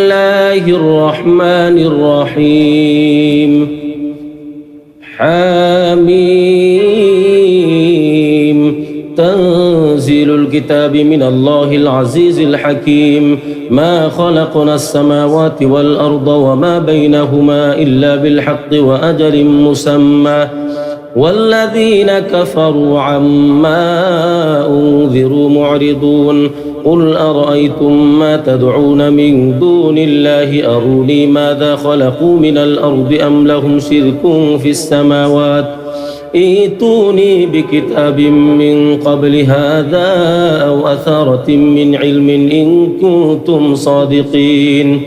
الله الرحمن الرحيم حميم تنزيل الكتاب من الله العزيز الحكيم ما خلقنا السماوات والأرض وما بينهما إلا بالحق وأجل مسمى والذين كفروا عما أنذروا معرضون قل أرأيتم ما تدعون من دون الله أروني ماذا خلقوا من الأرض أم لهم شرك في السماوات ائتوني بكتاب من قبل هذا أو أثارة من علم إن كنتم صادقين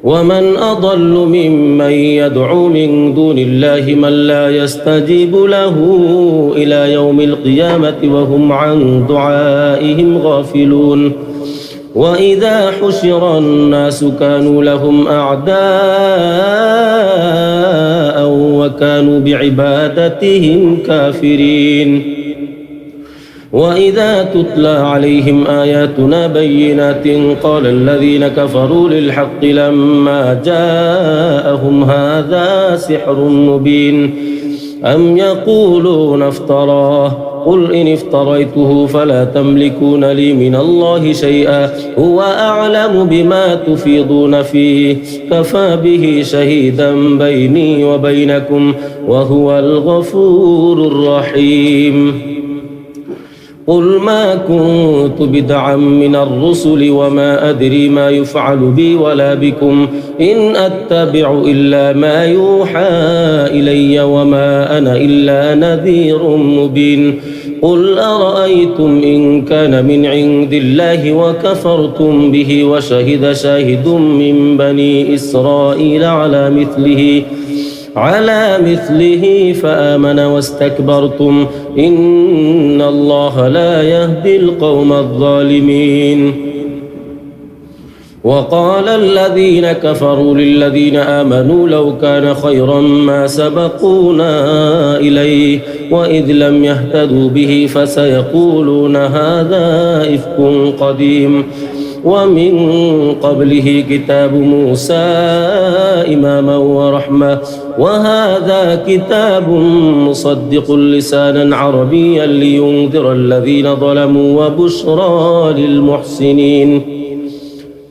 ومن أضل ممن يدعو من دون الله من لا يستجيب له إلى يوم القيامة وهم عن دعائهم غافلون وإذا حشر الناس كانوا لهم أعداء وكانوا بعبادتهم كافرين وإذا تتلى عليهم آياتنا بينات قال الذين كفروا للحق لما جاءهم هذا سحر مبين أم يقولون افتراه قل إن افتريته فلا تملكون لي من الله شيئا هو أعلم بما تفيضون فيه كفى به شهيدا بيني وبينكم وهو الغفور الرحيم قل ما كنت بدعا من الرسل وما أدري ما يفعل بي ولا بكم إن أتبع إلا ما يوحى إلي وما أنا إلا نذير مبين قل أرأيتم إن كان من عند الله وكفرتم به وشهد شاهد من بني إسرائيل على مثله فآمن واستكبرتم إن الله لا يهدي القوم الظالمين وقال الذين كفروا للذين آمنوا لو كان خيرا ما سبقونا إليه وإذ لم يهتدوا به فسيقولون هذا إفك قديم ومن قبله كتاب موسى إماما ورحمة وهذا كتاب مصدق لسانا عربيا لينذر الذين ظلموا وبشرى للمحسنين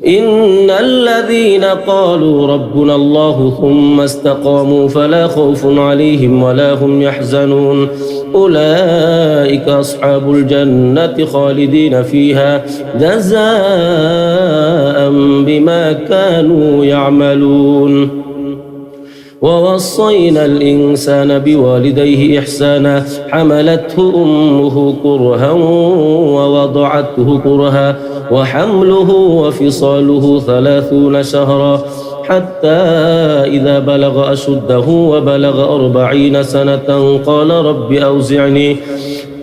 إن الذين قالوا ربنا الله ثم استقاموا فلا خوف عليهم ولا هم يحزنون أولئك أصحاب الجنة خالدين فيها جزاء بما كانوا يعملون ووصينا الإنسان بوالديه إحسانا حملته أمه كرها ووضعته كرها وحمله وفصاله 30 شهرا حتى إذا بلغ أشده وبلغ 40 سنة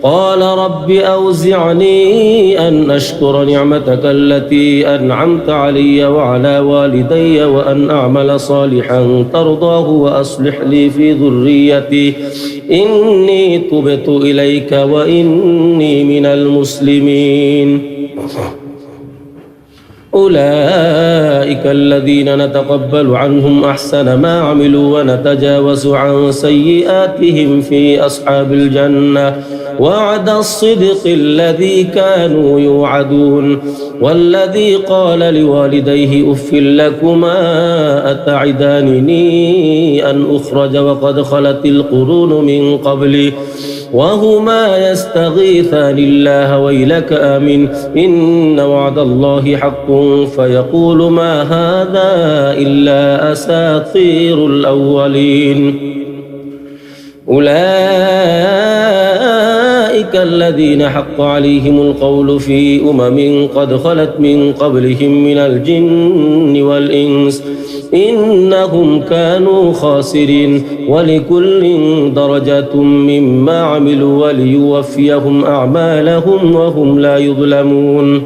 قال رب أوزعني أن أشكر نعمتك التي أنعمت علي وعلى والدي وأن أعمل صالحا ترضاه وأصلح لي في ذريتي إني تبت إليك وإني من المسلمين أولئك الذين نتقبل عنهم أحسن ما عملوا ونتجاوز عن سيئاتهم في أصحاب الجنة وعد الصدق الذي كانوا يوعدون والذي قال لوالديه أف لكما أتعدانني أن أخرج وقد خلت القرون من قبلي وهما يستغيثان الله ويلك آمن إن وعد الله حق فيقول ما هذا إلا أساطير الأولين أولئك الذين حق عليهم القول في قد خلت من قبلهم من الجن والإنس إنهم كانوا خاسرين ولكل درجة مما عملوا وليوفيهم أعمالهم وهم لا يظلمون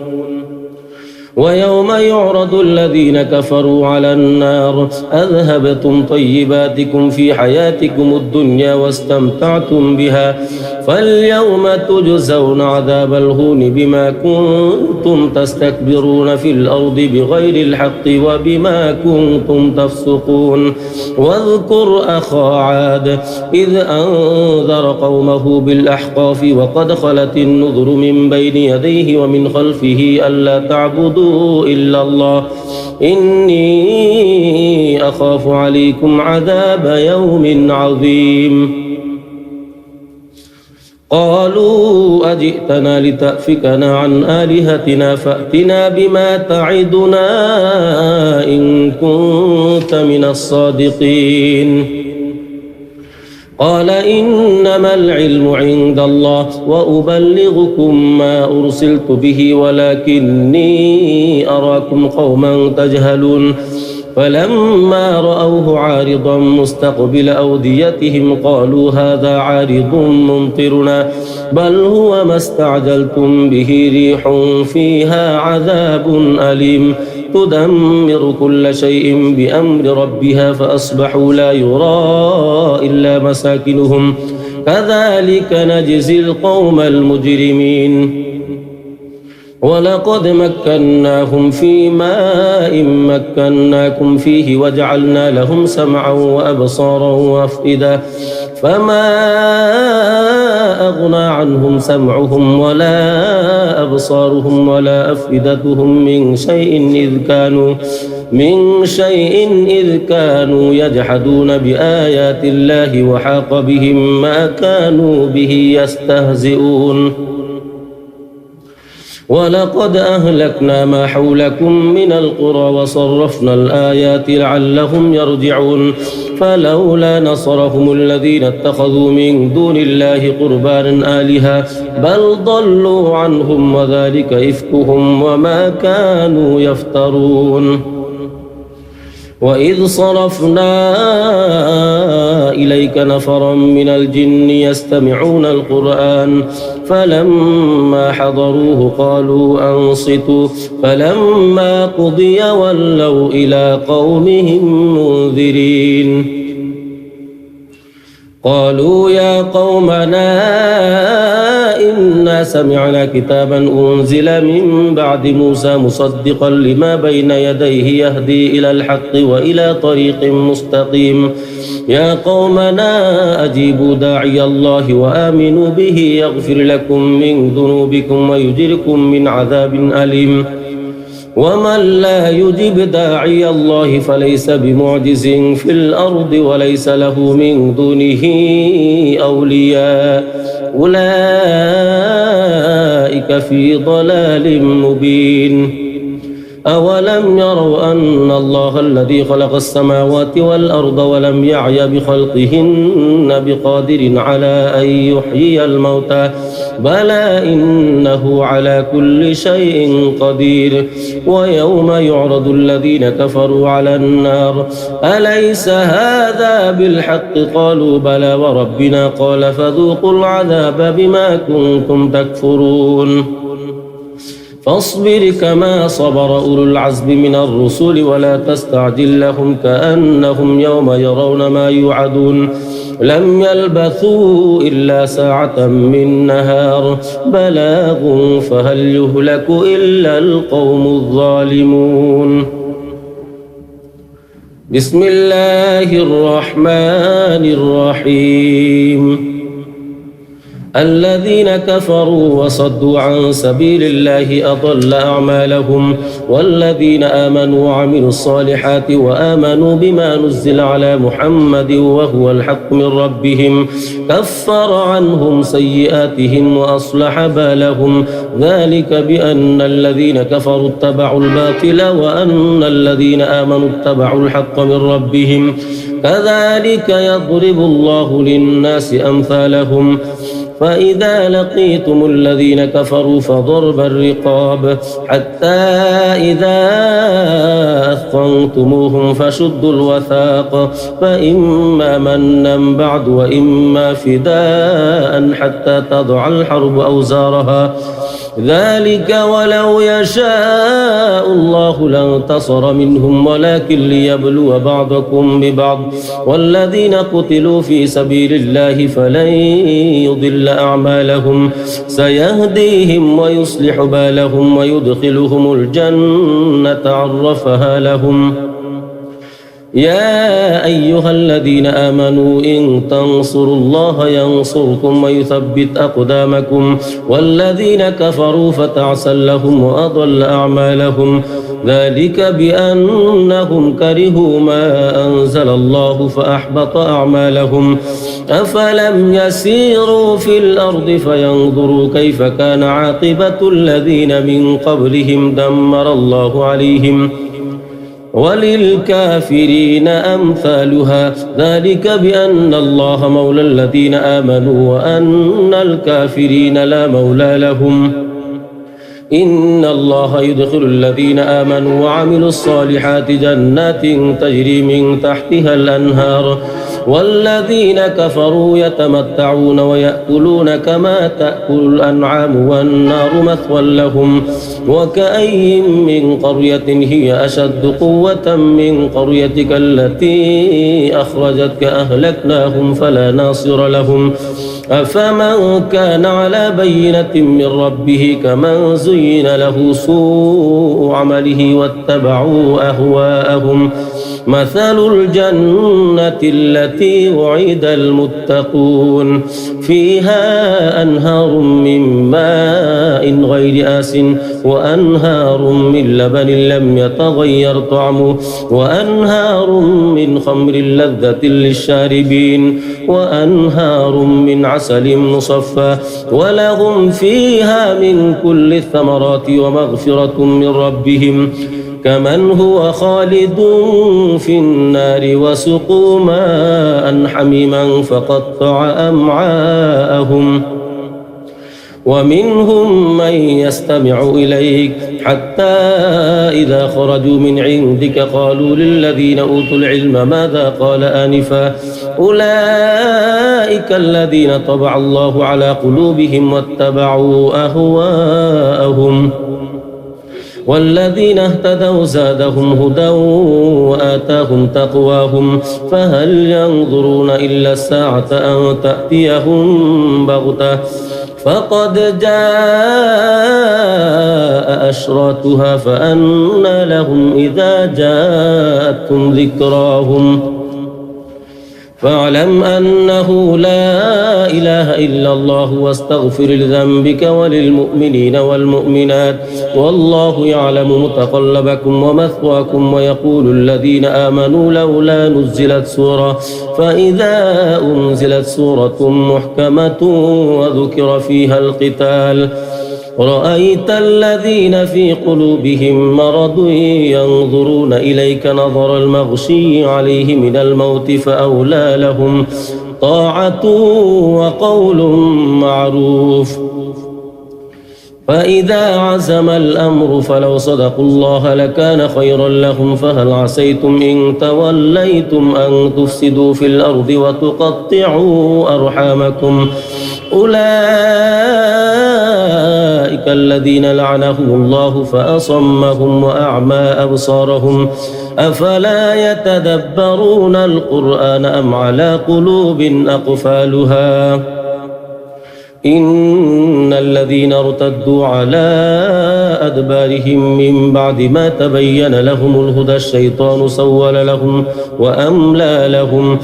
ويوم يعرض الذين كفروا على النار أذهبتم طيباتكم في حياتكم الدنيا واستمتعتم بها فاليوم تجزون عذاب الهون بما كنتم تستكبرون في الأرض بغير الحق وبما كنتم تفسقون واذكر أخا عاد إذ أنذر قومه بالأحقاف وقد خلت النذر من بين يديه ومن خلفه ألا تعبدوا إلا الله إني أخاف عليكم عذاب يوم عظيم قالوا أجئتنا لتأفكنا عن آلهتنا فأتنا بما تعدنا إن كنت من الصادقين قال إنما العلم عند الله وأبلغكم ما أرسلت به ولكني أراكم قوما تجهلون فلما رأوه عارضا مستقبل أوديتهم قالوا هذا عارض ممطرنا بل هو ما استعجلتم به ريح فيها عذاب أليم تدمر كل شيء بأمر ربها فأصبحوا لا يرى إلا مساكنهم كذلك نجزي القوم المجرمين ولقد مكناهم في ماء مكناكم فيه وجعلنا لهم سمعا وأبصارا وأفئدة فما أغنى عنهم سمعهم ولا أبصارهم ولا أفئدتهم من شيء إذ كانوا يجحدون بآيات الله وحاق بهم ما كانوا به يستهزئون ولقد أهلكنا ما حولكم من القرى وصرفنا الآيات لعلهم يرجعون فلولا نصرهم الذين اتخذوا من دون الله قربانا آلهة بل ضلوا عنهم وذلك إفكهم وما كانوا يفترون وإذ صرفنا إليك نفرا من الجن يستمعون القرآن فلما حضروه قالوا أنصتوا فلما قضي ولوا إلى قومهم منذرين قالوا يا قومنا إنا سمعنا كتابا أنزل من بعد موسى مصدقا لما بين يديه يهدي إلى الحق وإلى طريق مستقيم يا قومنا أجيبوا داعي الله وآمنوا به يغفر لكم من ذنوبكم ويجركم من عذاب أليم ومن لا يجب داعي الله فليس بمعجز في الأرض وليس له من دونه أولياء أولئك في ضلال مبين أولم يروا أن الله الذي خلق السماوات والأرض ولم يعي بخلقهن بقادر على أن يحيي الموتى بلى إنه على كل شيء قدير ويوم يعرض الذين كفروا على النار أليس هذا بالحق قالوا بلى وربنا قال فذوقوا العذاب بما كنتم تكفرون فاصبر كما صبر أولو العزم من الرسل ولا تستعجل لهم كأنهم يوم يرون ما يوعدون لم يلبثوا إلا ساعة من نهار بلاغ فهل يهلك إلا القوم الظالمون بسم الله الرحمن الرحيم الذين كفروا وصدوا عن سبيل الله أضل أعمالهم والذين آمنوا وعملوا الصالحات وآمنوا بما نزل على محمد وهو الحق من ربهم كفر عنهم سيئاتهم وأصلح بالهم ذلك بأن الذين كفروا اتبعوا الباطل وأن الذين آمنوا اتبعوا الحق من ربهم كذلك يضرب الله للناس أمثالهم فإذا لقيتم الذين كفروا فضرب الرقاب حتى إذا أثخنتموهم فشدوا الوثاق فإما منا بعد وإما فداء حتى تضع الحرب أوزارها ذلك ولو يشاء الله لانتصر منهم ولكن ليبلو بعضكم ببعض والذين قتلوا في سبيل الله فلن يضل أعمالهم سيهديهم ويصلح بالهم ويدخلهم الجنة عرفها لهم يا أيها الذين آمنوا إن تنصروا الله ينصركم ويثبت أقدامكم والذين كفروا فتعسا لهم وأضل أعمالهم ذلك بأنهم كرهوا ما أنزل الله فأحبط أعمالهم أفلم يسيروا في الأرض فينظروا كيف كان عاقبة الذين من قبلهم دمر الله عليهم وللكافرين أمثالها ذلك بأن الله مولى الذين آمنوا وأن الكافرين لا مولى لهم إن الله يدخل الذين آمنوا وعملوا الصالحات جنات تجري من تحتها الأنهار والذين كفروا يتمتعون ويأكلون كما تأكل الأنعام والنار مثوى لهم وكأي من قرية هي أشد قوة من قريتك التي أخرجتك أهلكناهم فلا ناصر لهم أفمن كان على بينة من ربه كمن زين له سوء عمله واتبعوا أهواءهم مثل الجنة التي وعد المتقون فيها أنهار من ماء غير آس وأنهار من لبن لم يتغير طعمه وأنهار من خمر لذة للشاربين وأنهار من عسل مصفى ولهم فيها من كل الثمرات ومغفرة من ربهم كمن هو خالد في النار وسقوا ماء حميما فقطع أمعاءهم ومنهم من يستمع إليك حتى إذا خرجوا من عندك قالوا للذين أوتوا العلم ماذا قال آنفا أولئك الذين طبع الله على قلوبهم واتبعوا أهواءهم والذين اهتدوا زادهم هدى وآتاهم تقواهم فهل ينظرون إلا الساعة أن تأتيهم بغتة فقد جاء أشراتها فأنى لهم إذا جاءتهم ذكراهم فاعلم أنه لا إله إلا الله واستغفر لذنبك وللمؤمنين والمؤمنات والله يعلم متقلبكم ومثواكم ويقول الذين آمنوا لولا نزلت سورة فإذا أنزلت سورة محكمة وذكر فيها القتال رأيت الذين في قلوبهم مرض ينظرون إليك نظر المغشي عليه من الموت فأولى لهم طاعة وقول معروف فإذا عزم الأمر فلو صدقوا الله لكان خيرا لهم فهل عسيتم إن توليتم أن تفسدوا في الأرض وتقطعوا أرحامكم أولئك الذين لعنهم الله فأصمهم وأعمى أبصارهم أفلا يتدبرون القرآن أم على قلوب أقفالها إن الذين ارتدوا على أدبارهم من بعد ما تبين لهم الهدى الشيطان سول لهم وأملى لهم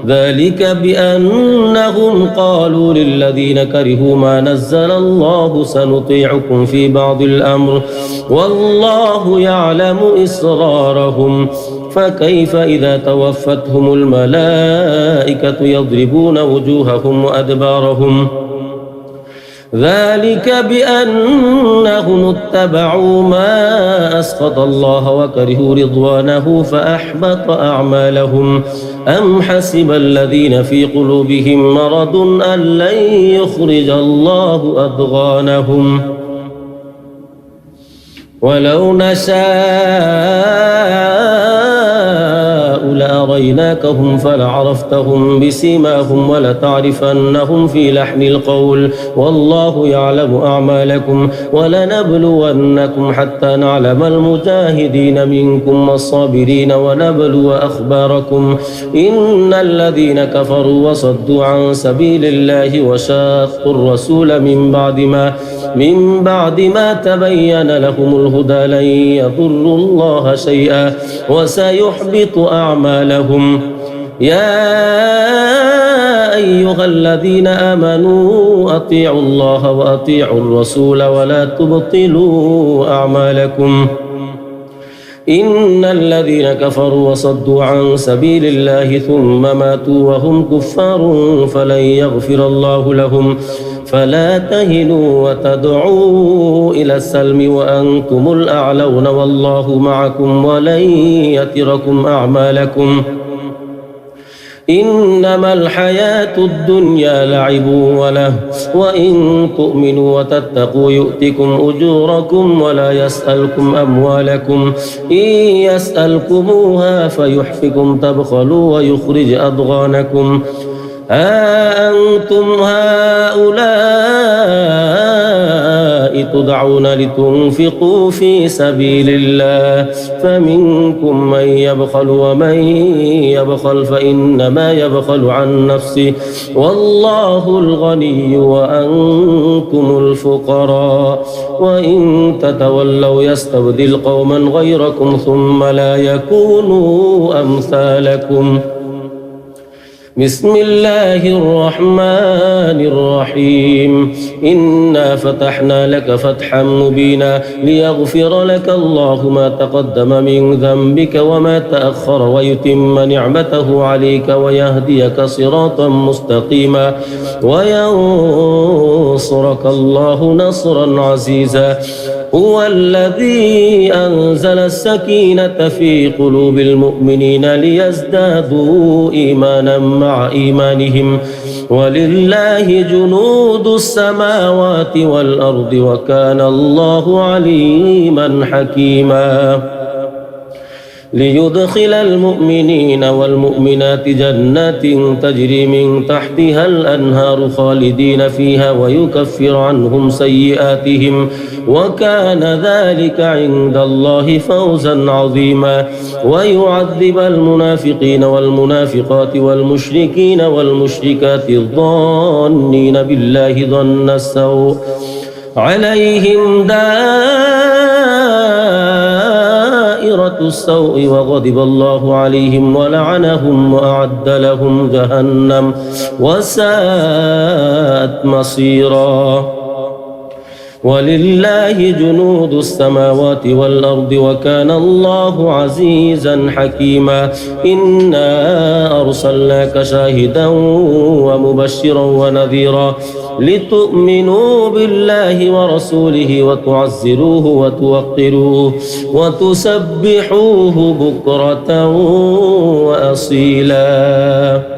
ذلك بأنهم قالوا للذين كرهوا ما نزل الله سنطيعكم في بعض الأمر والله يعلم إسرارهم فكيف إذا توفتهم الملائكة يضربون وجوههم وأدبارهم ذلك بأنهم اتبعوا ما أسخط الله وكرهوا رضوانه فأحبط أعمالهم أم حسب الذين في قلوبهم مرض أن لن يخرج الله أضغانهم ولو نشاء لأريناكهم فلعرفتهم بسيماهم ولتعرفنهم في لحن القول والله يعلم أعمالكم ولنبلونكم حتى نعلم المجاهدين منكم والصابرين ونبلو أخباركم إن الذين كفروا وصدوا عن سبيل الله وشاقوا الرسول من بعد ما تبين لهم الهدى لن يضروا الله شيئا وسيحبط أعمالهم يا أيها الذين آمنوا أطيعوا الله وأطيعوا الرسول ولا تبطلوا أعمالكم إن الذين كفروا وصدوا عن سبيل الله ثم ماتوا وهم كفار فلن يغفر الله لهم فلا تهنوا وتدعوا إلى السلم وأنتم الأعلون والله معكم ولن يتركم أعمالكم إنما الحياة الدنيا لعب وله وإن تؤمنوا وتتقوا يؤتكم أجوركم ولا يسألكم أموالكم إن يسألكموها فيحفكم تبخلوا ويخرج أضغانكم ها أنتم هؤلاء تدعون لتنفقوا في سبيل الله فمنكم من يبخل ومن يبخل فإنما يبخل عن نفسه والله الغني وأنتم الفقراء وإن تتولوا يستبدل قوما غيركم ثم لا يكونوا أمثالكم بسم الله الرحمن الرحيم إنا فتحنا لك فتحا مبينا ليغفر لك الله ما تقدم من ذنبك وما تأخر ويتم نعمته عليك ويهديك صراطا مستقيما وينصرك الله نصرا عزيزا هو الذي أنزل السكينة في قلوب المؤمنين ليزدادوا إيمانا مع إيمانهم ولله جنود السماوات والأرض وكان الله عليما حكيما ليدخل المؤمنين والمؤمنات جنات تجري من تحتها الأنهار خالدين فيها ويكفر عنهم سيئاتهم وكان ذلك عند الله فوزا عظيما ويعذب المنافقين والمنافقات والمشركين والمشركات الظانين بالله ظن السوء عليهم دائرة السوء وغضب الله عليهم ولعنهم وأعد لهم جهنم وساءت مصيرا ولله جنود السماوات والأرض وكان الله عزيزا حكيما إنا أرسلناك شاهدا ومبشرا ونذيرا لتؤمنوا بالله ورسوله وتعزروه وتوقروه وتسبحوه بكرة وأصيلا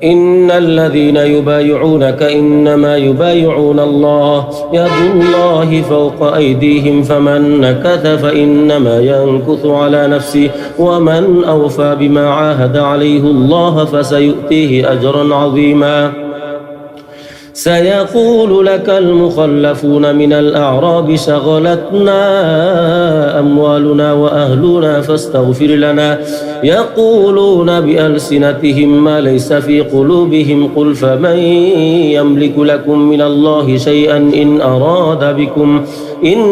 إن الذين يبايعونك إنما يبايعون الله يد الله فوق أيديهم فمن نكث فإنما ينكث على نفسه ومن أوفى بما عاهد عليه الله فسيؤتيه أجرا عظيما سيقول لك المخلفون من الأعراب شغلتنا أموالنا وأهلنا فاستغفر لنا يقولون بألسنتهم ما ليس في قلوبهم قل فمن يملك لكم من الله شيئا إن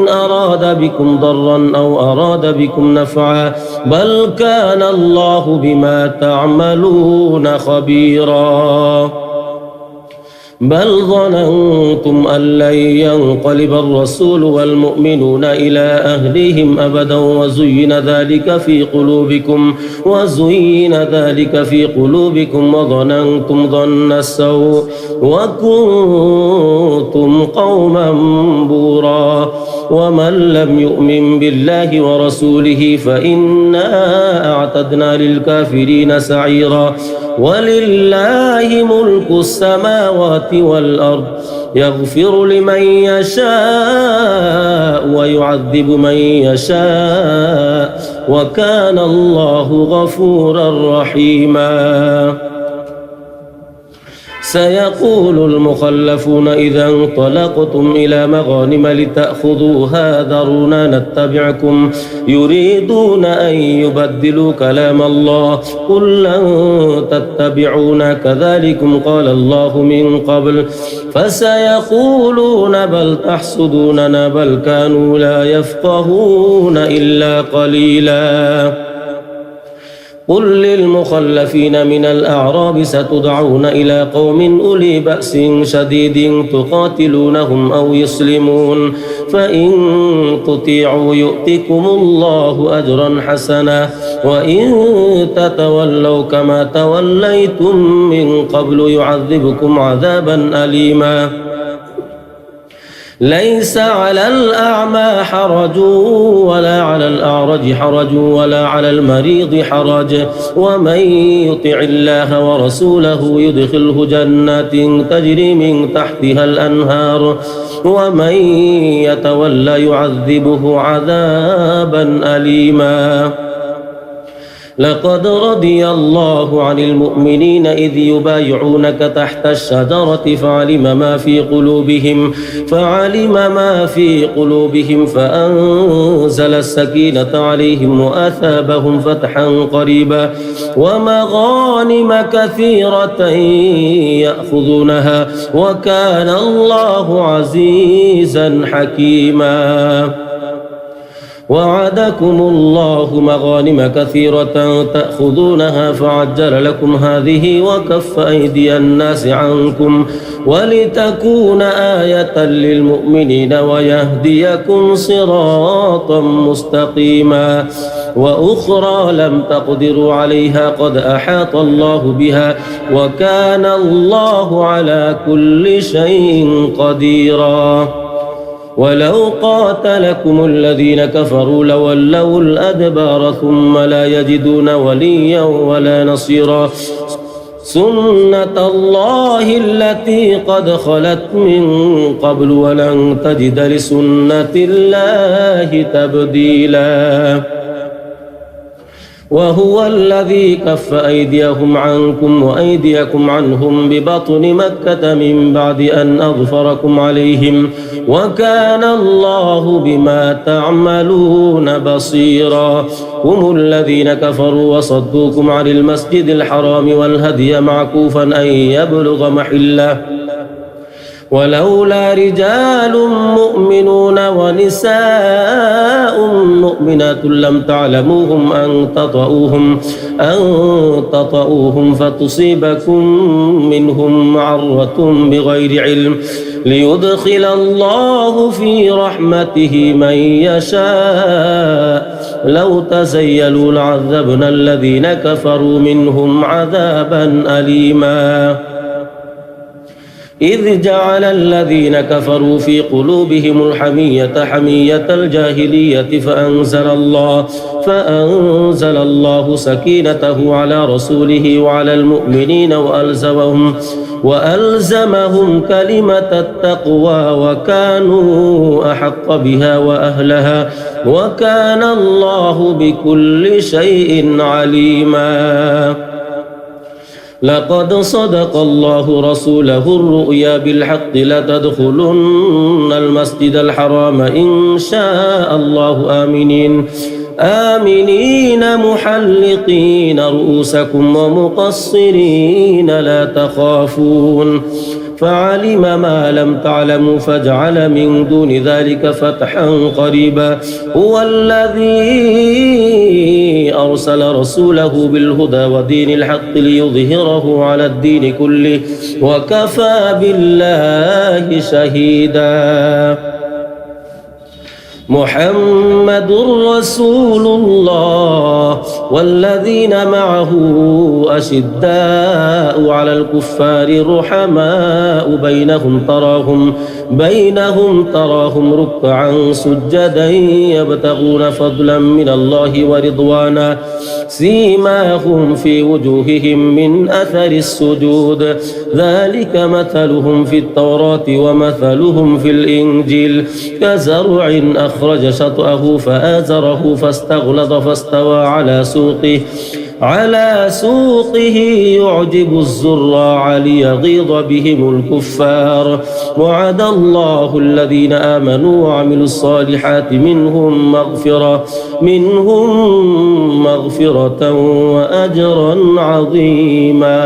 أراد بكم ضرا أو أراد بكم نفعا بل كان الله بما تعملون خبيرا بل ظننتم أن لن ينقلب الرسول والمؤمنون إلى أهليهم أبدا وزين ذلك في قلوبكم وظننتم ظن السوء وكنتم قوما بورا ومن لم يؤمن بالله ورسوله فإنا أعتدنا للكافرين سعيرا ولله ملك السماوات والأرض يغفر لمن يشاء ويعذب من يشاء وكان الله غفورا رحيما سيقول المخلفون إذا انطلقتم إلى مغانم لتأخذوها ذرونا نتبعكم يريدون أن يبدلوا كلام الله قل لن تتبعونا كذلكم قال الله من قبل فسيقولون بل تحسدوننا بل كانوا لا يفقهون إلا قليلا قل للمخلفين من الأعراب ستدعون إلى قوم أولي بأس شديد تقاتلونهم أو يسلمون فإن تطيعوا يؤتكم الله أجرا حسنا وإن تتولوا كما توليتم من قبل يعذبكم عذابا أليما ليس على الأعمى حرج ولا على الأعرج حرج ولا على المريض حرج ومن يطع الله ورسوله يدخله جنات تجري من تحتها الأنهار ومن يتولى يعذبه عذابا أليما لقد رضي الله عن المؤمنين إذ يبايعونك تحت الشجرة فعلم ما في قلوبهم فأنزل السكينة عليهم وأثابهم فتحا قريبا ومغانم كثيرة يأخذونها وكان الله عزيزا حكيما وعدكم الله مغانم كثيرة تأخذونها فعجل لكم هذه وكف أيدي الناس عنكم ولتكون آية للمؤمنين ويهديكم صراطا مستقيما وأخرى لم تقدروا عليها قد أحاط الله بها وكان الله على كل شيء قديرا ولو قاتلكم الذين كفروا لولوا الأدبار ثم لا يجدون وليا ولا نصيرا سنة الله التي قد خلت من قبل ولن تجد لسنة الله تبديلا وهو الذي كف أيديهم عنكم وأيديكم عنهم ببطن مكة من بعد أن أظفركم عليهم وكان الله بما تعملون بصيرا هم الذين كفروا وصدوكم عن المسجد الحرام والهدي معكوفا أن يبلغ محله ولولا رجال مؤمنون ونساء مؤمنات لم تعلموهم أن تطؤوهم فتصيبكم منهم معرة بغير علم ليدخل الله في رحمته من يشاء لو تزيلوا لعذبنا الذين كفروا منهم عذابا أليما إذ جعل الذين كفروا في قلوبهم الحمية حمية الجاهلية فأنزل الله سكينته على رسوله وعلى المؤمنين وألزمهم كلمة التقوى وكانوا أحق بها وأهلها وكان الله بكل شيء عليما لقد صدق الله رسوله الرؤيا بالحق لتدخلن المسجد الحرام إن شاء الله آمنين محلقين رؤوسكم ومقصرين لا تخافون فعلم ما لم تعلموا فجعل من دون ذلك فتحا قريبا هو الذي أرسل رسوله بالهدى ودين الحق ليظهره على الدين كله وكفى بالله شهيدا محمد رسول الله والذين معه أشداء على الكفار رحماء بينهم تراهم ركعا سجدا يبتغون فضلا من الله ورضوانا سيماهم في وجوههم من أثر السجود ذلك مثلهم في التوراة ومثلهم في الإنجيل كزرع أخرج شطأه فآزره فاستغلظ فاستوى على سوقه يعجب الزراع ليغيظ بهم الكفار وعد الله الذين آمنوا وعملوا الصالحات منهم مغفرة وأجرا عظيما.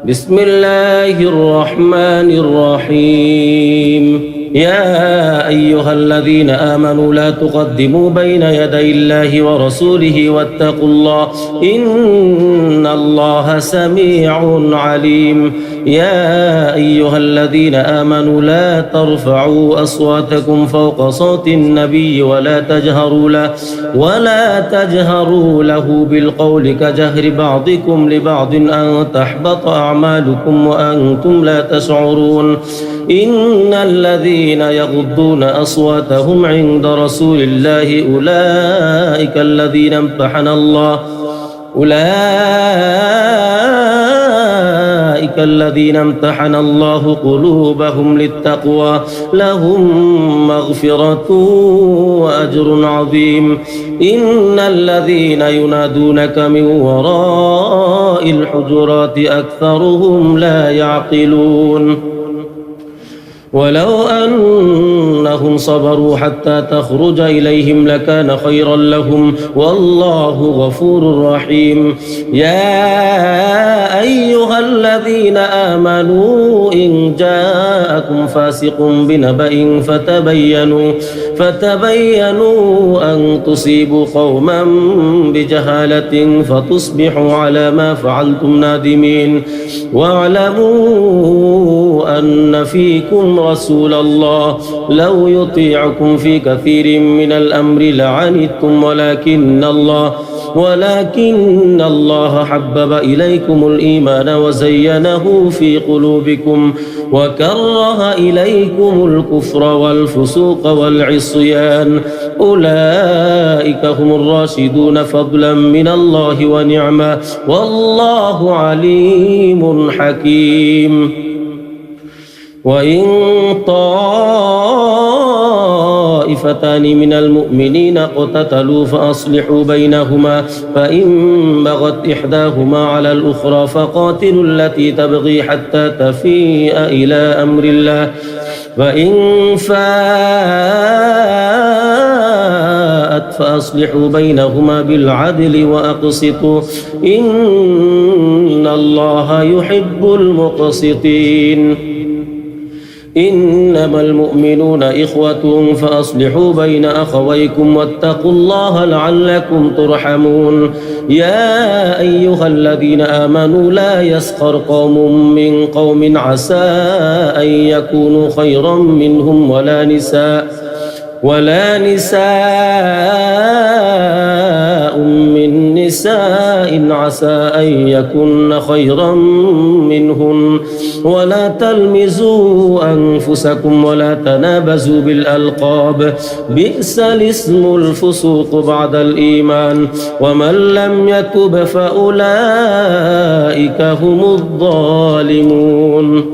بسم الله الرحمن الرحيم. يا أيها الذين آمنوا لا تقدموا بين يدي الله ورسوله واتقوا الله إن الله سميع عليم. يا أيها الذين آمنوا لا ترفعوا أصواتكم فوق صوت النبي ولا تجهروا له بالقول كجهر بعضكم لبعض أن تحبط أعمالكم وأنتم لا تشعرون. إن الذين يغضون أصواتهم عند رسول الله أولئك الذين امتحن الله قلوبهم للتقوى لهم مغفرة وأجر عظيم. إن الذين ينادونك من وراء الحجرات أكثرهم لا يعقلون. ولو أنهم صبروا حتى تخرج إليهم لكان خيرا لهم والله غفور رحيم. يا أيها الذين آمنوا إن جاءكم فاسق بنبأ فتبينوا أن تصيبوا قوما بجهالة فتصبحوا على ما فعلتم نادمين. واعلموا أن فيكم رسول الله لو يطيعكم في كثير من الأمر لعنتم ولكن الله حبب إليكم الإيمان وزينه في قلوبكم وكره إليكم الكفر والفسوق والعصيان أولئك هم الراشدون فضلا من الله ونعمة والله عليم حكيم. وإن طائفتان من المؤمنين اقتتلوا فأصلحوا بينهما فإن بغت إحداهما على الأخرى فقاتلوا التي تبغي حتى تفيء إلى أمر الله فإن فاءت فأصلحوا بينهما بالعدل وأقسطوا إن الله يحب المقسطين. إنما المؤمنون إخوة فأصلحوا بين أخويكم واتقوا الله لعلكم ترحمون. يا أيها الذين آمنوا لا يسخر قوم من قوم عسى أن يكونوا خيرا منهم ولا نساء من نساء عسى أن يكن خيرا منهن ولا تلمزوا أنفسكم ولا تنابزوا بالألقاب بئس الاسم الفسوق بعد الإيمان ومن لم يتب فأولئك هم الظالمون.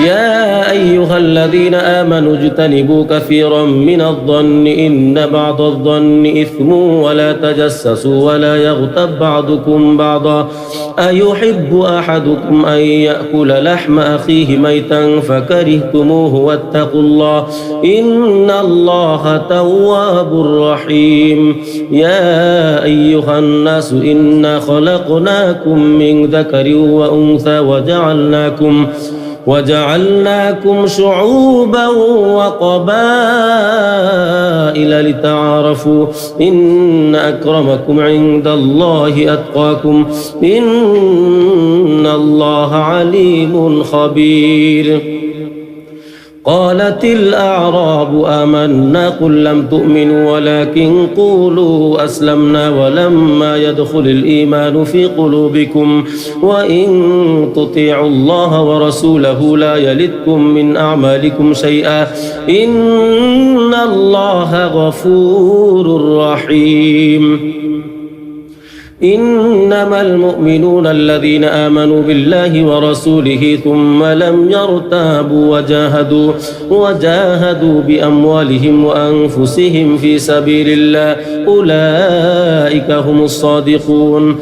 يا أيها الذين آمنوا اجتنبوا كثيرا من الظن إن بعض الظن إثم ولا تجسسوا ولا يغتب بعضكم بعضا أيحب أحدكم أن يأكل لحم أخيه ميتا فكرهتموه واتقوا الله إن الله تواب رحيم. يا أيها الناس إنا خلقناكم من ذكر وأنثى وجعلناكم شعوبا وقبائل لتعارفوا إن أكرمكم عند الله أتقاكم إن الله عليم خبير. قالت الأعراب آمنا قل لم تؤمنوا ولكن قولوا أسلمنا ولما يدخل الإيمان في قلوبكم وإن تطيعوا الله ورسوله لا يلدكم من أعمالكم شيئا إن الله غفور رحيم إنما المؤمنون الذين آمنوا بالله ورسوله ثم لم يرتابوا وجاهدوا بأموالهم وأنفسهم في سبيل الله أولئك هم الصادقون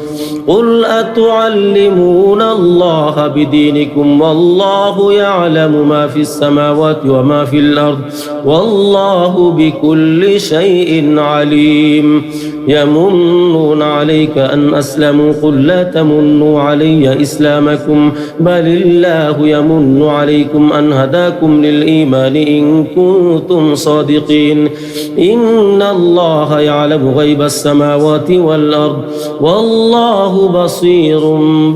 قل أتعلمون الله بدينكم والله يعلم ما في السماوات وما في الأرض والله بكل شيء عليم يمنون عليك أن أسلموا قل لا تمنوا علي إسلامكم بل الله يمن عليكم أن هداكم للإيمان إن كنتم صادقين إن الله يعلم غيب السماوات والأرض والله بصير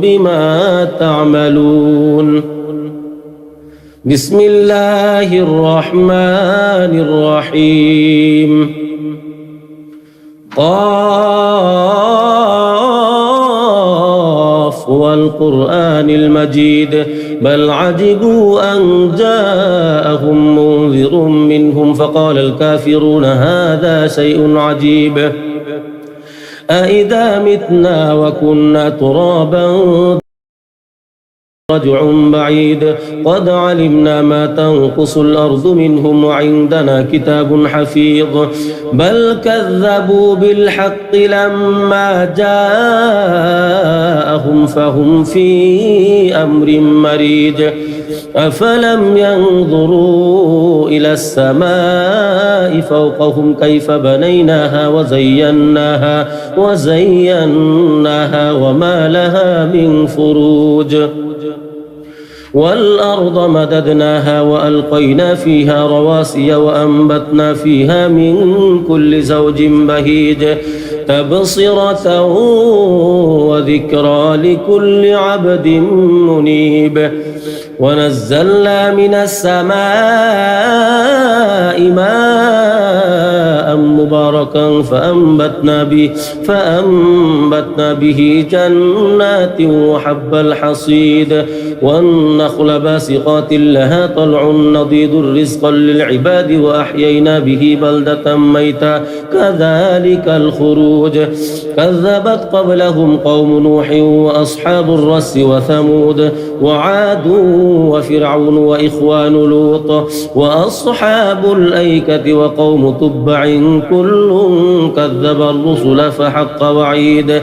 بما تعملون بسم الله الرحمن الرحيم قاف والقرآن المجيد بل عجبوا أن جاءهم منذر منهم فقال الكافرون هذا شيء عجيب أإذا متنا وكنا ترابا رجع بعيد قد علمنا ما تنقص الأرض منهم وعندنا كتاب حفيظ بل كذبوا بالحق لما جاءهم فهم في أمر مريج أفلم ينظروا إلى السماء فوقهم كيف بنيناها وزيناها وما لها من فروج والأرض مددناها وألقينا فيها رواسي وأنبتنا فيها من كل زوج بهيج تبصرة وذكرى لكل عبد منيب ونزلنا من السماء ماء مباركا فأنبتنا به جنات وحب الحصيد والنخل باسقات لها طلع نضيد رزقا للعباد وأحيينا به بلدة ميتا كذلك الخروج كذبت قبلهم قوم نوح وأصحاب الرس وثمود وعاد وفرعون وإخوان لوط وأصحاب الأيكة وقوم تبع كل كذب الرسل فحق وعيد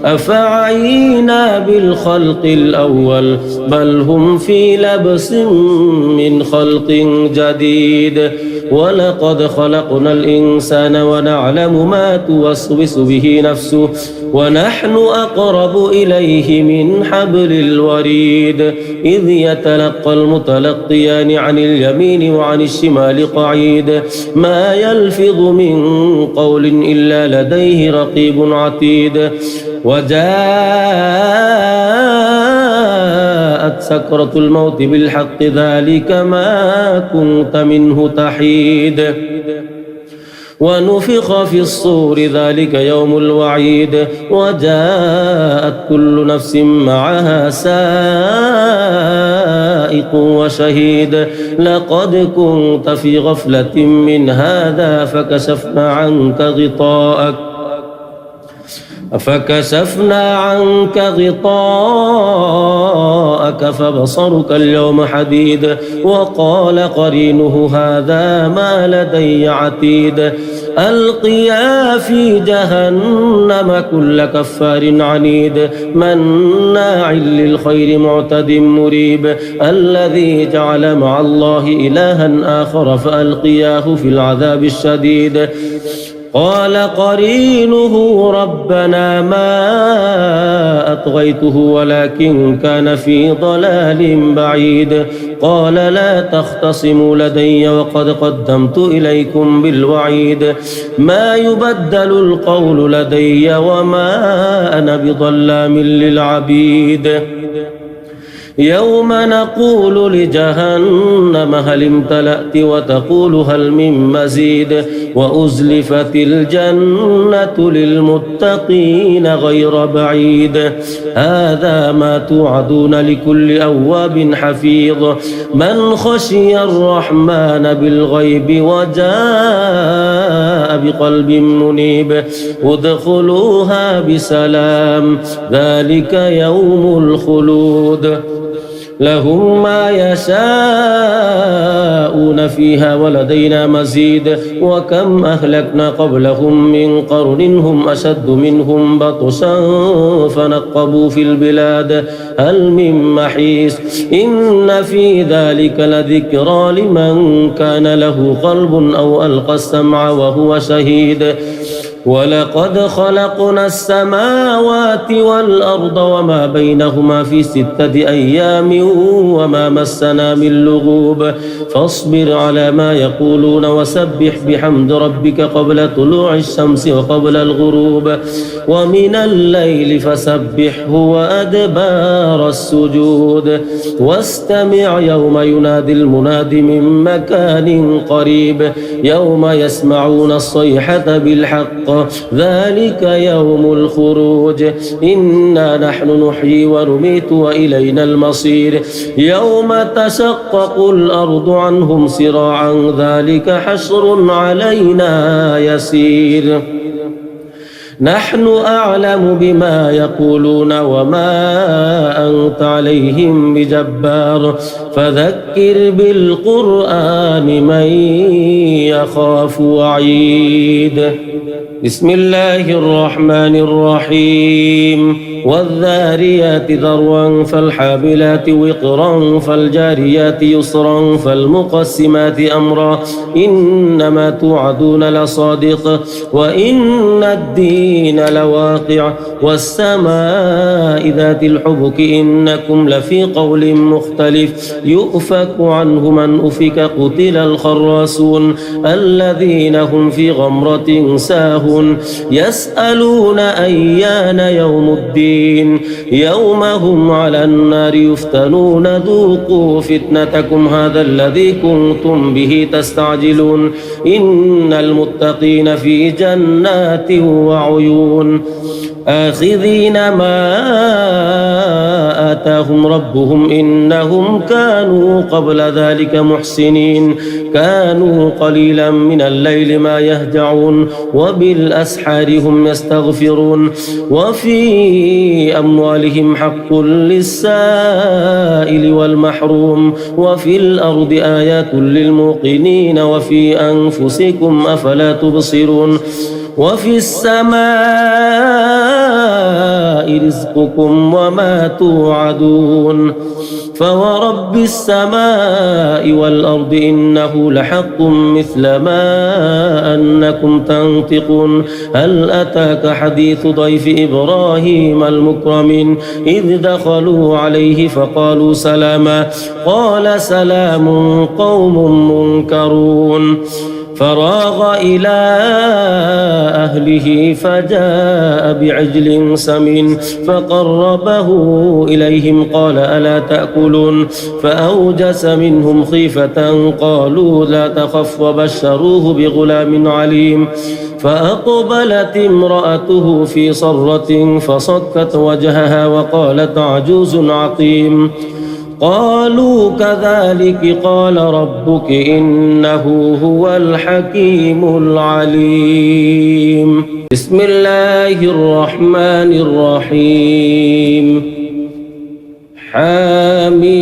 أفعينا بالخلق الأول بل هم في لبس من خلق جديد ولقد خلقنا الإنسان ونعلم ما توسوس به نفسه ونحن أقرب إليه من حبل الوريد إذ يتلقى المتلقيان عن اليمين وعن الشمال قعيد ما يلفظ من قول إلا لديه رقيب عتيد وجاءت سكرة الموت بالحق ذلك ما كنت منه تحيد ونفخ في الصور ذلك يوم الوعيد وجاءت كل نفس معها سائق وشهيد لقد كنت في غفلة من هذا فكشفنا عنك غطاءك فبصرك اليوم حديد وقال قرينه هذا ما لدي عتيد ألقيا في جهنم كل كفار عنيد مناع للخير معتد مريب الذي جعل مع الله إلها آخر فألقياه في العذاب الشديد قال قرينه ربنا ما أطغيته ولكن كان في ضلال بعيد قال لا تختصموا لدي وقد قدمت إليكم بالوعيد ما يبدل القول لدي وما أنا بظلام للعبيد يوم نقول لجهنم هل امتلأت وتقول هل من مزيد وأزلفت الجنة للمتقين غير بعيد هذا ما توعدون لكل أواب حفيظ من خشي الرحمن بالغيب وجاء بقلب منيب ادخلوها بسلام ذلك يوم الخلود لهم ما يشاءون فيها ولدينا مزيد وكم أهلكنا قبلهم من قرن هم أشد منهم بطشا فنقبوا في البلاد هل من محيص إن في ذلك لذكرى لمن كان له قلب أو ألقى السمع وهو شهيد ولقد خلقنا السماوات والأرض وما بينهما في 6 أيام وما مسنا من لغوب فاصبر على ما يقولون وسبح بحمد ربك قبل طلوع الشمس وقبل الغروب ومن الليل فسبحه وأدبار السجود واستمع يوم ينادي المناد من مكان قريب يوم يسمعون الصيحة بالحق ذلك يوم الخروج إنا نحن نحيي ونميت وإلينا المصير يوم تشقق الأرض عنهم سراعا ذلك حشر علينا يسير نحن أعلم بما يقولون وما أنت عليهم بجبار فذكر بالقرآن من يخاف وعيد بسم الله الرحمن الرحيم والذاريات ذروا فالحاملات وقرا فالجاريات يسرا فالمقسمات أمرا إنما توعدون لصادق وإن الدين لواقع والسماء ذات الحبك إنكم لفي قول مختلف يؤفك عنه من أفك قتل الخراصون الذين هم في غمرة ساهون يسألون أيان يوم الدين يوم هم على النار يفتنون ذوقوا فتنتكم هذا الذي كنتم به تستعجلون إن المتقين في جنات وعيون آخذين ما آتاهم ربهم إنهم كانوا قبل ذلك محسنين كانوا قليلا من الليل ما يهجعون وبالأسحار هم يستغفرون وفي أموالهم حق للسائل والمحروم وفي الأرض آيات للموقنين وفي أنفسكم أفلا تبصرون وفي السماء رزقكم وما توعدون فورب السماء والأرض إنه لحق مثل ما أنكم تنطقون هل أتاك حديث ضيف إبراهيم المكرمين إذ دخلوا عليه فقالوا سلاما قال سلام قوم منكرون فراغ إلى أهله فجاء بعجل سمين فقربه إليهم قال ألا تأكلون فأوجس منهم خيفة قالوا لا تخف وبشروه بغلام عليم فأقبلت امرأته في صرة فصكت وجهها وقالت عجوز عقيم قالوا كذلك قال ربك إنه هو الحكيم العليم بسم الله الرحمن الرحيم حميم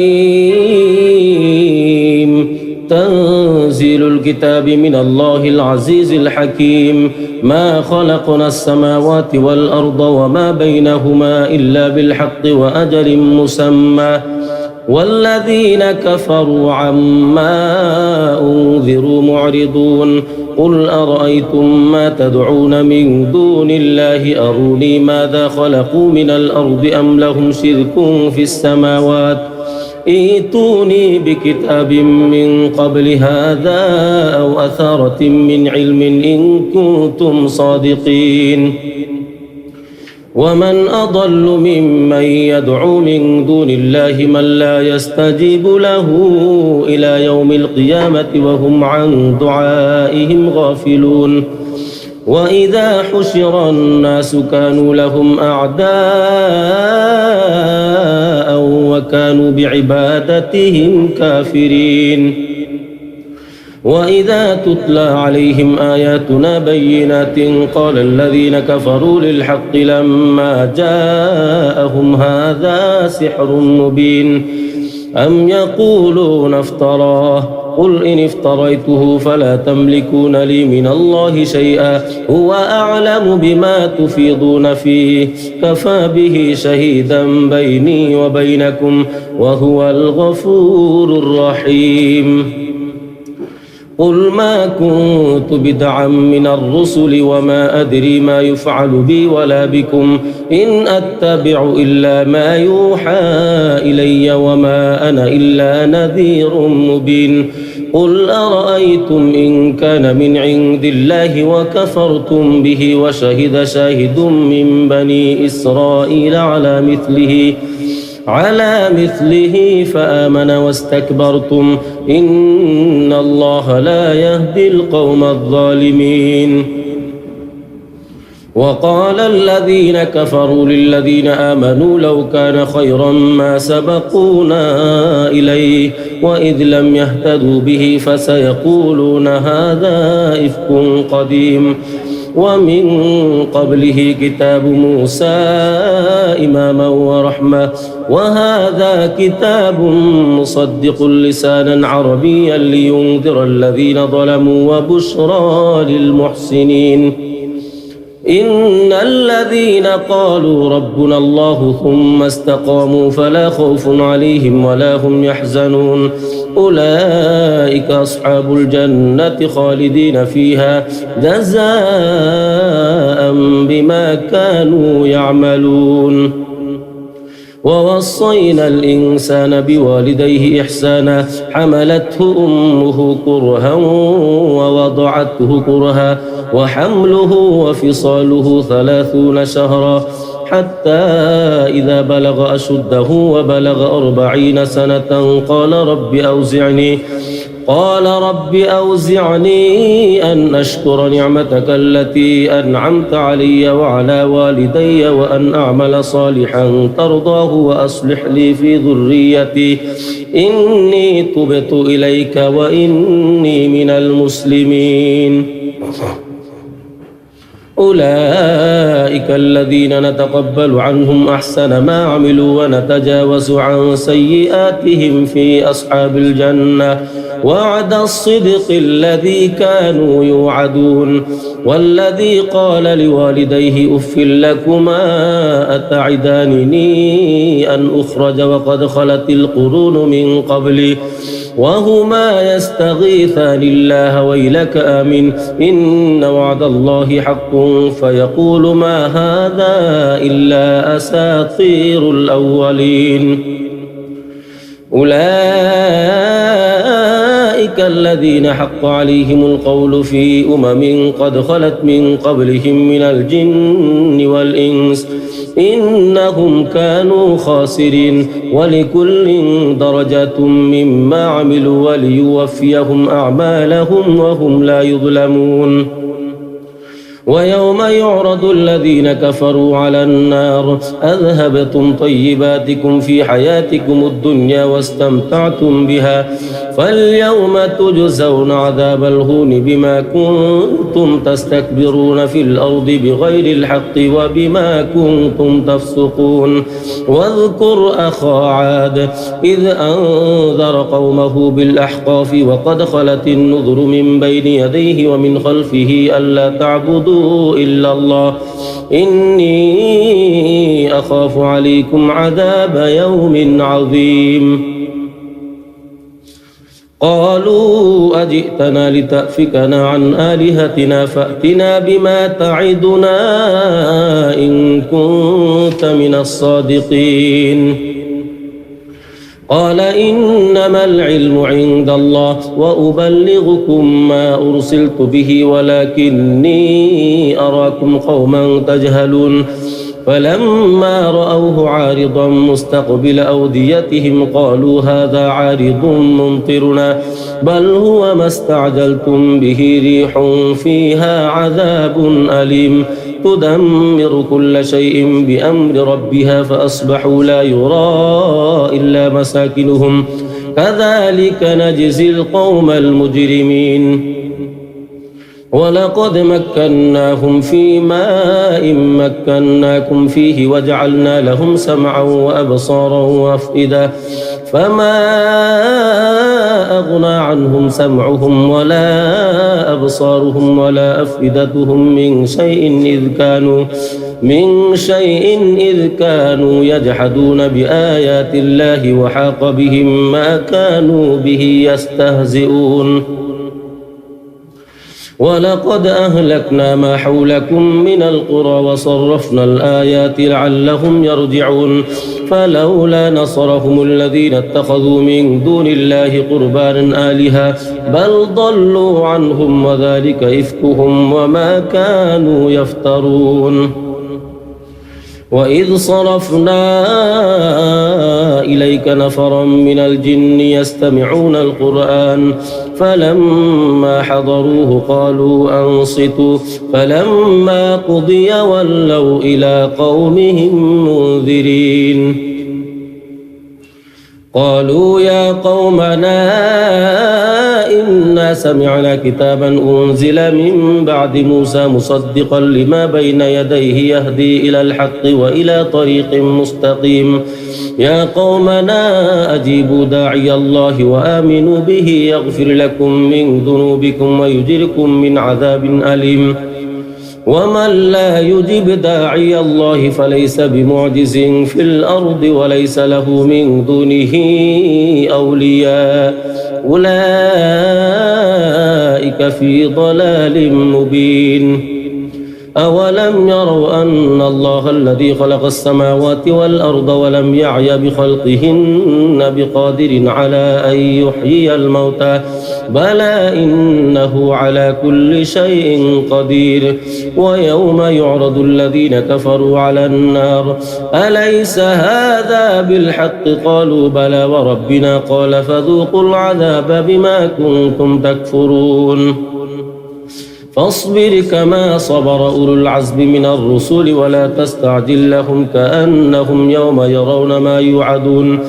تنزيل الكتاب من الله العزيز الحكيم ما خلقنا السماوات والأرض وما بينهما إلا بالحق وأجل مسمى والذين كفروا عما أنذروا معرضون قل أرأيتم ما تدعون من دون الله أروني ماذا خلقوا من الأرض أم لهم شرك في السماوات ائتوني بكتاب من قبل هذا أو أثارة من علم إن كنتم صادقين ومن أضل ممن يدعو من دون الله من لا يستجيب له إلى يوم القيامة وهم عن دعائهم غافلون وإذا حشر الناس كانوا لهم أعداء وكانوا بعبادتهم كافرين وإذا تتلى عليهم آياتنا بينات قال الذين كفروا للحق لما جاءهم هذا سحر مبين أم يقولون افتراه قل إن افتريته فلا تملكون لي من الله شيئا هو أعلم بما تفيضون فيه كفى به شهيدا بيني وبينكم وهو الغفور الرحيم قل ما كنت بدعا من الرسل وما أدري ما يفعل بي ولا بكم إن أتبع إلا ما يوحى إلي وما أنا إلا نذير مبين قل أرأيتم إن كان من عند الله وكفرتم به وشهد شاهد من بني إسرائيل على مثله فآمن واستكبرتم إن الله لا يهدي القوم الظالمين وقال الذين كفروا للذين آمنوا لو كان خيرا ما سبقونا إليه وإذ لم يهتدوا به فسيقولون هذا إفك قديم ومن قبله كتاب موسى إماما ورحمة وهذا كتاب مصدق لسانا عربيا لينذر الذين ظلموا وبشرى للمحسنين إن الذين قالوا ربنا الله ثم استقاموا فلا خوف عليهم ولا هم يحزنون أولئك أصحاب الجنة خالدين فيها جزاء بما كانوا يعملون ووصينا الإنسان بوالديه إحسانا حملته أمه كرها ووضعته كرها وحمله وفصاله 30 شهرا حتى إذا بلغ أشده وبلغ 40 سنة قال رب أوزعني أن أشكر نعمتك التي أنعمت علي وعلى والدي وأن أعمل صالحا ترضاه وأصلح لي في ذريتي إني تبت إليك وإني من المسلمين أولئك الذين نتقبل عنهم أحسن ما عملوا ونتجاوز عن سيئاتهم في أصحاب الجنة وعد الصدق الذي كانوا يوعدون والذي قال لوالديه أف لكما أتعدانني أن أخرج وقد خلت القرون من قبلي وهما يستغيثان الله ويلك آمن إن وعد الله حق فيقول ما هذا إلا أساطير الأولين أولئك الذين حق عليهم القول في قد خلت من قبلهم من الجن والإنس إنهم كانوا خاسرين ولكل درجة مما عملوا وليوفيهم أعمالهم وهم لا يظلمون ويوم يعرض الذين كفروا على النار أذهبتم طيباتكم في حياتكم الدنيا واستمتعتم بها فاليوم تجزون عذاب الهون بما كنتم تستكبرون في الأرض بغير الحق وبما كنتم تفسقون واذكر أخا عاد إذ أنذر قومه بالأحقاف وقد خلت النذر من بين يديه ومن خلفه ألا تعبدوا إلا الله إني أخاف عليكم عذاب يوم عظيم قالوا أجئتنا لتأفكنا عن آلهتنا فأتنا بما تعدنا إن كنت من الصادقين قال إنما العلم عند الله وأبلغكم ما أرسلت به ولكني أراكم قوما تجهلون فلما رأوه عارضا مستقبل أوديتهم قالوا هذا عارض ممطرنا بل هو ما استعجلتم به ريح فيها عذاب أليم تدمر كل شيء بأمر ربها فأصبحوا لا يرى إلا مساكنهم كذلك نجزي القوم المجرمين ولقد مكناهم في ماء مكناكم فيه وجعلنا لهم سمعا وأبصارا وأفئدة فما أغنى عنهم سمعهم ولا أبصارهم ولا أفئدتهم من شيء إذ كانوا يجحدون بآيات الله وحاق بهم ما كانوا به يستهزئون ولقد أهلكنا ما حولكم من القرى وصرفنا الآيات لعلهم يرجعون فلولا نصرهم الذين اتخذوا من دون الله قربانا آلهة بل ضلوا عنهم وذلك إفكهم وما كانوا يفترون وإذ صرفنا إليك نفرا من الجن يستمعون القرآن فلما حضروه قالوا أنصتوا فلما قضي ولوا إلى قومهم منذرين قالوا يا قومنا إنا سمعنا كتابا أنزل من بعد موسى مصدقا لما بين يديه يهدي إلى الحق وإلى طريق مستقيم يا قومنا أجيبوا داعي الله وآمنوا به يغفر لكم من ذنوبكم ويجركم من عذاب أليم ومن لا يجب داعي الله فليس بمعجز في الأرض وليس له من دونه أولياء أولئك في ضلال مبين أولم يروا أن الله الذي خلق السماوات والأرض ولم يعي بخلقهن بقادر على أن يحيي الموتى بلى إنه على كل شيء قدير ويوم يعرض الذين كفروا على النار أليس هذا بالحق قالوا بلى وربنا قال فذوقوا العذاب بما كنتم تكفرون فاصبر كما صبر أولو العزم من الرسل ولا تستعجل لهم كأنهم يوم يرون ما يوعدون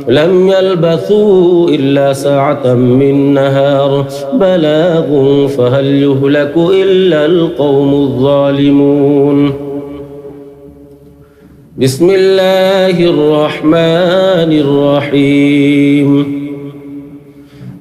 لم يلبثوا إلا ساعة من نهار بلاغ فهل يهلك إلا القوم الظالمون بسم الله الرحمن الرحيم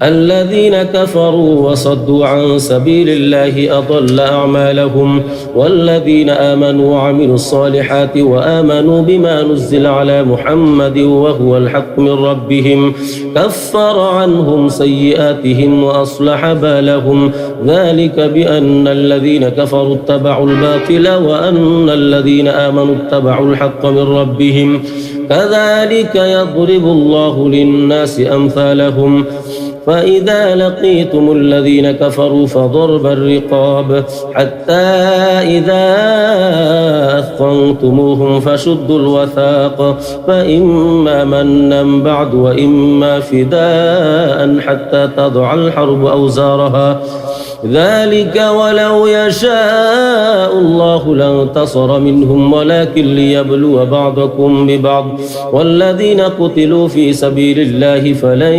الذين كفروا وصدوا عن سبيل الله أضل أعمالهم والذين آمنوا وعملوا الصالحات وآمنوا بما نزل على محمد وهو الحق من ربهم كفر عنهم سيئاتهم وأصلح بالهم ذلك بأن الذين كفروا اتبعوا الباطل وأن الذين آمنوا اتبعوا الحق من ربهم كذلك يضرب الله للناس أمثالهم فإذا لقيتم الذين كفروا فضرب الرقاب حتى إذا أثخنتموهم فشدوا الوثاق فإما منا بعد وإما فداء حتى تضع الحرب أوزارها ذلك ولو يشاء الله لانتصر منهم ولكن ليبلو بعضكم ببعض والذين قتلوا في سبيل الله فلن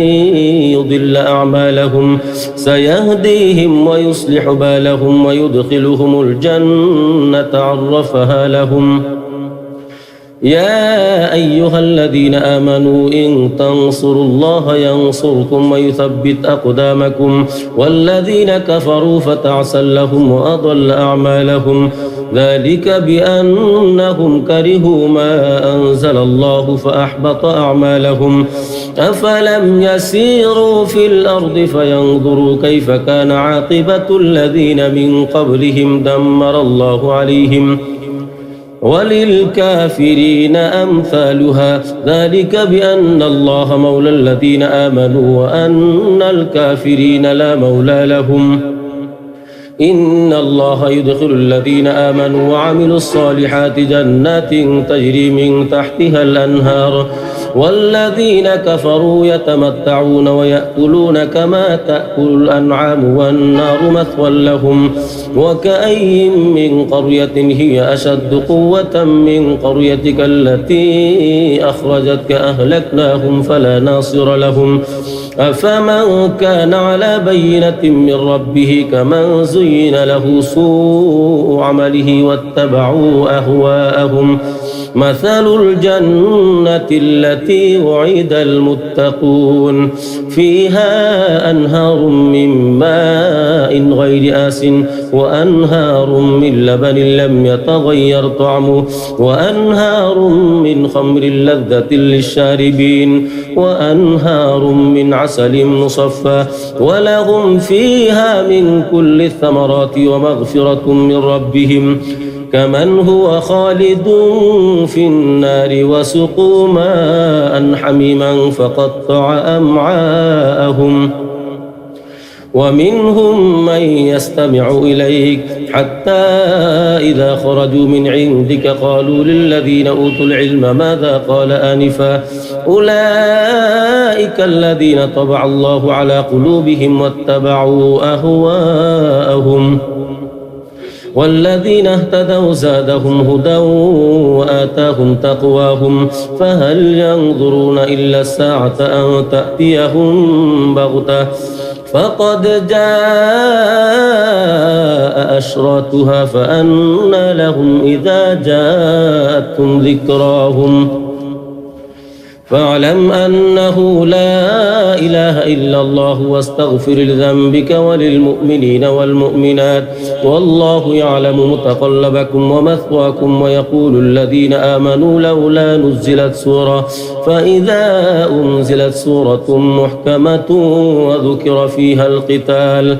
يضل أعمالهم سيهديهم ويصلح بالهم ويدخلهم الجنة عرفها لهم يا أيها الذين آمنوا إن تنصروا الله ينصركم ويثبت أقدامكم والذين كفروا فتعسا لهم وأضل أعمالهم ذلك بأنهم كرهوا ما أنزل الله فأحبط أعمالهم أفلم يسيروا في الأرض فينظروا كيف كان عاقبة الذين من قبلهم دمر الله عليهم وللكافرين أمثالها ذلك بأن الله مولى الذين آمنوا وأن الكافرين لا مولى لهم إن الله يدخل الذين آمنوا وعملوا الصالحات جنات تجري من تحتها الأنهار والذين كفروا يتمتعون ويأكلون كما تأكل الأنعام والنار مثوى لهم وكأي من قرية هي أشد قوة من قريتك التي أخرجتك أهلكناهم فلا ناصر لهم أفمن كان على بينة من ربه كمن زين له سوء عمله واتبعوا أهواءهم مثل الجنة التي وعد المتقون فيها أنهار من ماء غير آس وأنهار من لبن لم يتغير طعمه وأنهار من خمر لذة للشاربين وأنهار من عسل مصفى ولهم فيها من كل الثمرات ومغفرة من ربهم كمن هو خالد في النار وسقوا ماء حميما فقطع أمعاءهم ومنهم من يستمع إليك حتى إذا خرجوا من عندك قالوا للذين أوتوا العلم ماذا قال آنفا أولئك الذين طبع الله على قلوبهم واتبعوا أهواءهم والذين اهتدوا زادهم هدى وآتاهم تقواهم فهل ينظرون إلا الساعة أن تأتيهم بغتة فقد جاء أشراتها فأنى لهم إذا جاءتهم ذكراهم فاعلم أنه لا إله إلا الله واستغفر لذنبك وللمؤمنين والمؤمنات والله يعلم متقلبكم ومثواكم ويقول الذين آمنوا لولا نزلت سورة فإذا أنزلت سورة محكمة وذكر فيها القتال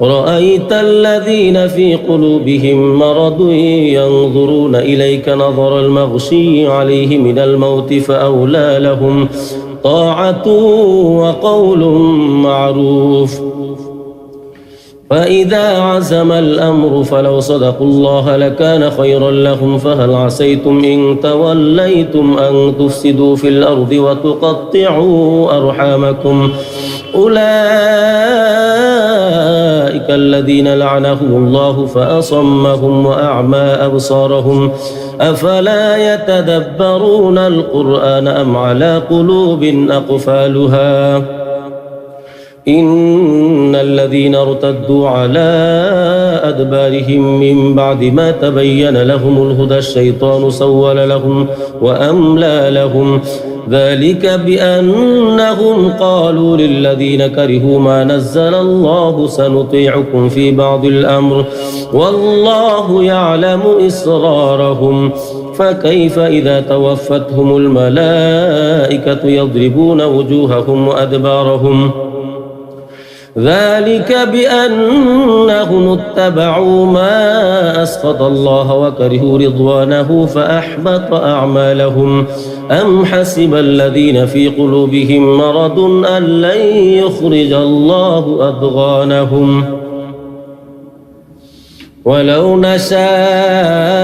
رأيت الذين في قلوبهم مرض ينظرون إليك نظر المغشي عليه من الموت فأولى لهم طاعة وقول معروف فإذا عزم الأمر فلو صدقوا الله لكان خيرا لهم فهل عسيتم إن توليتم أن تفسدوا في الأرض وتقطعوا أرحامكم أولئك الذين لعنهم الله فأصمهم وأعمى أبصارهم أفلا يتدبرون القرآن أم على قلوب أقفالها إن الذين ارتدوا على أدبارهم من بعد ما تبين لهم الهدى الشيطان سول لهم وأملى لهم ذلك بأنهم قالوا للذين كرهوا ما نزل الله سنطيعكم في بعض الأمر والله يعلم إسرارهم فكيف إذا توفتهم الملائكة يضربون وجوههم وأدبارهم ذلك بأنهم اتبعوا ما أسخط الله وكرهوا رضوانه فأحبط أعمالهم أم حسب الذين في قلوبهم مرض أن لن يخرج الله أضغانهم ولو نشاء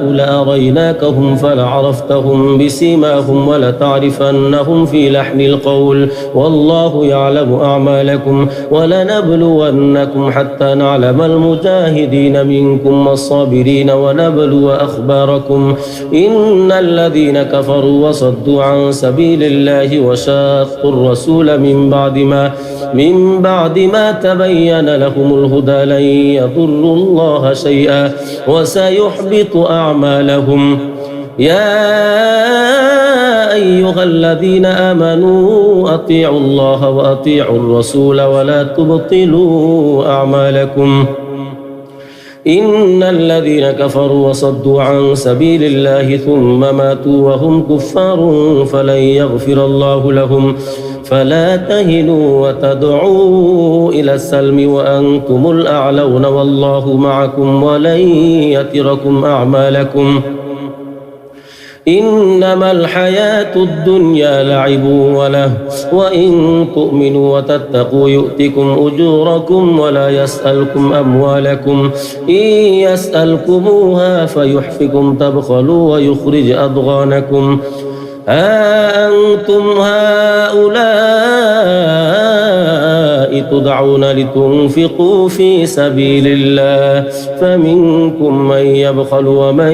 لأريناكهم فلعرفتهم بسيماهم ولتعرفنهم في لحن القول والله يعلم أعمالكم ولنبلونكم حتى نعلم المجاهدين منكم والصابرين ونبلو أخباركم إن الذين كفروا وصدوا عن سبيل الله وشاقوا الرسول من بعد ما تبين لهم الهدى لن يضروا الله شيئا وسيحبط أعمالهم يا أيها الذين آمنوا أطيعوا الله وأطيعوا الرسول ولا تبطلوا أعمالكم إن الذين كفروا وصدوا عن سبيل الله ثم ماتوا وهم كفار فلن يغفر الله لهم فلا تهنوا وتدعوا إلى السلم وأنتم الأعلون والله معكم ولن يتركم أعمالكم إنما الحياة الدنيا لعب وله وإن تؤمنوا وتتقوا يؤتكم أجوركم ولا يسألكم أموالكم إن يسألكموها فيحفكم تبخلوا ويخرج أضغانكم ها أنتم هؤلاء تدعون لتنفقوا في سبيل الله فمنكم من يبخل ومن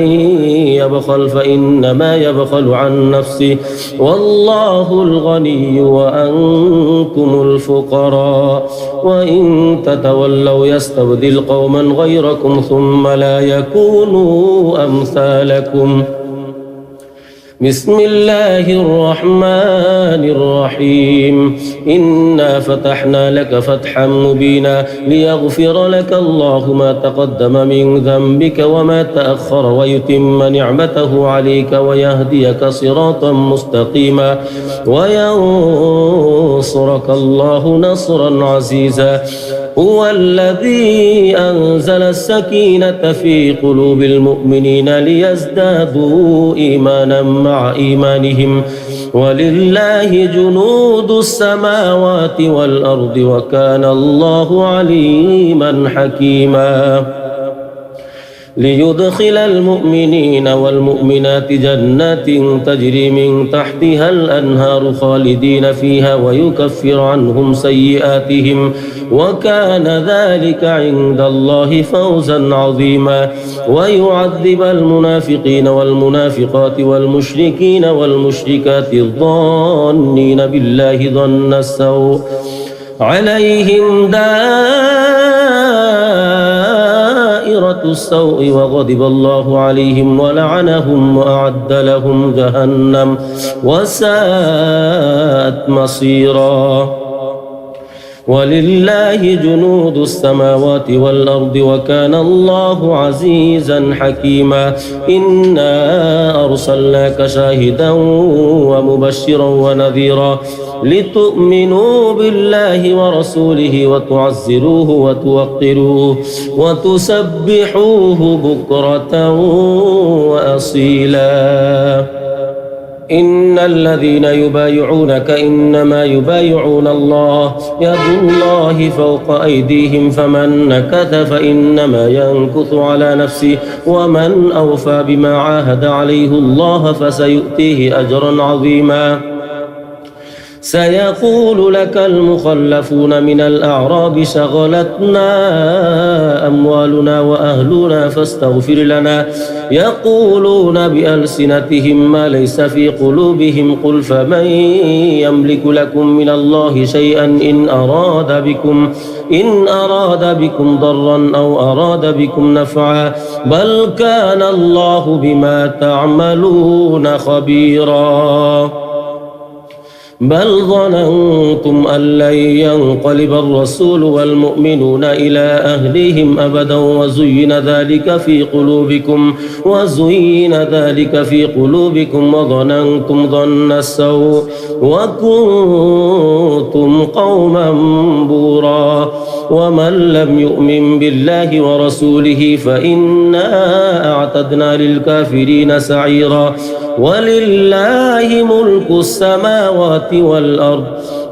يبخل فإنما يبخل عن نفسه والله الغني وأنتم الفقراء وإن تتولوا يستبدل قوما غيركم ثم لا يكونوا أمثالكم. بسم الله الرحمن الرحيم إنا فتحنا لك فتحا مبينا ليغفر لك الله ما تقدم من ذنبك وما تأخر ويتم نعمته عليك ويهديك صراطا مستقيما وينصرك الله نصرا عزيزا هو الذي أنزل السكينة في قلوب المؤمنين ليزدادوا إيمانا مع إيمانهم ولله جنود السماوات والأرض وكان الله عليما حكيما ليدخل المؤمنين والمؤمنات جنات تجري من تحتها الأنهار خالدين فيها ويكفر عنهم سيئاتهم وكان ذلك عند الله فوزا عظيما ويعذب المنافقين والمنافقات والمشركين والمشركات الظانين بالله ظن السوء عليهم دائرة السوء وغضب الله عليهم ولعنهم وأعد لهم جهنم وساءت مصيرا ولله جنود السماوات والأرض وكان الله عزيزا حكيما إنا أرسلناك شاهدا ومبشرا ونذيرا لتؤمنوا بالله ورسوله وتعزروه وتوقروه وتسبحوه بكرة وأصيلا إن الذين يبايعونك إنما يبايعون الله يد الله فوق أيديهم فمن نكث فإنما ينكث على نفسه ومن أوفى بما عاهد عليه الله فسيؤتيه أجرا عظيما سيقول لك المخلفون من الأعراب شغلتنا أموالنا وأهلنا فاستغفر لنا يقولون بألسنتهم ما ليس في قلوبهم قل فمن يملك لكم من الله شيئا إن أراد بكم ضرا أو أراد بكم نفعا بل كان الله بما تعملون خبيرا بل ظننتم أن لن ينقلب الرسول والمؤمنون إلى أهلهم أبدا وزين ذلك في قلوبكم وظننتم ظن السوء وكنتم قوما بورا ومن لم يؤمن بالله ورسوله فإنا أعتدنا للكافرين سعيرا ولله ملك السماوات والأرض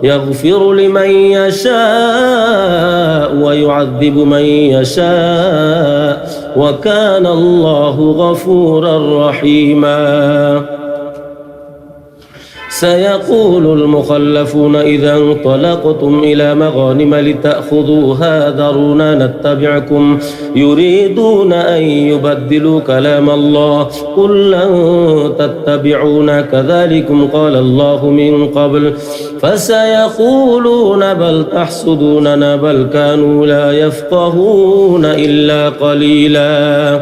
يغفر لمن يشاء ويعذب من يشاء وكان الله غفورا رحيما سيقول المخلفون إذا انطلقتم إلى مغانم لتأخذوها ذرونا نتبعكم يريدون أن يبدلوا كلام الله قل لن تتبعونا كذلكم قال الله من قبل فسيقولون بل تحسدوننا بل كانوا لا يفقهون إلا قليلا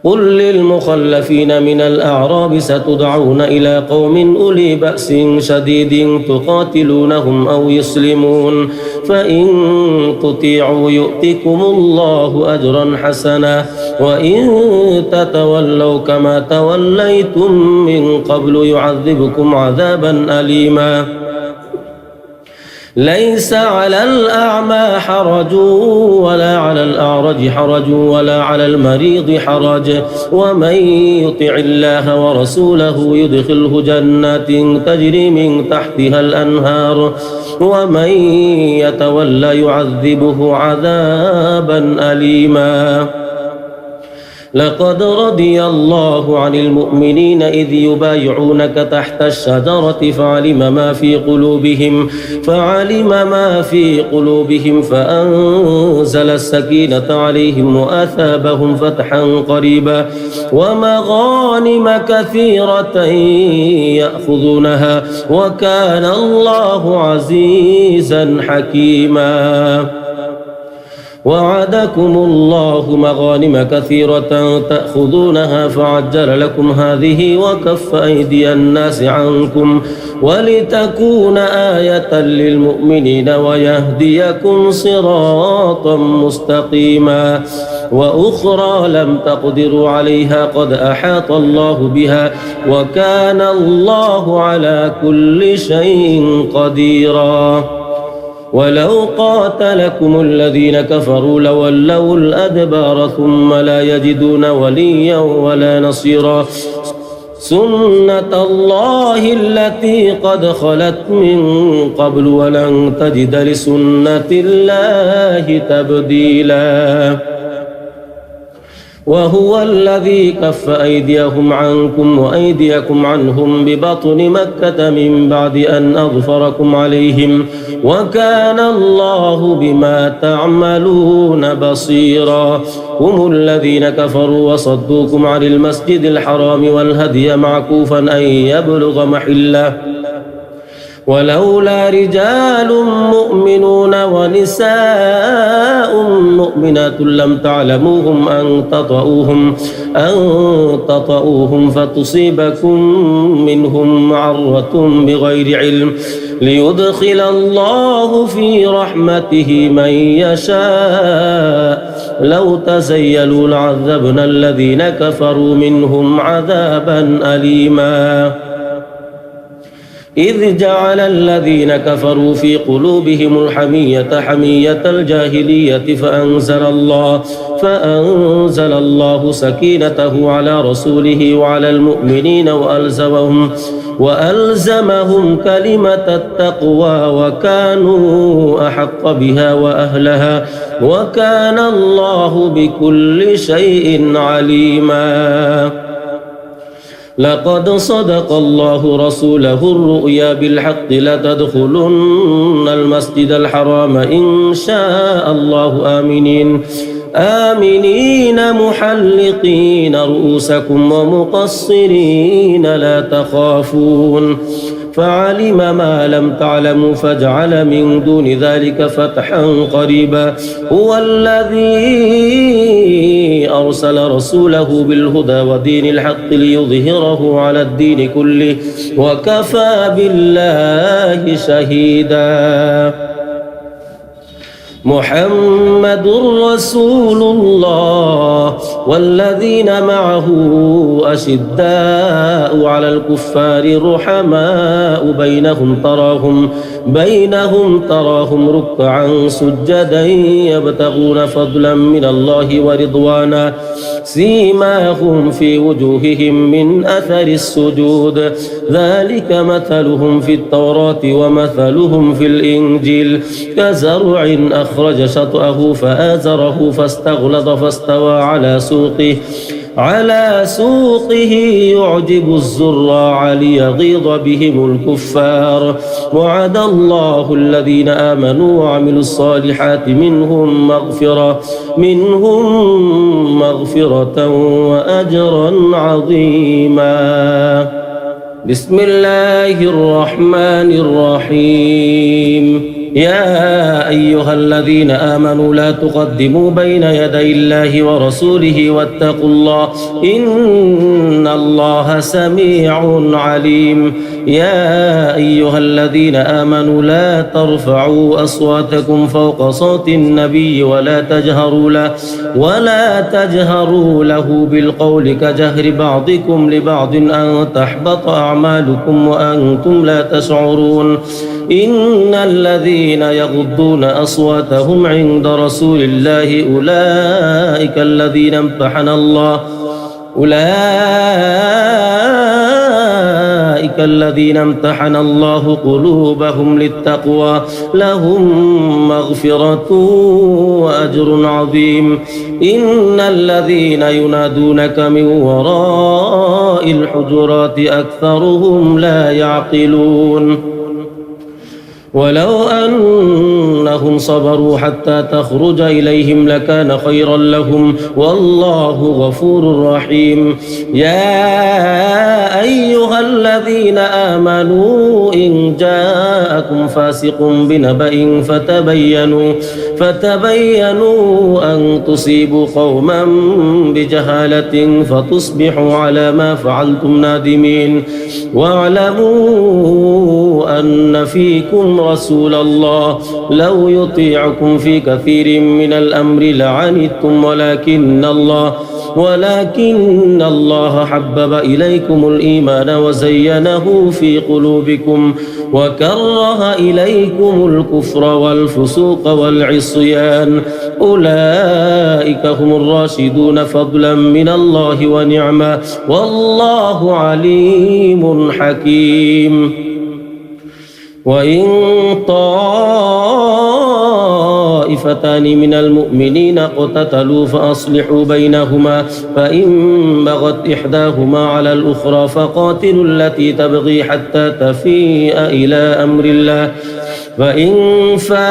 قل للمخلفين من الأعراب ستدعون إلى قوم أولي بأس شديد تقاتلونهم أو يسلمون فإن تطيعوا يؤتكم الله أجرا حسنا وإن تتولوا كما توليتم من قبل يعذبكم عذابا أليما ليس على الأعمى حرج ولا على الأعرج حرج ولا على المريض حرج ومن يطع الله ورسوله يدخله جنات تجري من تحتها الأنهار ومن يتولى يعذبه عذابا أليما لقد رضي الله عن المؤمنين إذ يبايعونك تحت الشجرة فعلم ما في قلوبهم فأنزل السكينة عليهم وأثابهم فتحا قريبا ومغانم كثيرة يأخذونها وكان الله عزيزا حكيما وعدكم الله مغانم كثيرة تأخذونها فعجل لكم هذه وكف أيدي الناس عنكم ولتكون آية للمؤمنين ويهديكم صراطا مستقيما وأخرى لم تقدروا عليها قد أحاط الله بها وكان الله على كل شيء قديرا ولو قاتلكم الذين كفروا لولوا الأدبار ثم لا يجدون وليا ولا نصيرا سنة الله التي قد خلت من قبل ولن تجد لسنة الله تبديلا وهو الذي كف أيديهم عنكم وأيديكم عنهم ببطن مكة من بعد أن أظفركم عليهم وكان الله بما تعملون بصيرا هم الذين كفروا وصدوكم عن المسجد الحرام والهدي معكوفا أن يبلغ محله ولولا رجال مؤمنون ونساء مؤمنات لم تعلموهم أن تطؤوهم فتصيبكم منهم معرة بغير علم ليدخل الله في رحمته من يشاء لو تزيلوا لعذبنا الذين كفروا منهم عذابا أليما إذ جعل الذين كفروا في قلوبهم الحمية حمية الجاهلية فأنزل الله سكينته على رسوله وعلى المؤمنين وألزمهم كلمة التقوى وكانوا أحق بها وأهلها وكان الله بكل شيء عليما لقد صدق الله رسوله الرؤيا بالحق لتدخلن المسجد الحرام إن شاء الله آمنين محلقين رؤوسكم ومقصرين لا تخافون فعلم ما لم تعلموا فجعل من دون ذلك فتحا قريبا هو الذي أرسل رسوله بالهدى ودين الحق ليظهره على الدين كله وكفى بالله شهيدا محمد رسول الله والذين معه أشداء على الكفار رحماء بينهم تراهم ركعا سجدا يبتغون فضلا من الله ورضوانا سيماهم في وجوههم من أثر السجود ذلك مثلهم في التوراة ومثلهم في الإنجيل كزرع أخرج شطأه فآزره فاستغلظ فاستوى على سوقه يعجب الزراع ليغيظ بهم الكفار وعد الله الذين آمنوا وعملوا الصالحات منهم مغفرة وأجرا عظيما بسم الله الرحمن الرحيم يا أيها الذين آمنوا لا تقدموا بين يدي الله ورسوله واتقوا الله إن الله سميع عليم يا أيها الذين آمنوا لا ترفعوا أصواتكم فوق صوت النبي ولا تجهروا له بالقول كجهر بعضكم لبعض أن تحبط أعمالكم وأنتم لا تشعرون إن الذين يغضون أصواتهم عند رسول الله أولئك الذين امتحن الله قلوبهم للتقوى لهم مغفرة وأجر عظيم. إن الذين ينادونك من وراء الحجرات أكثرهم لا يعقلون ولو أنهم صبروا حتى تخرج إليهم لكان خيرا لهم والله غفور رحيم. يا أيها الذين آمنوا إن جاءكم فاسق بنبأ فتبينوا أن تصيبوا قوما بجهالة فتصبحوا على ما فعلتم نادمين. واعلموا أن فيكم رسول الله لو يطيعكم في كثير من الأمر لعنتم ولكن الله حبب إليكم الإيمان وزينه في قلوبكم وكره إليكم الكفر والفسوق والعصيان أولئك هم الراشدون فضلا من الله ونعمة والله عليم حكيم. وإن طائفتان من المؤمنين اقتتلوا فأصلحوا بينهما فإن بغت إحداهما على الأخرى فقاتلوا التي تبغي حتى تفيء إلى أمر الله فإن فاءت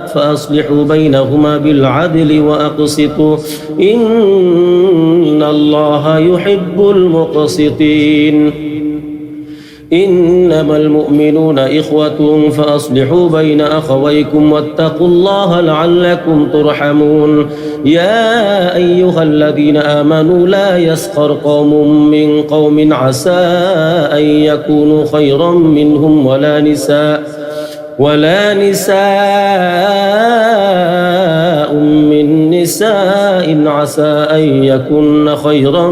فأصلحوا بينهما بالعدل وأقسطوا إن الله يحب المقسطين. إنما المؤمنون إخوة فأصلحوا بين أخويكم واتقوا الله لعلكم ترحمون. يا أيها الذين آمنوا لا يسخر قوم من قوم عسى أن يكونوا خيرا منهم ولا نساء من نساء عسى أن يكن خيرا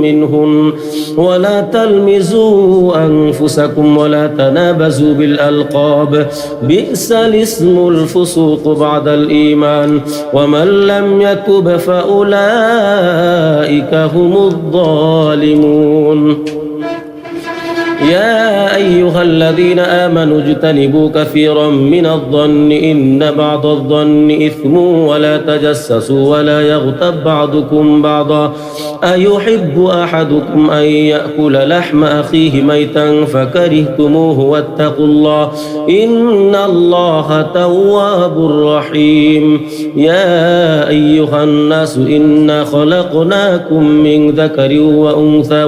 منهن ولا تلمزوا أنفسكم ولا تنابزوا بالألقاب بئس الاسم الفسوق بعد الإيمان ومن لم يتب فأولئك هم الظالمون. يا أيها الذين آمنوا اجتنبوا كثيرا من الظن إن بعض الظن إثم ولا تجسسوا ولا يغتب بعضكم بعضا أيحب أحدكم أن يأكل لحم أخيه ميتا فكرهتموه واتقوا الله إن الله تواب رحيم. يا أيها الناس إنا خلقناكم من ذكر وأنثى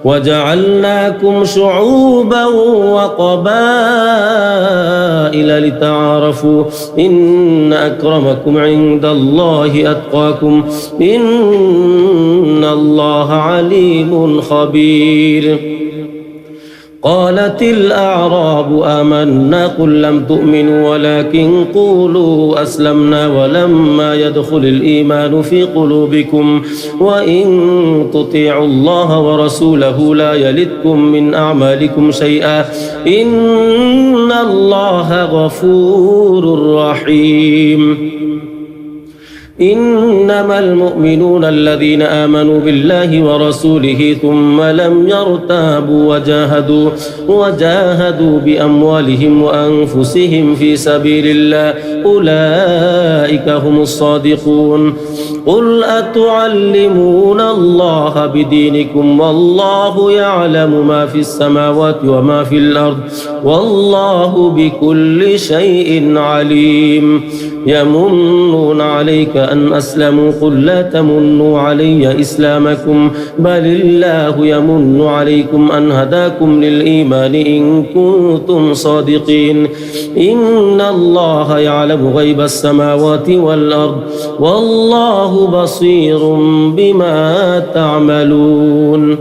وجعلناكم شعوبا وقبائل لتعارفوا إن أكرمكم عند الله أتقاكم إن الله عليم خبير. قالت الأعراب آمنا قل لم تؤمنوا ولكن قولوا أسلمنا ولما يدخل الإيمان في قلوبكم وإن تطيعوا الله ورسوله لا يلدكم من أعمالكم شيئا إن الله غفور رحيم. إنما المؤمنون الذين آمنوا بالله ورسوله ثم لم يرتابوا وجاهدوا بأموالهم وأنفسهم في سبيل الله أولئك هم الصادقون. قل أتعلمون الله بدينكم والله يعلم ما في السماوات وما في الأرض والله بكل شيء عليم. يمنون عليك أن أسلموا قل لا تمنوا علي إسلامكم بل الله يمن عليكم أن هداكم للإيمان إن كنتم صادقين. إن الله يعلم غيب السماوات والأرض والله بصير بما تعملون.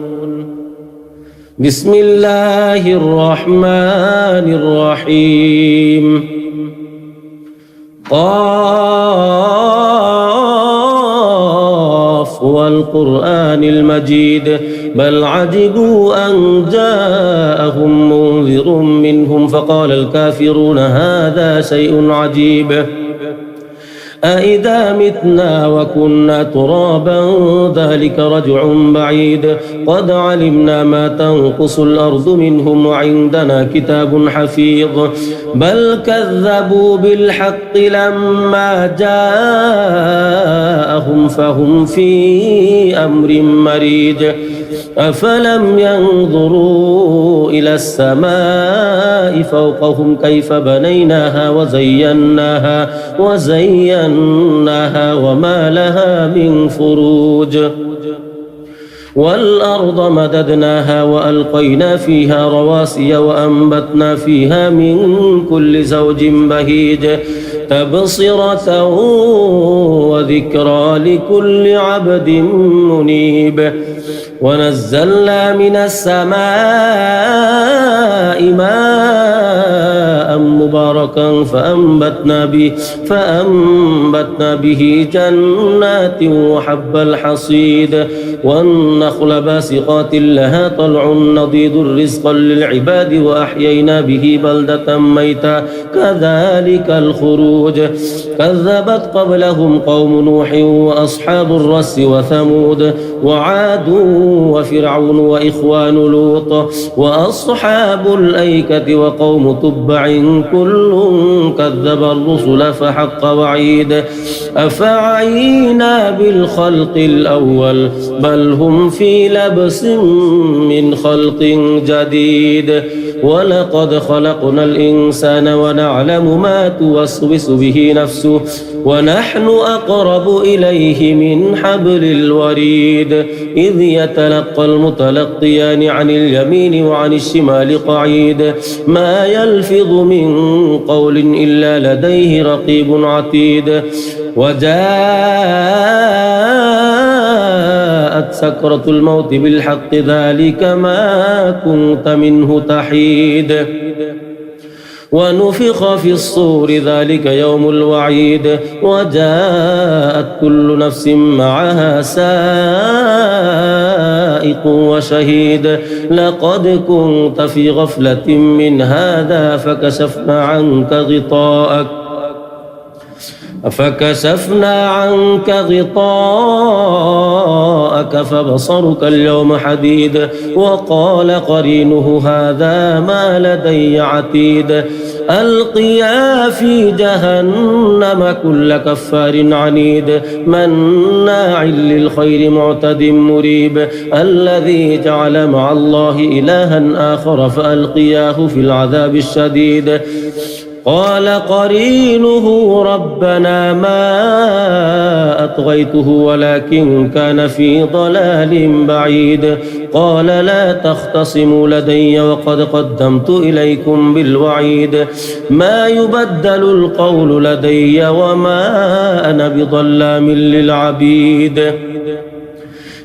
بسم الله الرحمن الرحيم. قاف والقرآن المجيد بل عجبوا أن جاءهم منذر منهم فقال الكافرون هذا شيء عجيب أإذا متنا وكنا ترابا ذلك رجع بعيد قد علمنا ما تنقص الأرض منهم وعندنا كتاب حفيظ بل كذبوا بالحق لما جاءهم فهم في أمر مريج أفلم ينظروا إلى السماء فوقهم كيف بنيناها وزيناها وما لها من فروج والأرض مددناها وألقينا فيها رواسي وأنبتنا فيها من كل زوج بهيج تبصرة وذكرى لكل عبد منيب ونزلنا من السماء ماء مباركا فأنبتنا به جنات وحب الحصيد والنخل باسقات لها طلع نضيد رزقا للعباد وأحيينا به بلدة ميتا كذلك الخروج كذبت قبلهم قوم نوح وأصحاب الرس وثمود وعاد وفرعون وإخوان لوط وأصحاب الأيكة وقوم تبع كل كذب الرسل فحق وعيد أفعينا بالخلق الأول بل هم في لبس من خلق جديد ولقد خلقنا الإنسان ونعلم ما توسوس به نفسه ونحن أقرب إليه من حبل الوريد إذ يتلقى المتلقيان عن اليمين وعن الشمال قعيد ما يلفظ من قول إلا لديه رقيب عتيد وجاءت سكرة الموت بالحق ذلك ما كنت منه تحيد ونفخ في الصور ذلك يوم الوعيد وجاءت كل نفس معها سائق وشهيد لقد كنت في غفلة من هذا فكشفنا عنك غطاءك فبصرك اليوم حديد وقال قرينه هذا ما لدي عتيد ألقيا في جهنم كل كفار عنيد مناع للخير معتد مريب الذي جعل مع الله إلها آخر فألقياه في العذاب الشديد قال قرينه ربنا ما أطغيته ولكن كان في ضلال بعيد قال لا تختصموا لدي وقد قدمت إليكم بالوعيد ما يبدل القول لدي وما أنا بظلام للعبيد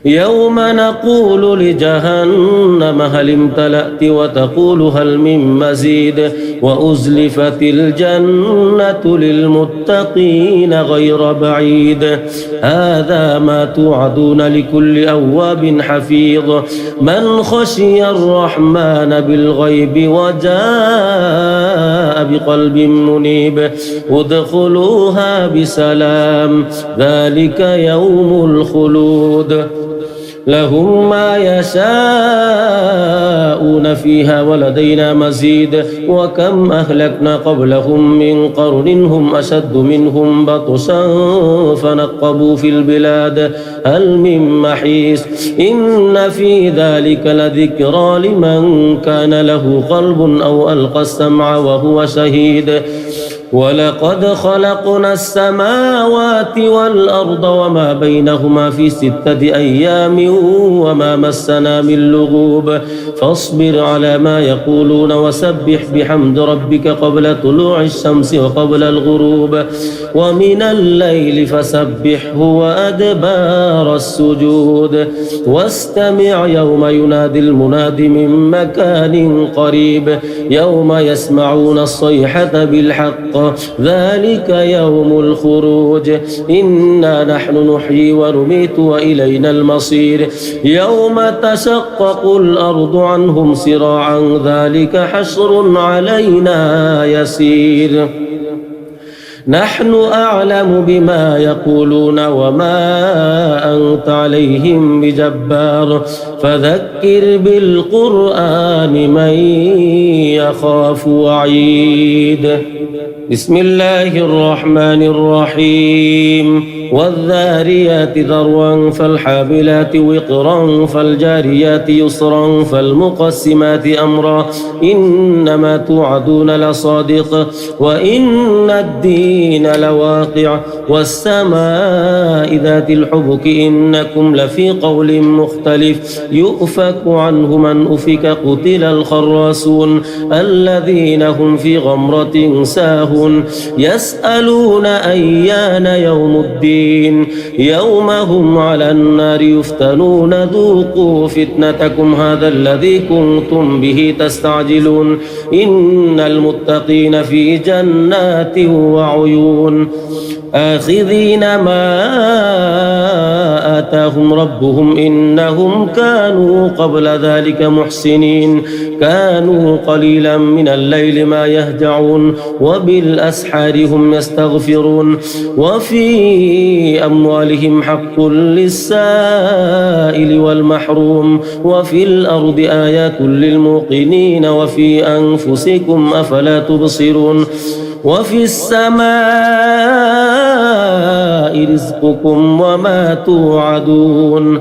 يوم نقول لجهنم هل امتلأت وتقول هل من مزيد وأزلفت الجنة للمتقين غير بعيد هذا ما توعدون لكل أواب حفيظ من خشي الرحمن بالغيب وجاء بقلب منيب ادخلوها بسلام ذلك يوم الخلود لهم ما يشاءون فيها ولدينا مزيد وكم أهلكنا قبلهم من قرن هم أشد منهم بطشا فنقبوا في البلاد هل من محيص إن في ذلك لذكرى لمن كان له قلب أو ألقى السمع وهو شهيد ولقد خلقنا السماوات والأرض وما بينهما في 6 أيام وما مسنا من لغوب فاصبر على ما يقولون وسبح بحمد ربك قبل طلوع الشمس وقبل الغروب ومن الليل فسبحه وأدبار السجود واستمع يوم ينادي المناد من مكان قريب يوم يسمعون الصيحة بالحق ذلك يوم الخروج إنا نحن نحيي ونميت وإلينا المصير يوم تشقق الأرض عنهم سراعا ذلك حشر علينا يسير نحن أعلم بما يقولون وما أنت عليهم بجبار فذكر بالقرآن من يخاف وعيد بسم الله الرحمن الرحيم والذاريات ذروا فالحاملات وقرا فالجاريات يسرا فالمقسمات أمرا إنما توعدون لصادق وإن الدين لواقع والسماء ذات الحبك إنكم لفي قول مختلف يؤفك عنه من أفك قتل الخراصون الذين هم في غمرة ساهون يسألون أيان يوم الدين يوم هم على النار يفتنون ذوقوا فتنتكم هذا الذي كنتم به تستعجلون إن المتقين في جنات وعيون آخذين ما آتاهم ربهم إنهم كانوا قبل ذلك محسنين كانوا قليلا من الليل ما يهجعون وبالأسحار هم يستغفرون وفي أموالهم حق للسائل والمحروم وفي الأرض آيات للموقنين وفي أنفسكم أفلا تبصرون وفي السماء رزقكم وما توعدون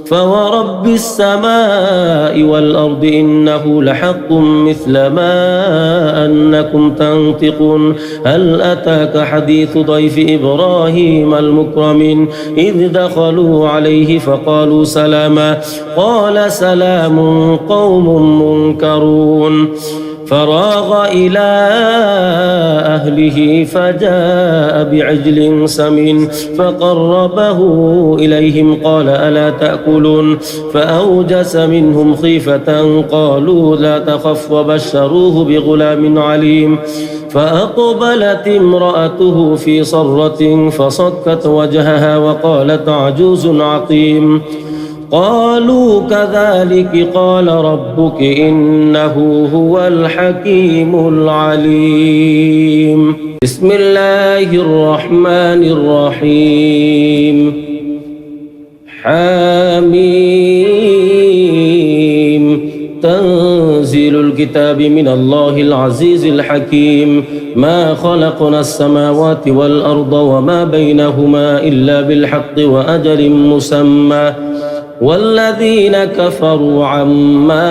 فورب السماء والأرض إنه لحق مثل ما أنكم تنطقون هل أتاك حديث ضيف إبراهيم المكرمين إذ دخلوا عليه فقالوا سلاما قال سلام قوم منكرون فراغ إلى أهله فجاء بعجل سمين فقربه إليهم قال ألا تأكلون فأوجس منهم خيفة قالوا لا تخف وبشروه بغلام عليم فأقبلت امرأته في صرة فصكت وجهها وقالت عجوز عقيم قالوا كذلك قال ربك إنه هو الحكيم العليم بسم الله الرحمن الرحيم حميم تنزيل الكتاب من الله العزيز الحكيم ما خلقنا السماوات والأرض وما بينهما إلا بالحق وأجل مسمى والذين كفروا عما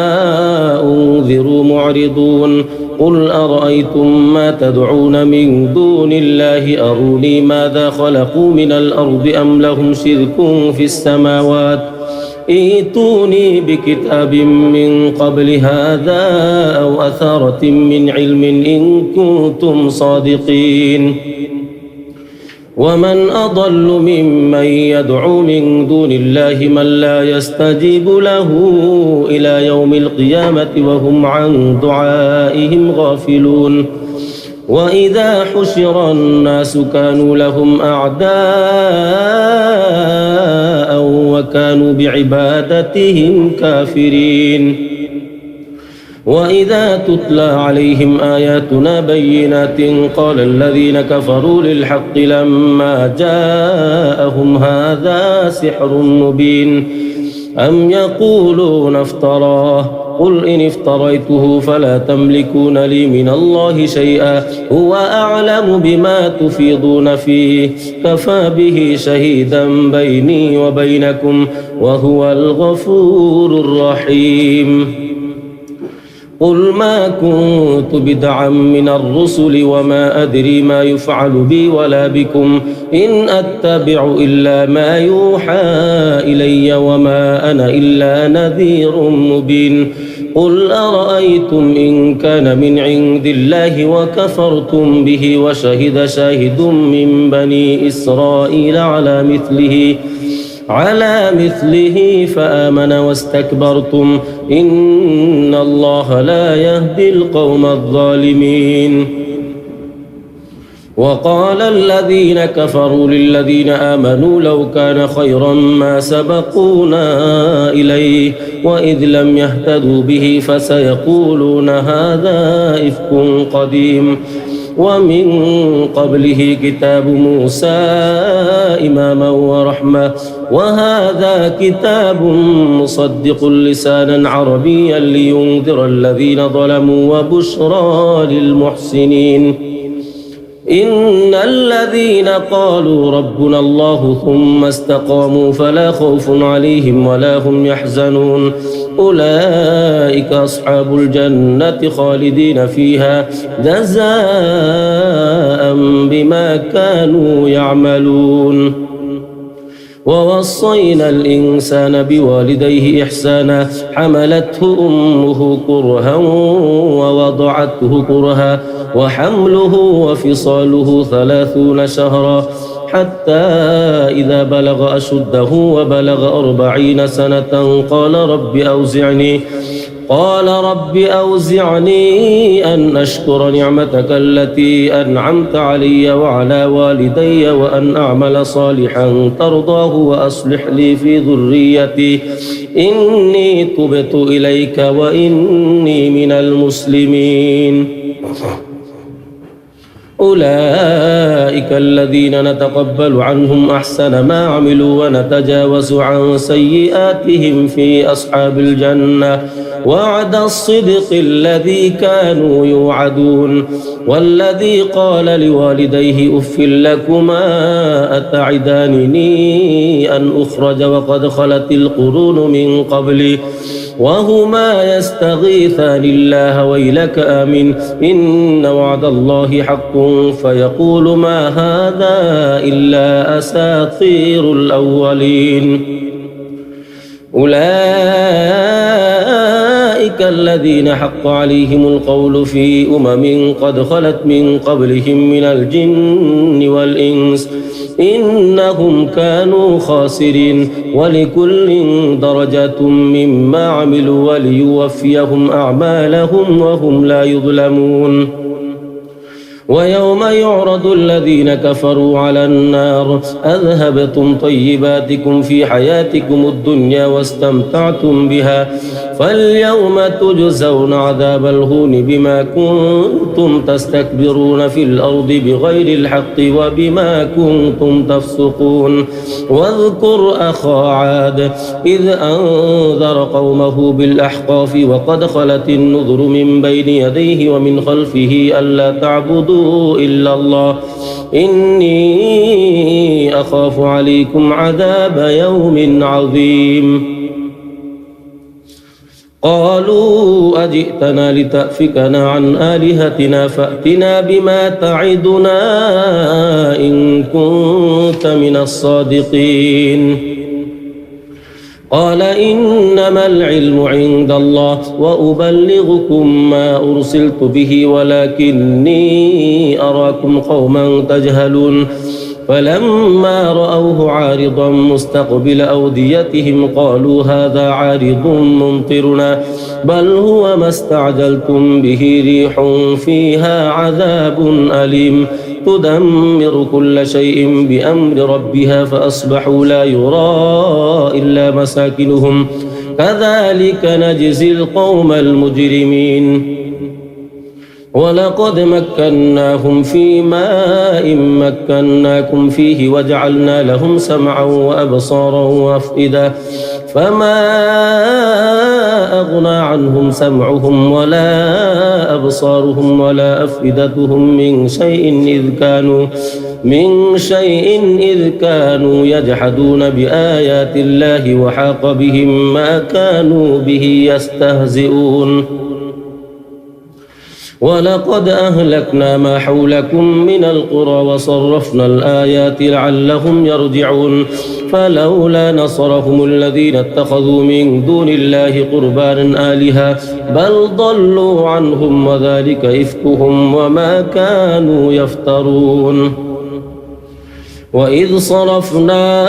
أنذروا معرضون قل أرأيتم ما تدعون من دون الله أروني ماذا خلقوا من الأرض أم لهم شرك في السماوات ائتوني بكتاب من قبل هذا أو أثارة من علم إن كنتم صادقين ومن أضل ممن يدعو من دون الله من لا يستجيب له إلى يوم القيامة وهم عن دعائهم غافلون وإذا حشر الناس كانوا لهم أعداء وكانوا بعبادتهم كافرين وإذا تتلى عليهم آياتنا بينات قال الذين كفروا للحق لما جاءهم هذا سحر مبين أم يقولون افتراه قل إن افتريته فلا تملكون لي من الله شيئا هو أعلم بما تفيضون فيه كفى به شهيدا بيني وبينكم وهو الغفور الرحيم قل ما كنت بدعا من الرسل وما أدري ما يفعل بي ولا بكم إن أتبع إلا ما يوحى إلي وما أنا إلا نذير مبين قل أرأيتم إن كان من عند الله وكفرتم به وشهد شاهد من بني إسرائيل على مثله فآمن واستكبرتم إن الله لا يهدي القوم الظالمين وقال الذين كفروا للذين آمنوا لو كان خيرا ما سبقونا إليه وإذ لم يهتدوا به فسيقولون هذا إفك قديم ومن قبله كتاب موسى إماما ورحمة وهذا كتاب مصدق لسانا عربيا لينذر الذين ظلموا وبشرى للمحسنين إن الذين قالوا ربنا الله ثم استقاموا فلا خوف عليهم ولا هم يحزنون أولئك أصحاب الجنة خالدين فيها جزاء بما كانوا يعملون ووصينا الإنسان بوالديه إحسانا حملته أمه كرها ووضعته كرها وحمله وفصاله 30 شهرا حتى إذا بلغ أشده وبلغ 40 سنة قال رب أوزعني أن أشكر نعمتك التي أنعمت علي وعلى والدي وأن أعمل صالحا ترضاه وأصلح لي في ذريتي إني تبت إليك وإني من المسلمين أولئك الذين نتقبل عنهم أحسن ما عملوا ونتجاوز عن سيئاتهم في أصحاب الجنة وعد الصدق الذي كانوا يوعدون والذي قال لوالديه أف لكما أتعدانني أن أخرج وقد خلت القرون من قبلي وهما يستغيثان الله ويلك آمن إن وعد الله حق فيقول ما هذا إلا أساطير الأولين أولئك الذين حق عليهم القول في قد خلت من قبلهم من الجن والإنس إنهم كانوا خاسرين ولكل درجات مما عملوا وليوفيهم أعمالهم وهم لا يظلمون ويوم يعرض الذين كفروا على النار أذهبتم طيباتكم في حياتكم الدنيا واستمتعتم بها فاليوم تجزون عذاب الهون بما كنتم تستكبرون في الأرض بغير الحق وبما كنتم تفسقون واذكر أخا عاد إذ أنذر قومه بالأحقاف وقد خلت النذر من بين يديه ومن خلفه ألا تعبدوا إلا الله إني أخاف عليكم عذاب يوم عظيم قالوا أجئتنا لتأفكنا عن آلهتنا فأتنا بما تعدنا إن كنت من الصادقين قال إنما العلم عند الله وأبلغكم ما أرسلت به ولكني أراكم قوما تجهلون فلما رأوه عارضا مستقبل أوديتهم قالوا هذا عارض ممطرنا بل هو ما استعجلتم به ريح فيها عذاب أليم تدمر كل شيء بأمر ربها فأصبحوا لا يرى إلا مساكنهم كذلك نجزي القوم المجرمين ولقد مكناهم في ماء مكناكم فيه وجعلنا لهم سمعا وأبصارا وأفئدة فما أغنى عنهم سمعهم ولا أبصارهم ولا أفئدتهم من شيء إذ كانوا يجحدون بآيات الله وحاق بهم ما كانوا به يستهزئون ولقد أهلكنا ما حولكم من القرى وصرفنا الآيات لعلهم يرجعون فلولا نصرهم الذين اتخذوا من دون الله قربانا آلهة بل ضلوا عنهم وذلك إفكهم وما كانوا يفترون وإذ صرفنا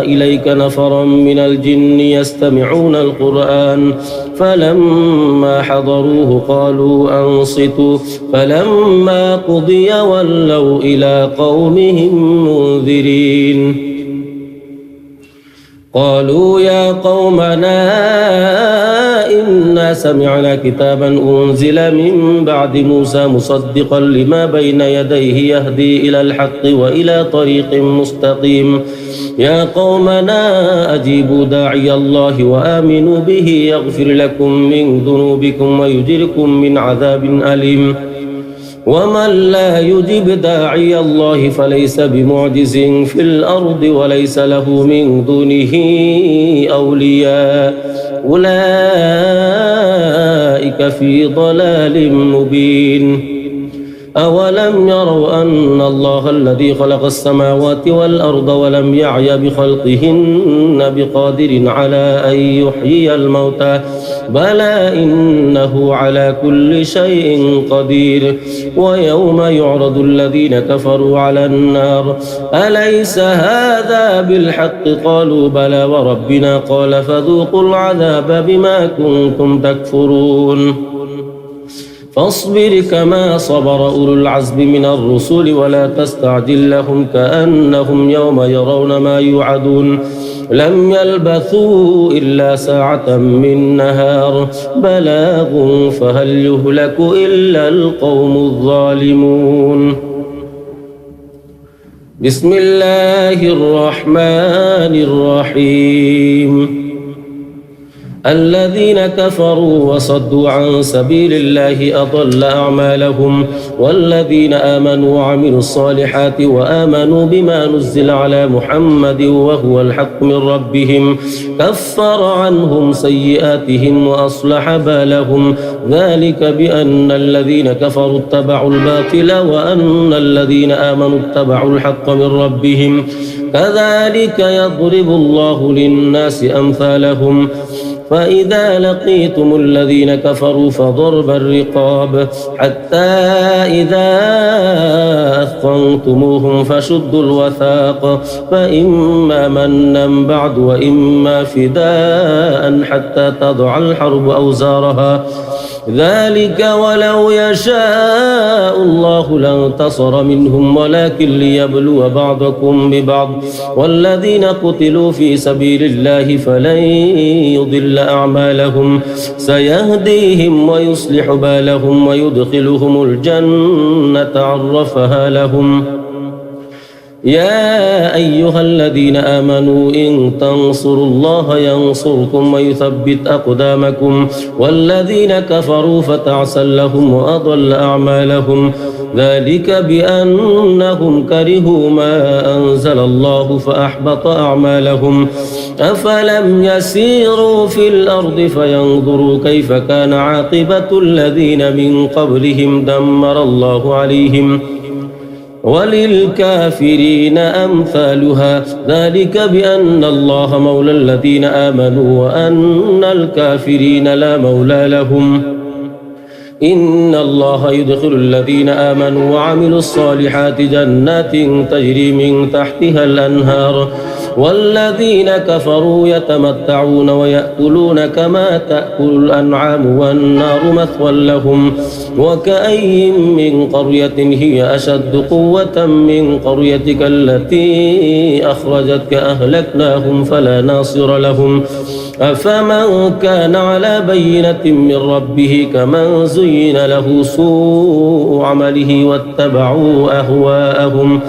إليك نفرا من الجن يستمعون القرآن فلما حضروه قالوا أنصتوا فلما قضي ولوا إلى قومهم منذرين قالوا يا قومنا إنا سمعنا كتابا أنزل من بعد موسى مصدقا لما بين يديه يهدي إلى الحق وإلى طريق مستقيم يا قومنا أجيبوا داعي الله وآمنوا به يغفر لكم من ذنوبكم ويجركم من عذاب أليم ومن لا يجب داعي الله فليس بمعجز في الأرض وليس له من دونه أولياء أولئك في ضلال مبين أولم يروا أن الله الذي خلق السماوات والأرض ولم يعي بخلقهن بقادر على أن يحيي الموتى بلى إنه على كل شيء قدير ويوم يعرض الذين كفروا على النار أليس هذا بالحق قالوا بلى وربنا قال فذوقوا العذاب بما كنتم تكفرون فاصبر كما صبر أولو العزم من الرسل ولا تستعجل لهم كأنهم يوم يرون ما يوعدون لم يلبثوا إلا ساعة من نهار بلاغ فهل يهلك إلا القوم الظالمون بسم الله الرحمن الرحيم الذين كفروا وصدوا عن سبيل الله أضل أعمالهم والذين آمنوا وعملوا الصالحات وآمنوا بما نزل على محمد وهو الحق من ربهم كفر عنهم سيئاتهم وأصلح بالهم ذلك بأن الذين كفروا اتبعوا الباطل وأن الذين آمنوا اتبعوا الحق من ربهم كذلك يضرب الله للناس أمثالهم فإذا لقيتم الذين كفروا فضرب الرقاب حتى إذا أثخنتموهم فشدوا الوثاق فإما منا بعد وإما فداء حتى تضع الحرب أوزارها ذلك ولو يشاء الله لانتصر منهم ولكن ليبلو بعضكم ببعض والذين قتلوا في سبيل الله فلن يضل أعمالهم سيهديهم ويصلح بالهم ويدخلهم الجنة عرفها لهم يا أيها الذين آمنوا إن تنصروا الله ينصركم ويثبت أقدامكم والذين كفروا فتعسا لهم وأضل أعمالهم ذلك بأنهم كرهوا ما أنزل الله فأحبط أعمالهم أفلم يسيروا في الأرض فينظروا كيف كان عاقبة الذين من قبلهم دمر الله عليهم وللكافرين أمثالها ذلك بأن الله مولى الذين آمنوا وأن الكافرين لا مولى لهم إن الله يدخل الذين آمنوا وعملوا الصالحات جنات تجري من تحتها الأنهار والذين كفروا يتمتعون ويأكلون كما تأكل الأنعام والنار مثوى لهم وكأي من قرية هي أشد قوة من قريتك التي أخرجتك أهلكناهم فلا ناصر لهم أفمن كان على بينة من ربه كمن زين له سوء عمله واتبعوا أهواءهم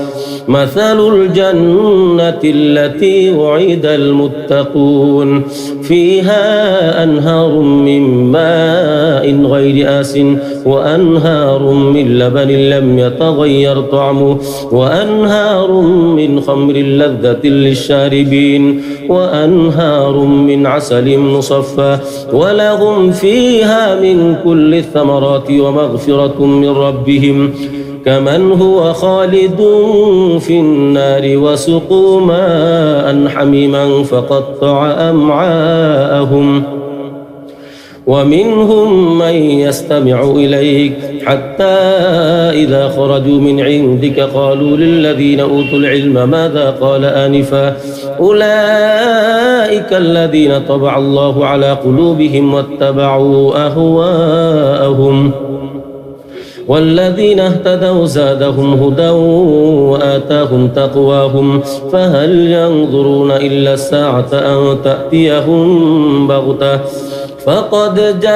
مثل الجنة التي وعد المتقون فيها أنهار من ماء غير آس وأنهار من لبن لم يتغير طعمه وأنهار من خمر لذة للشاربين وأنهار من عسل مصفى ولهم فيها من كل الثمرات ومغفرة من ربهم كمن هو خالد في النار وسقوا ماء حميما فقطع أمعاءهم ومنهم من يستمع إليك حتى إذا خرجوا من عندك قالوا للذين أوتوا العلم ماذا قال آنفا أولئك الذين طبع الله على قلوبهم واتبعوا أهواءهم والذين اهتدوا زادهم هدى وآتاهم تقواهم فهل ينظرون إلا الساعة أن تأتيهم بغتة فقد جاء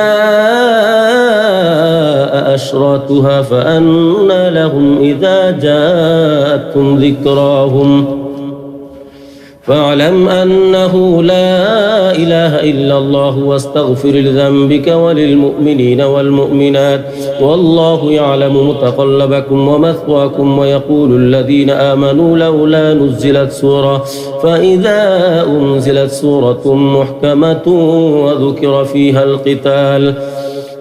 أشراتها فأنى لهم إذا جاءتهم ذكراهم فاعلم أنه لا إله إلا الله واستغفر لذنبك وللمؤمنين والمؤمنات والله يعلم متقلبكم ومثواكم ويقول الذين آمنوا لولا نزلت سورة فإذا أنزلت سورة محكمة وذكر فيها القتال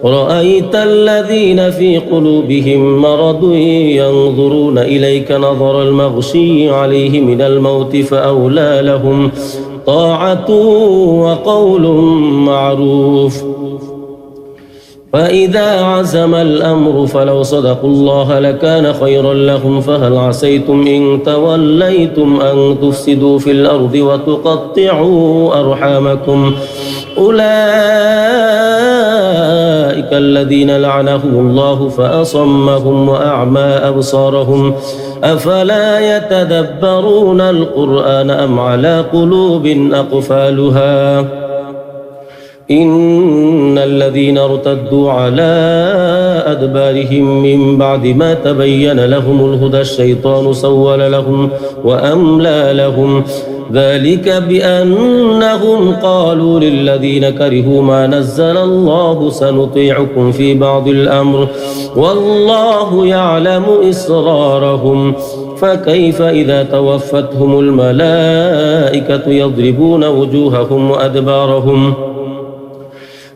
رأيت الذين في قلوبهم مرض ينظرون إليك نظر المغشي عليه من الموت فأولى لهم طاعة وقول معروف فإذا عزم الأمر فلو صدقوا الله لكان خيرا لهم فهل عسيتم إن توليتم أن تفسدوا في الأرض وتقطعوا أرحامكم أولئك الذين لعنهم الله فأصمهم وأعمى أبصارهم أفلا يتدبرون القرآن أم على قلوب أقفالها إن الذين ارتدوا على أدبارهم من بعد ما تبين لهم الهدى الشيطان سول لهم وأملى لهم ذلك بأنهم قالوا للذين كرهوا ما نزل الله سنطيعكم في بعض الأمر والله يعلم إسرارهم فكيف إذا توفتهم الملائكة يضربون وجوههم وأدبارهم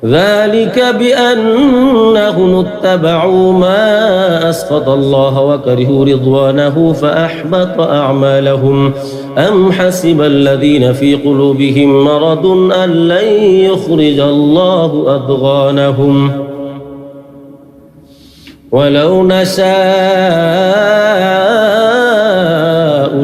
ذلك بأنهم اتبعوا ما أسخط الله وكرهوا رضوانه فأحبط أعمالهم أم حسب الذين في قلوبهم مرض أن لن يخرج الله أضغانهم ولو نشاء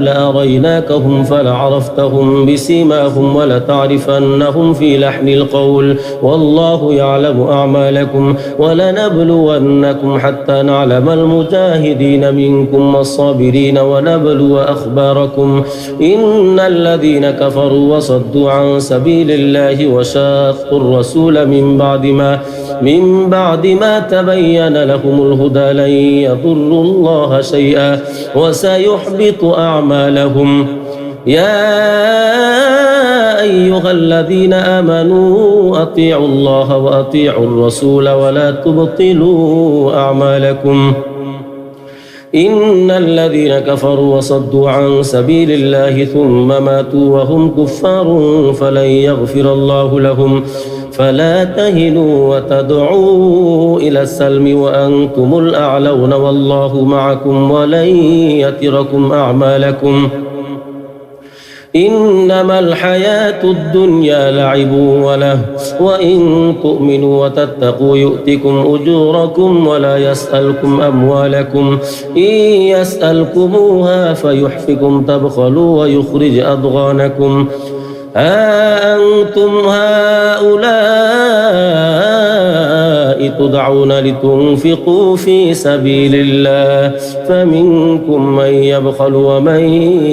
لأريناكهم فلعرفتهم بسيماهم ولتعرفنهم في لحن القول والله يعلم أعمالكم ولنبلونكم حتى نعلم المجاهدين منكم والصابرين ونبلو أخباركم إن الذين كفروا وصدوا عن سبيل الله وشاقوا الرسول من بعد ما تبين لهم الهدى لن يضروا الله شيئا وسيحبط أعمالهم يا أيها الذين آمنوا أطيعوا الله وأطيعوا الرسول ولا تبطلوا أعمالكم إن الذين كفروا وصدوا عن سبيل الله ثم ماتوا وهم كفار فلن يغفر الله لهم فلا تهنوا وتدعوا إلى السلم وأنتم الأعلون والله معكم ولن يتركم أعمالكم إنما الحياة الدنيا لعب وله وإن تؤمنوا وتتقوا يؤتكم أجوركم ولا يسألكم أموالكم إن يسألكموها فيحفكم تبخلوا ويخرج أضغانكم ها أنتم هؤلاء تدعون لتنفقوا في سبيل الله فمنكم من يبخل ومن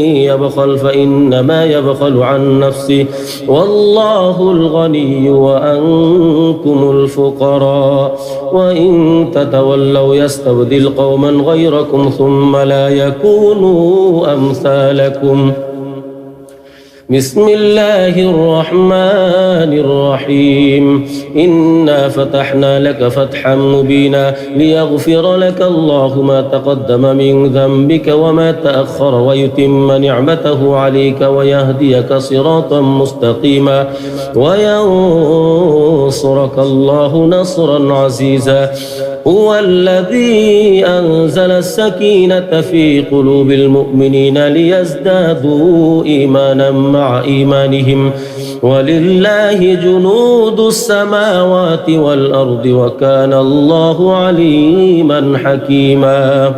يبخل فإنما يبخل عن نفسه والله الغني وأنتم الفقراء وإن تتولوا يستبدل قوما غيركم ثم لا يكونوا أمثالكم بسم الله الرحمن الرحيم إنا فتحنا لك فتحا مبينا ليغفر لك الله ما تقدم من ذنبك وما تأخر ويتم نعمته عليك ويهديك صراطا مستقيما وينصرك الله نصرا عزيزا هو الذي أنزل السكينة في قلوب المؤمنين ليزدادوا إيمانا مع إيمانهم ولله جنود السماوات والأرض وكان الله عليما حكيما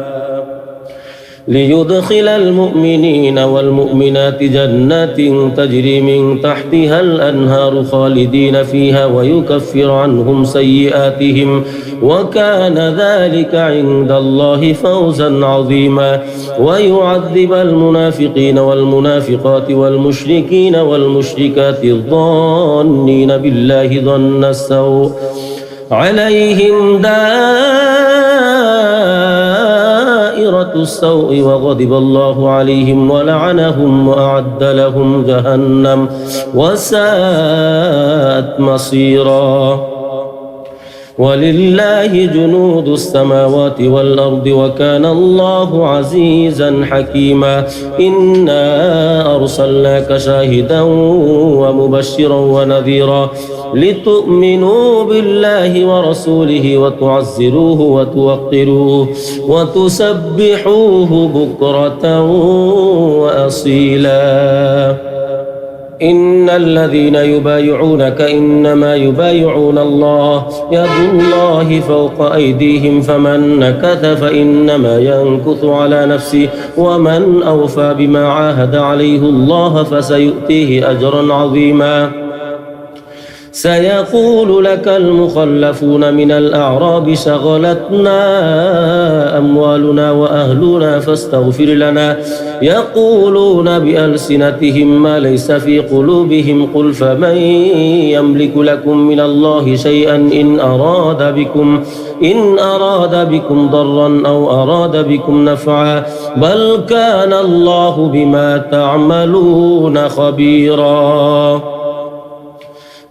ليدخل المؤمنين والمؤمنات جنات تجري من تحتها الأنهار خالدين فيها ويكفر عنهم سيئاتهم وكان ذلك عند الله فوزا عظيما ويعذب المنافقين والمنافقات والمشركين والمشركات الظانين بالله ظن السوء عليهم دائرة السوء وغضب الله عليهم ولعنهم وأعد لهم جهنم وساءت مصيرا ولله جنود السماوات والأرض وكان الله عزيزا حكيما إنا أرسلناك شاهدا ومبشرا ونذيرا لتؤمنوا بالله ورسوله وتعزروه وتوقروه وتسبحوه بكرة وأصيلا إن الذين يبايعونك إنما يبايعون الله يد الله فوق أيديهم فمن نكث فإنما ينكث على نفسه ومن أوفى بما عاهد عليه الله فسيؤتيه أجرا عظيما سيقول لك المخلفون من الأعراب شغلتنا أموالنا وأهلنا فاستغفر لنا يقولون بألسنتهم ما ليس في قلوبهم قل فمن يملك لكم من الله شيئا إن أراد بكم ضرا أو أراد بكم نفعا بل كان الله بما تعملون خبيرا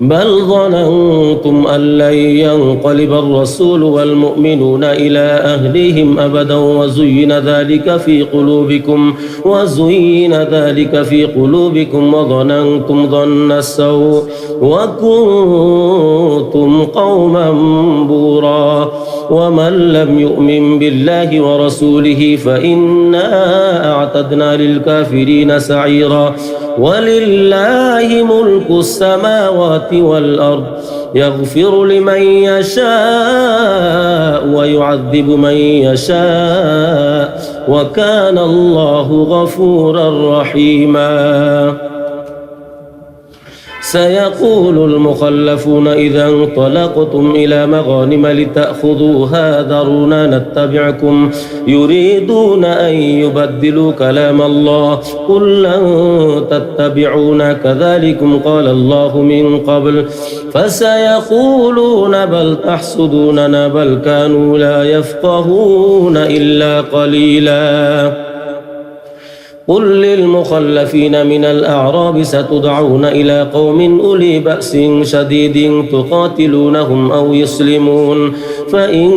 بل ظننتم أن لن ينقلب الرسول والمؤمنون إلى أهلهم أبدا وزين ذلك في قلوبكم وظننتم ظن السوء وكنتم قوما بورا ومن لم يؤمن بالله ورسوله فإنا أعتدنا للكافرين سعيرا ولله ملك السماوات والأرض يغفر لمن يشاء ويعذب من يشاء وكان الله غفورا رحيما سيقول المخلفون إذا انطلقتم إلى مغانم لتأخذوها ذرونا نتبعكم يريدون أن يبدلوا كلام الله قل لن تتبعونا كذلكم قال الله من قبل فسيقولون بل تحسدوننا بل كانوا لا يفقهون إلا قليلا قل للمخلفين من الأعراب ستدعون إلى قوم أولي بأس شديد تقاتلونهم أو يسلمون فإن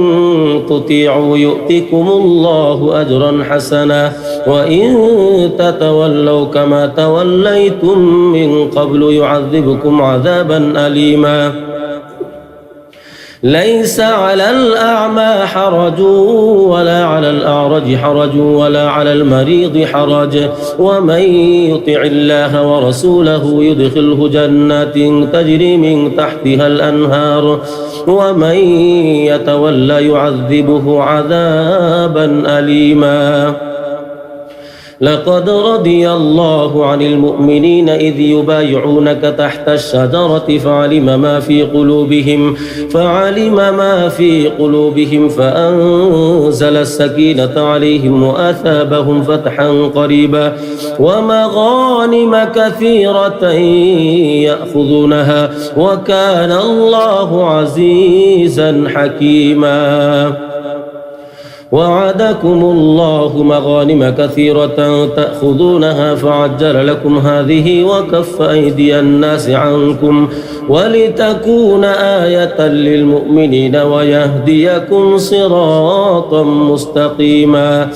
تطيعوا يؤتكم الله أجرا حسنا وإن تتولوا كما توليتم من قبل يعذبكم عذابا أليما ليس على الأعمى حرج ولا على الأعرج حرج ولا على المريض حرج ومن يطع الله ورسوله يدخله جنات تجري من تحتها الأنهار ومن يتولى يعذبه عذابا أليما لقد رضي الله عن المؤمنين إذ يبايعونك تحت الشجرة فعلم ما في قلوبهم فأنزل السكينة عليهم وأثابهم فتحا قريبا ومغانم كثيرة يأخذونها وكان الله عزيزا حكيما وعدكم الله مغانم كثيرة تأخذونها فعجل لكم هذه وكف أيدي الناس عنكم ولتكون آية للمؤمنين ويهديكم صراطا مستقيما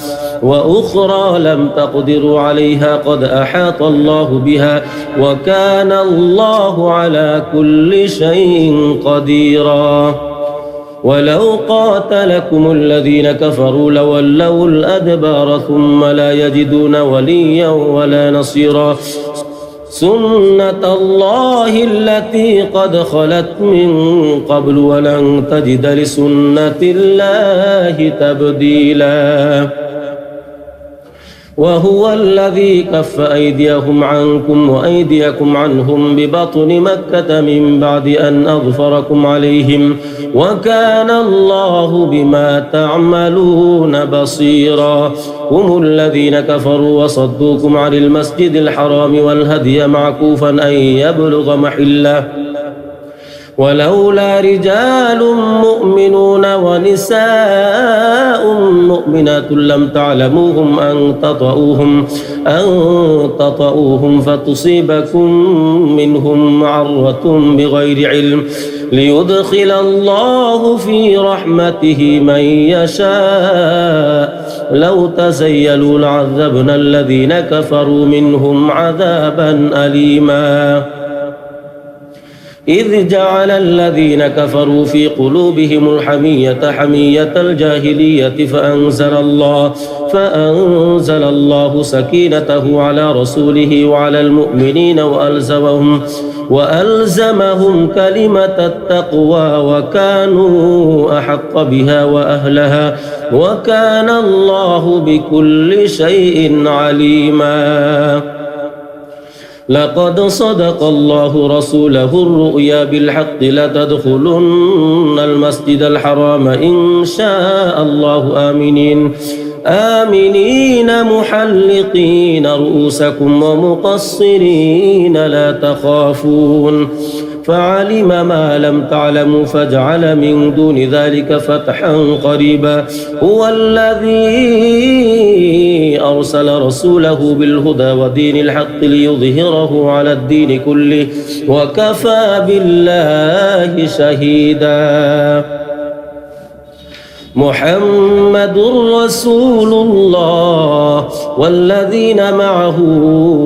وأخرى لم تقدروا عليها قد أحاط الله بها وكان الله على كل شيء قديرا ولو قاتلكم الذين كفروا لولوا الأدبار ثم لا يجدون وليا ولا نصيرا سنة الله التي قد خلت من قبل ولن تجد لسنة الله تبديلا وهو الذي كف أيديهم عنكم وأيديكم عنهم ببطن مكة من بعد أن أظفركم عليهم وكان الله بما تعملون بصيرا هم الذين كفروا وصدوكم عن المسجد الحرام والهدي معكوفا أن يبلغ محله ولولا رجال مؤمنون ونساء مؤمنات لم تعلموهم أن تطؤوهم فتصيبكم منهم معرة بغير علم ليدخل الله في رحمته من يشاء لو تزيلوا لعذبنا الذين كفروا منهم عذابا أليما إذ جعل الذين كفروا في قلوبهم الحمية حمية الجاهلية فأنزل الله سكينته على رسوله وعلى المؤمنين وألزمهم كلمة التقوى وكانوا أحق بها وأهلها وكان الله بكل شيء عليما لقد صدق الله رسوله الرؤيا بالحق لتدخلن المسجد الحرام إن شاء الله آمنين محلقين رؤوسكم ومقصرين لا تخافون فعلم ما لم تعلموا فجعل من دون ذلك فتحا قريبا هو الذي أرسل رسوله بالهدى ودين الحق ليظهره على الدين كله وكفى بالله شهيدا محمد رسول الله والذين معه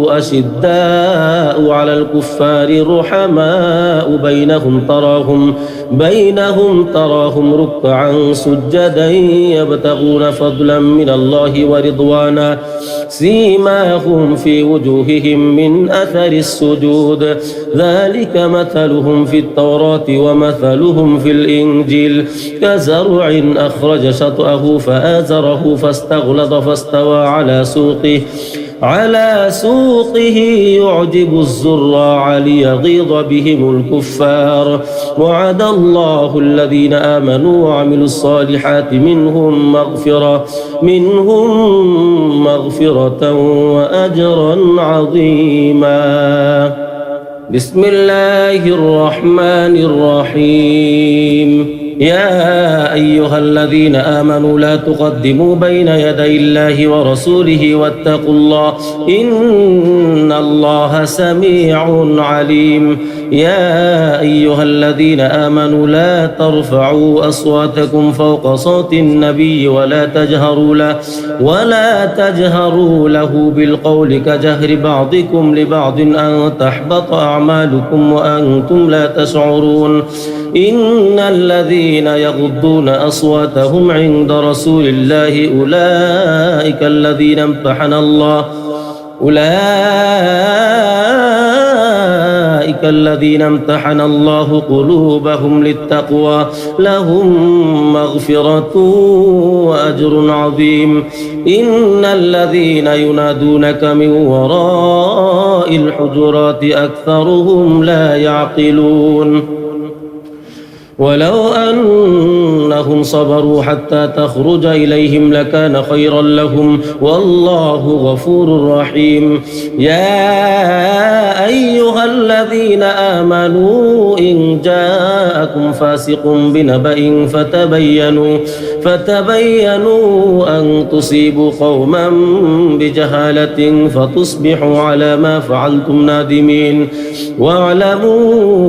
أشداء على الكفار رحماء بينهم تراهم ركعا سجدا يبتغون فضلا من الله ورضوانا سيماهم في وجوههم من أثر السجود ذلك مثلهم في التوراة ومثلهم في الإنجيل كزرع أخرج شطأه فآزره فاستغلظ فاستوى على سوقه يعجب الزراع ليغيظ بهم الكفار وعد الله الذين آمنوا وعملوا الصالحات منهم مغفرة وأجرا عظيما بسم الله الرحمن الرحيم يا أيها الذين آمنوا لا تقدموا بين يدي الله ورسوله واتقوا الله إن الله سميع عليم يا أيها الذين آمنوا لا ترفعوا أصواتكم فوق صوت النبي ولا تجهروا له بالقول كجهر بعضكم لبعض أن تحبط أعمالكم وأنتم لا تشعرون إن الذين يغضون أصواتهم عند رسول الله أولئك الذين امتحن الله قلوبهم للتقوى لهم مغفرة وأجر عظيم إن الذين ينادونك من وراء الحجرات أكثرهم لا يعقلون ولو أنهم صبروا حتى تخرج إليهم لكان خيرا لهم والله غفور رحيم يا أيها الذين آمنوا إن جاءكم فاسق بنبأ فتبينوا أن تصيبوا قوما بجهالة فتصبحوا على ما فعلتم نادمين واعلموا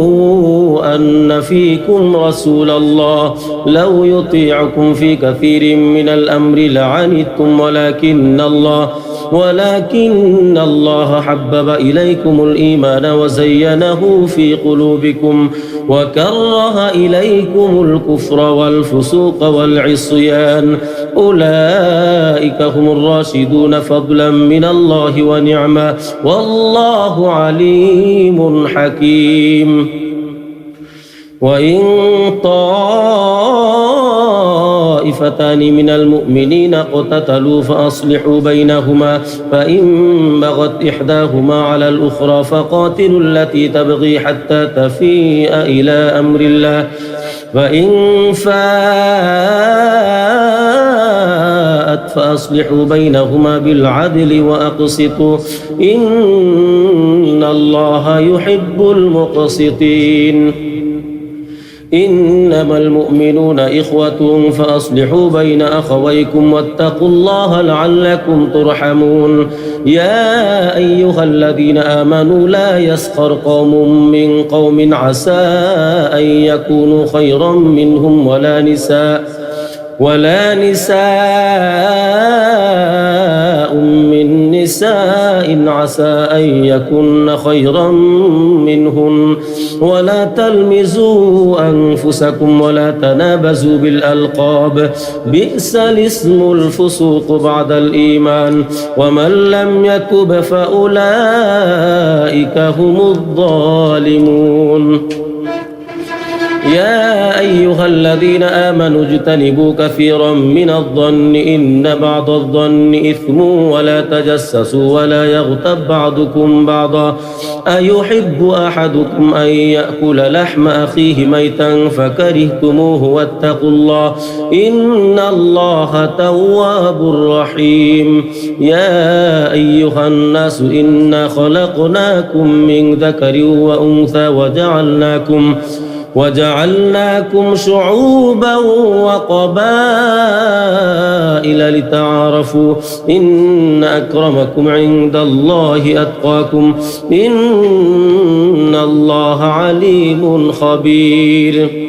أن فيكم رسول الله لو يطيعكم في كثير من الأمر لعنتم ولكن الله حبب إليكم الإيمان وزينه في قلوبكم وكره إليكم الكفر والفسوق والعصيان أولئك هم الراشدون فضلا من الله ونعمة والله عليم حكيم وإن طائفتان من المؤمنين اقتتلوا فأصلحوا بينهما فإن بغت إحداهما على الأخرى فقاتلوا التي تبغي حتى تفيء إلى أمر الله فإن فاءت فأصلحوا بينهما بالعدل وأقسطوا إن الله يحب المقسطين إنما المؤمنون إخوة فأصلحوا بين أخويكم واتقوا الله لعلكم ترحمون يا أيها الذين آمنوا لا يسخر قوم من قوم عسى أن يكونوا خيرا منهم ولا نساء من نساء عسى أن يكن خيرا منهن ولا تلمزوا أنفسكم ولا تنابزوا بالألقاب بئس الاسم الفسوق بعد الإيمان ومن لم يتب فأولئك هم الظالمون يا أيها الذين آمنوا اجتنبوا كثيرا من الظن إن بعض الظن إثم ولا تجسسوا ولا يغتب بعضكم بعضا أيحب أحدكم أن يأكل لحم أخيه ميتا فكرهتموه واتقوا الله إن الله تواب رحيم يا أيها الناس إنا خلقناكم من ذكر وأنثى وجعلناكم شعوبا وقبائل لتعارفوا إن أكرمكم عند الله أتقاكم إن الله عليم خبير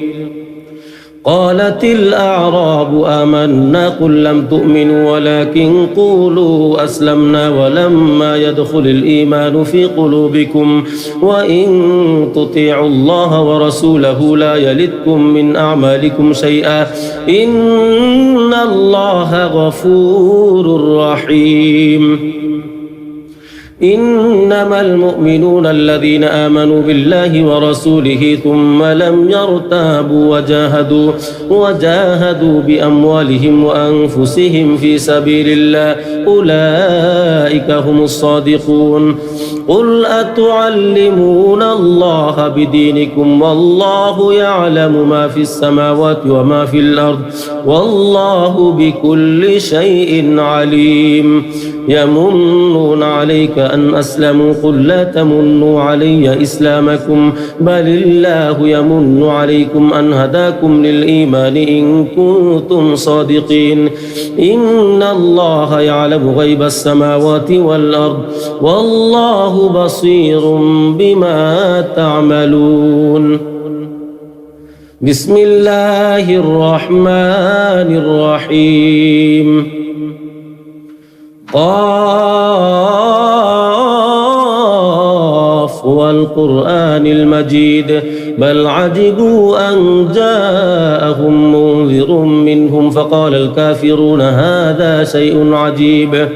قالت الأعراب آمنا قل لم تؤمنوا ولكن قولوا أسلمنا ولما يدخل الإيمان في قلوبكم وإن تطيعوا الله ورسوله لا يلدكم من أعمالكم شيئا إن الله غفور رحيم إنما المؤمنون الذين آمنوا بالله ورسوله ثم لم يرتابوا وجاهدوا بأموالهم وأنفسهم في سبيل الله أولئك هم الصادقون قل أتعلمون الله بدينكم والله يعلم ما في السماوات وما في الأرض والله بكل شيء عليم يمنون عليك أن أسلموا قل لا تمنوا علي إسلامكم بل الله يمن عليكم أن هداكم للإيمان إن كنتم صادقين إن الله يعلم غيب السماوات والأرض والله بصير بما تعملون بسم الله الرحمن الرحيم قاف والقرآن المجيد بل عجبوا أن جاءهم منذر منهم فقال الكافرون هذا شيء عجيب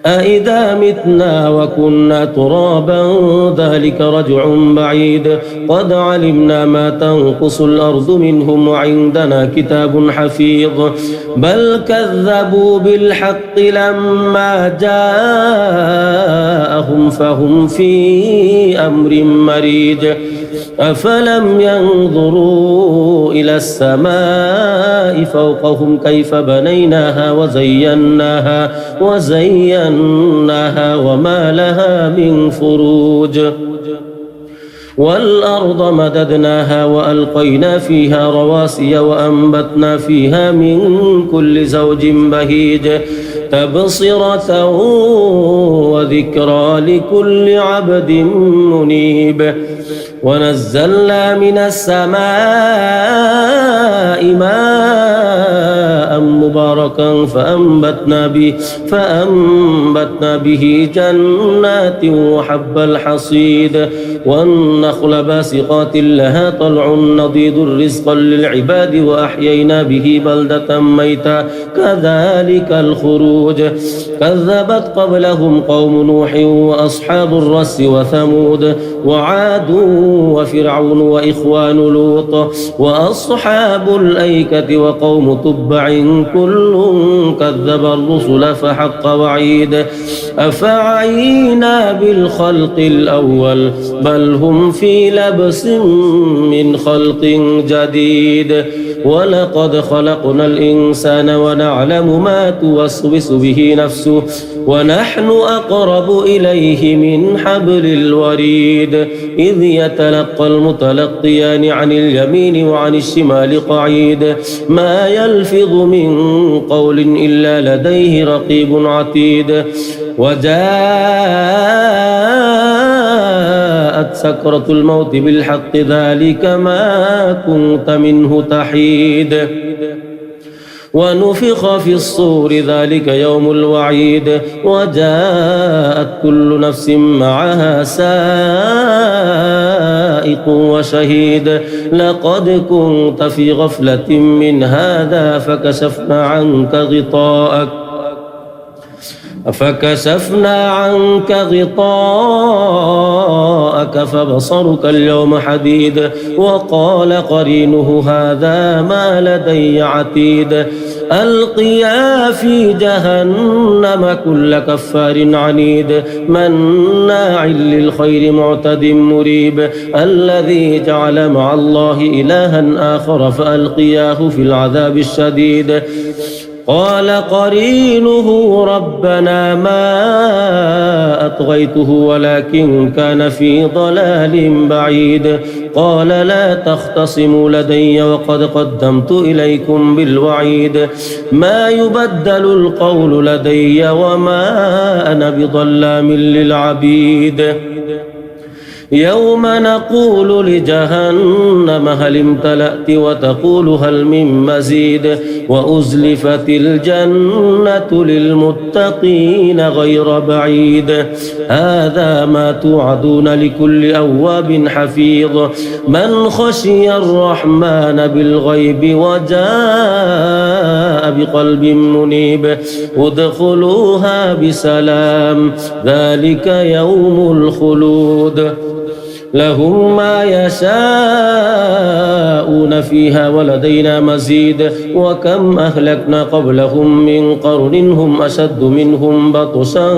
أإذا متنا وكنا ترابا ذلك رجع بعيد قد علمنا ما تنقص الأرض منهم وعندنا كتاب حفيظ بل كذبوا بالحق لما جاءهم فهم في أمر مريج أفلم ينظروا إلى السماء فوقهم كيف بنيناها وزيناها وما لها من فروج والأرض مددناها وألقينا فيها رواسي وأنبتنا فيها من كل زوج بهيج تبصرة وذكرى لكل عبد منيب. ونزلنا من السماء ماء مباركا فأنبتنا به جنات وحب الحصيد والنخل باسقات لها طلع نضيد رزقا للعباد وأحيينا به بلدة ميتا كذلك الخروج. كذبت قبلهم قوم نوح وأصحاب الرس وثمود وعاد وفرعون وإخوان لوط وأصحاب الأيكة وقوم تبع كل كذب الرسل فحق وعيد. أفعينا بالخلق الأول بل هم في لبس من خلق جديد. ولقد خلقنا الإنسان ونعلم ما توسوس به نفسه ونحن أقرب إليه من حبل الوريد. إذ يتلقى المتلقيان عن اليمين وعن الشمال قعيد ما يلفظ من قول إلا لديه رقيب عتيد. وجاءت سكرة الموت بالحق ذلك ما كنت منه تحيد. ونفخ في الصور ذلك يوم الوعيد. وجاءت كل نفس معها سائق وشهيد. لقد كنت في غفلة من هذا فكشفنا عنك غطاءك فبصرك اليوم حديد. وقال قرينه هذا ما لدي عتيد. ألقيا في جهنم كل كفار عنيد مناع للخير معتد مريب. الذي جعل مع الله إلها آخر فألقياه في العذاب الشديد. قال قرينه ربنا ما أطغيته ولكن كان في ضلال بعيد. قال لا تختصموا لدي وقد قدمت إليكم بالوعيد. ما يبدل القول لدي وما أنا بظلام للعبيد. يوم نقول لجهنم هل امتلأت وتقول هل من مزيد. وأزلفت الجنة للمتقين غير بعيد. هذا ما توعدون لكل أواب حفيظ من خشي الرحمن بالغيب وجاء بقلب منيب. ادخلوها بسلام ذلك يوم الخلود. لهم ما يشاءون فيها ولدينا مزيد. وكم أهلكنا قبلهم من قرن هم أشد منهم بطشا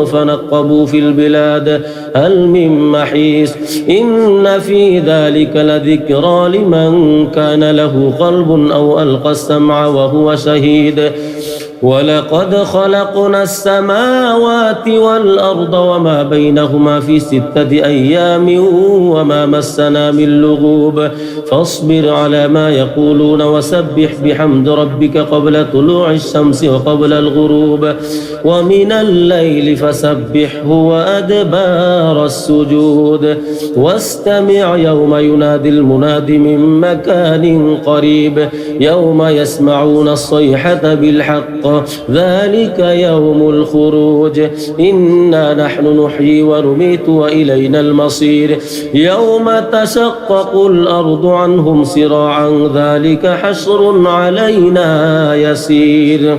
فنقبوا في البلاد هل من محيص. إن في ذلك لذكرى لمن كان له قلب أو ألقى السمع وهو شهيد. ولقد خلقنا السماوات والأرض وما بينهما في 6 أيام وما مسنا من لغوب. فاصبر على ما يقولون وسبح بحمد ربك قبل طلوع الشمس وقبل الغروب ومن الليل فسبحه وأدبار السجود. واستمع يوم ينادي المناد من مكان قريب يوم يسمعون الصيحة بالحق ذلك يوم الخروج. إنا نحن نحيي ونميت وإلينا المصير. يوم تشقق الأرض عنهم سراعا ذلك حشر علينا يسير.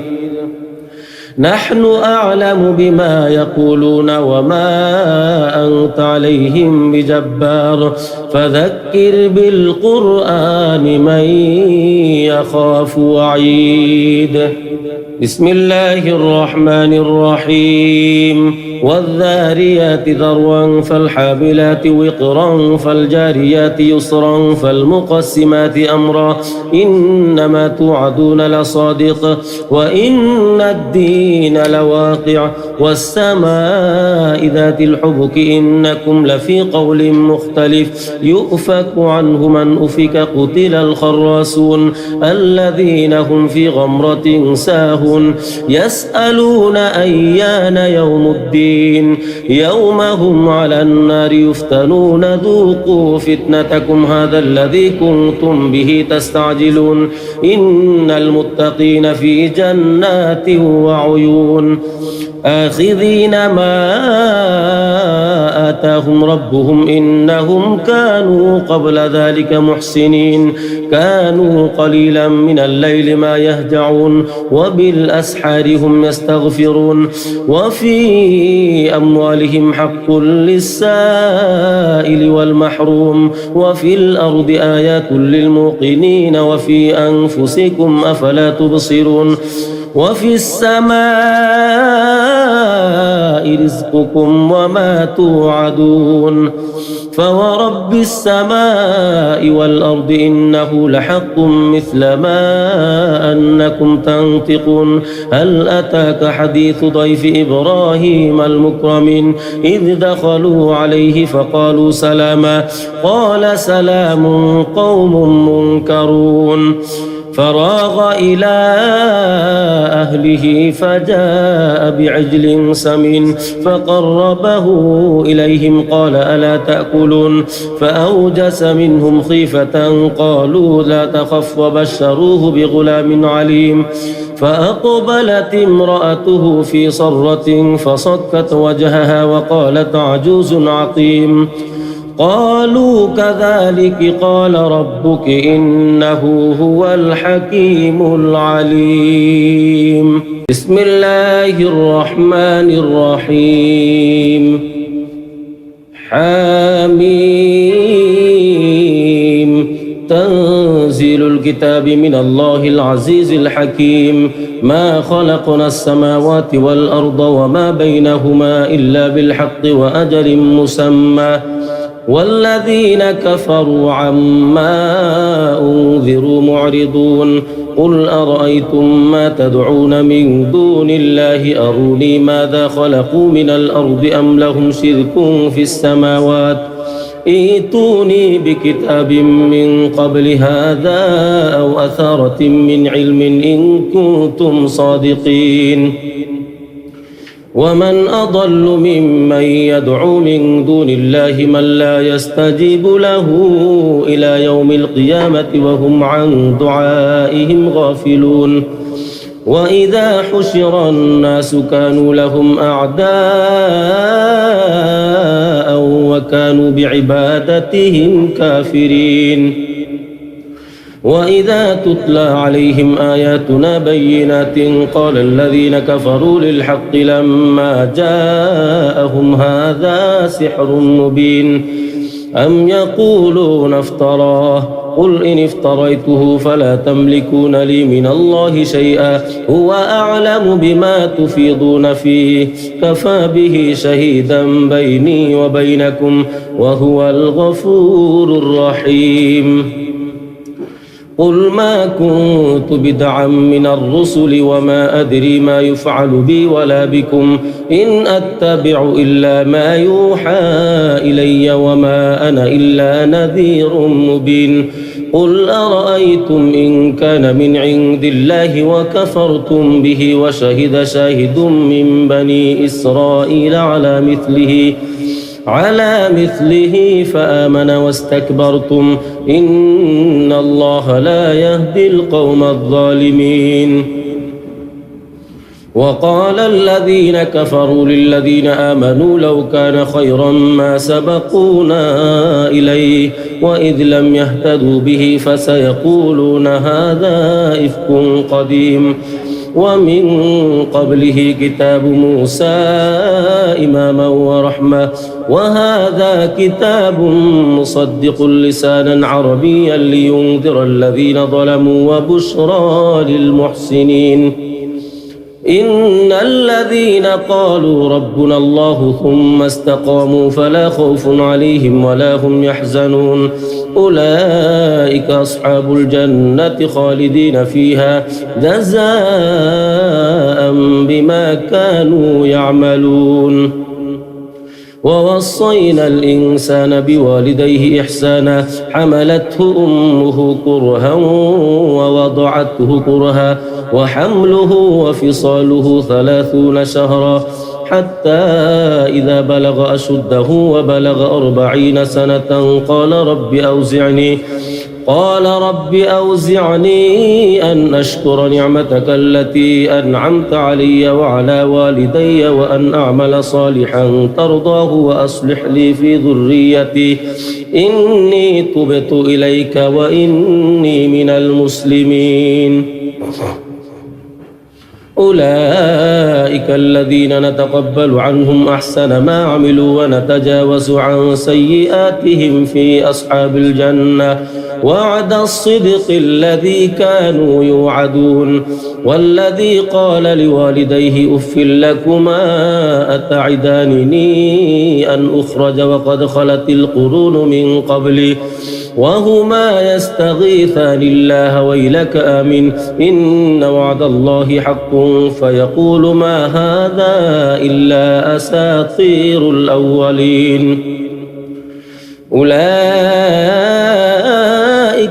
نحن أعلم بما يقولون وما أنت عليهم بجبار. فذكر بالقرآن من يخاف وعيد. بسم الله الرحمن الرحيم. والذاريات ذروا فالحاملات وقرا فالجاريات يسرا فالمقسمات أمرا إنما توعدون لصادق وإن الدين لواقع. والسماء ذات الحبك إنكم لفي قول مختلف. يؤفك عنه من أفك قتل الخراصون الذين هم في غمرة ساهون. يسألون أيان يوم الدين المبين يوم هم على النار يفتنون ذوقوا فتنتكم هذا الذي كنتم به تستعجلون إن المتقين في جنات وعيون آخذين ما آتاهم ربهم إنهم كانوا قبل ذلك محسنين كانوا قليلا من الليل ما يهجعون وبالأسحار هم يستغفرون وفي أموالهم حق للسائل والمحروم وفي الأرض آيات للموقنين وفي أنفسكم أفلا تبصرون وفي السماء رزقكم وما توعدون فورب السماء والأرض إنه لحق مثل ما أنكم تنطقون هل أتاك حديث ضيف إبراهيم المكرمين إذ دخلوا عليه فقالوا سلاما قال سلام قوم منكرون فراغ إلى أهله فجاء بعجل سمين فقربه إليهم قال ألا تأكلون فأوجس منهم خيفة قالوا لا تخف وبشروه بغلام عليم فأقبلت امرأته في صرة فصكت وجهها وقالت عجوز عقيم قالوا كذلك قال ربك إنه هو الحكيم العليم بسم الله الرحمن الرحيم حميم تنزيل الكتاب من الله العزيز الحكيم ما خلقنا السماوات والأرض وما بينهما إلا بالحق وأجل مسمى والذين كفروا عما أنذروا معرضون قل أرأيتم ما تدعون من دون الله أروني ماذا خلقوا من الأرض أم لهم شرك في السماوات ائتوني بكتاب من قبل هذا أو أثارة من علم إن كنتم صادقين ومن أضل ممن يدعو من دون الله من لا يستجيب له إلى يوم القيامة وهم عن دعائهم غافلون وإذا حشر الناس كانوا لهم أعداء وكانوا بعبادتهم كافرين وإذا تتلى عليهم آياتنا بينات قال الذين كفروا للحق لما جاءهم هذا سحر مبين أم يقولون افتراه قل إن افتريته فلا تملكون لي من الله شيئا هو أعلم بما تفيضون فيه كفى به شهيدا بيني وبينكم وهو الغفور الرحيم قل ما كنت بدعا من الرسل وما أدري ما يفعل بي ولا بكم إن أتبع إلا ما يوحى إلي وما أنا إلا نذير مبين قل أرأيتم إن كان من عند الله وكفرتم به وشهد شاهد من بني إسرائيل على مثله فآمن واستكبرتم إن الله لا يهدي القوم الظالمين وقال الذين كفروا للذين آمنوا لو كان خيرا ما سبقونا إليه وإذ لم يهتدوا به فسيقولون هذا إفك قديم ومن قبله كتاب موسى إماما ورحمة وهذا كتاب مصدق لسانا عربيا لينذر الذين ظلموا وبشرى للمحسنين إن الذين قالوا ربنا الله ثم استقاموا فلا خوف عليهم ولا هم يحزنون أولئك أصحاب الجنة خالدين فيها جزاء بما كانوا يعملون ووصينا الإنسان بوالديه إحسانا حملته أمه كرها ووضعته كرها وحمله وفصاله 30 شهرا حتى إذا بلغ أشده وبلغ 40 سنة قال رب أوزعني أن أشكر نعمتك التي أنعمت علي وعلى والدي وأن أعمل صالحا ترضاه وأصلح لي في ذريتي إني تبت إليك وإني من المسلمين. أولئك الذين نتقبل عنهم أحسن ما عملوا ونتجاوز عن سيئاتهم في أصحاب الجنة وعد الصدق الذي كانوا يوعدون. والذي قال لوالديه أف لكما أتعدانني أن أخرج وقد خلت القرون من قبلي وهما يستغيثان الله ويلك آمن إن وعد الله حق فيقول ما هذا إلا أساطير الأولين. أولئك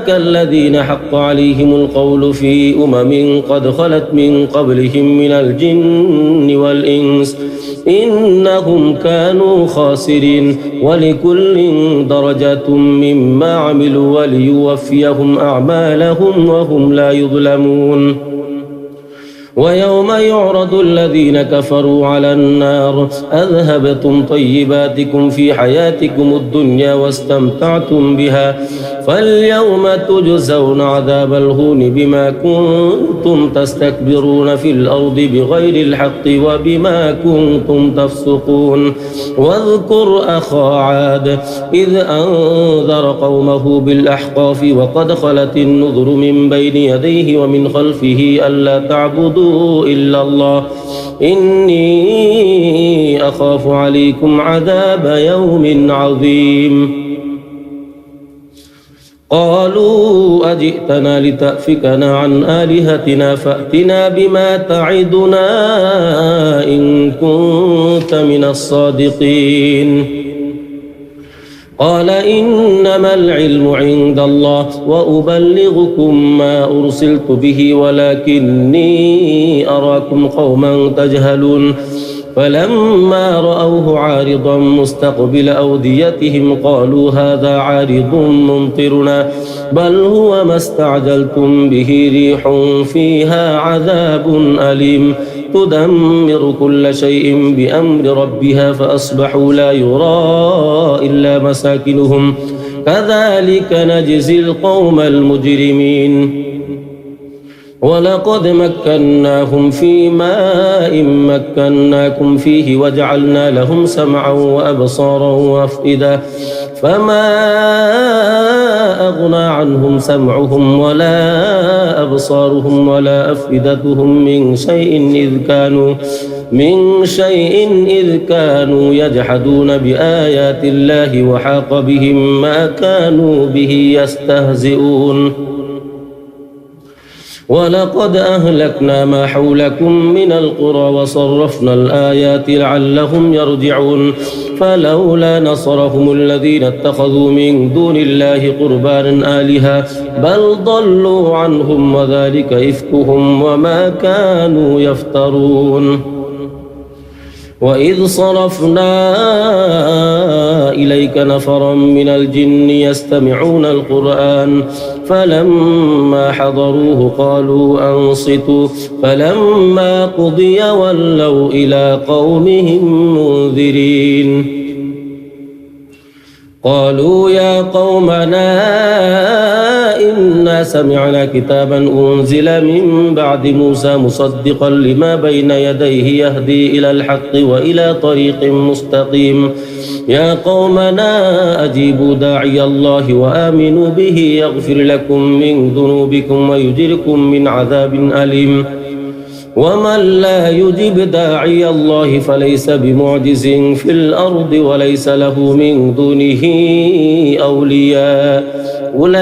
الذين حق عليهم القول في قد خلت من قبلهم من الجن والإنس إنهم كانوا خاسرين ولكل درجات مما عملوا وليوفيهم أعمالهم وهم لا يظلمون. ويوم يعرض الذين كفروا على النار أذهبتم طيباتكم في حياتكم الدنيا واستمتعتم بها فاليوم تجزون عذاب الهون بما كنتم تستكبرون في الأرض بغير الحق وبما كنتم تفسقون. واذكر أخا عاد إذ أنذر قومه بالأحقاف وقد خلت النذر من بين يديه ومن خلفه ألا تعبدوا إلا الله إني أخاف عليكم عذاب يوم عظيم. قالوا أجئتنا لتأفكنا عن آلهتنا فأتنا بما تعدنا إن كنت من الصادقين. قال إنما العلم عند الله وأبلغكم ما أرسلت به ولكني أراكم قوما تجهلون. فلما رأوه عارضا مستقبل أوديتهم قالوا هذا عارض ممطرنا بل هو ما استعجلتم به ريح فيها عذاب أليم تدمر كل شيء بأمر ربها فأصبحوا لا يرى إلا مساكنهم كذلك نجزي القوم المجرمين. ولقد مكناهم في ماء مكناكم فيه وجعلنا لهم سمعا وأبصارا وأفئدة فما أغنى عنهم سمعهم ولا أبصارهم ولا أفئدتهم من شيء إذ كانوا يجحدون بآيات الله وحاق بهم ما كانوا به يستهزئون. ولقد أهلكنا ما حولكم من القرى وصرفنا الآيات لعلهم يرجعون. فلولا نصرهم الذين اتخذوا من دون الله قربانا آلهة بل ضلوا عنهم وذلك إفكهم وما كانوا يفترون. وإذ صرفنا إليك نفرا من الجن يستمعون القرآن فلما حضروه قالوا أنصتوا فلما قضي ولوا إلى قومهم منذرين. قالوا يا قومنا إنا سمعنا كتابا أنزل من بعد موسى مصدقا لما بين يديه يهدي إلى الحق وإلى طريق مستقيم يا قومنا أجيبوا داعي الله وآمنوا به يغفر لكم من ذنوبكم ويجركم من عذاب أليم. ومن لا يجب داعي الله فليس بمعجز في الأرض وليس له من دونه أولياء أولئك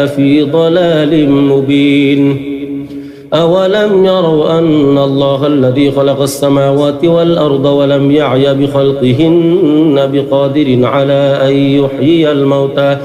في ضلال مبين. أولم يروا أن الله الذي خلق السماوات والأرض ولم يعي بخلقهن بقادر على أن يحيي الموتى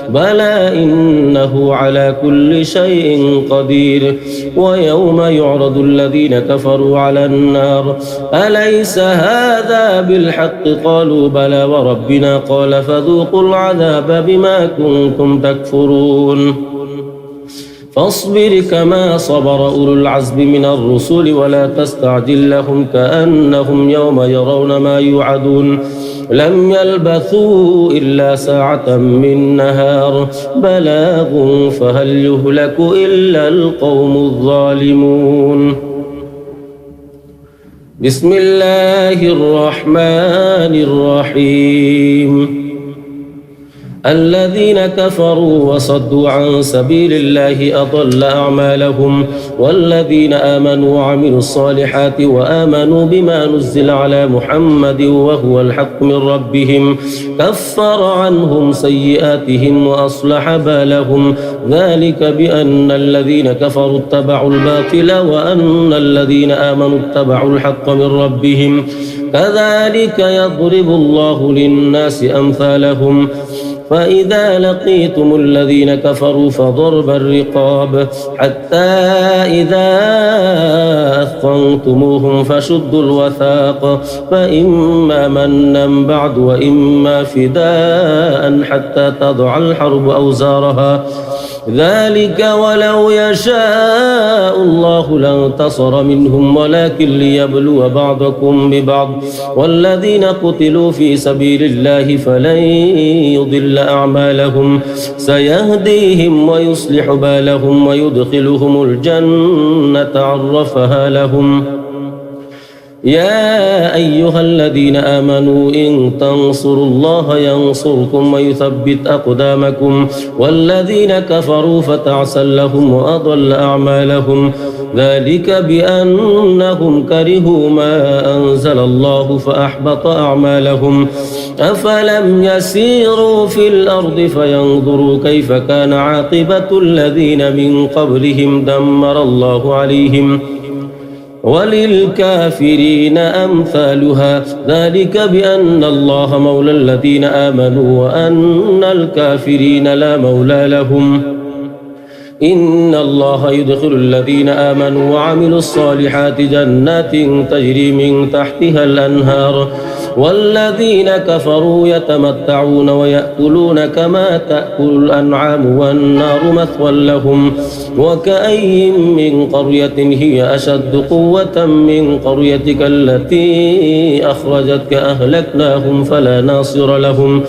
بلى إنه على كل شيء قدير ويوم يعرض الذين كفروا على النار أليس هذا بالحق قالوا بلى وربنا قال فذوقوا العذاب بما كنتم تكفرون فاصبر كما صبر أولو العزم من الرسل ولا تستعجل لهم كأنهم يوم يرون ما يوعدون لم يلبثوا إلا ساعة من نهار بلاغ فهل يهلك إلا القوم الظالمون بسم الله الرحمن الرحيم الذين كفروا وصدوا عن سبيل الله أضل أعمالهم والذين آمنوا وعملوا الصالحات وآمنوا بما نزل على محمد وهو الحق من ربهم كفر عنهم سيئاتهم وأصلح بالهم ذلك بأن الذين كفروا اتبعوا الباطل وأن الذين آمنوا اتبعوا الحق من ربهم كذلك يضرب الله للناس أمثالهم فإذا لقيتم الذين كفروا فضرب الرقاب حتى إذا أثخنتموهم فشدوا الوثاق فإما منا بعد وإما فداء حتى تضع الحرب أوزارها ذلك ولو يشاء الله لانتصر منهم ولكن ليبلو بعضكم ببعض والذين قتلوا في سبيل الله فلن يضل أعمالهم سيهديهم ويصلح بالهم ويدخلهم الجنة عرفها لهم يا أيها الذين آمنوا إن تنصروا الله ينصركم ويثبت أقدامكم والذين كفروا فتعسا لهم وأضل أعمالهم ذلك بأنهم كرهوا ما أنزل الله فأحبط أعمالهم أفلم يسيروا في الأرض فينظروا كيف كان عاقبة الذين من قبلهم دمر الله عليهم وللكافرين أمثالها ذلك بأن الله مولى الذين آمنوا وأن الكافرين لا مولى لهم إن الله يدخل الذين آمنوا وعملوا الصالحات جنات تجري من تحتها الأنهار والذين كفروا يتمتعون ويأكلون كما تأكل الأنعام والنار مثوى لهم وكأي من قرية هي أشد قوة من قريتك التي أخرجتك أهلكناهم فلا ناصر لهم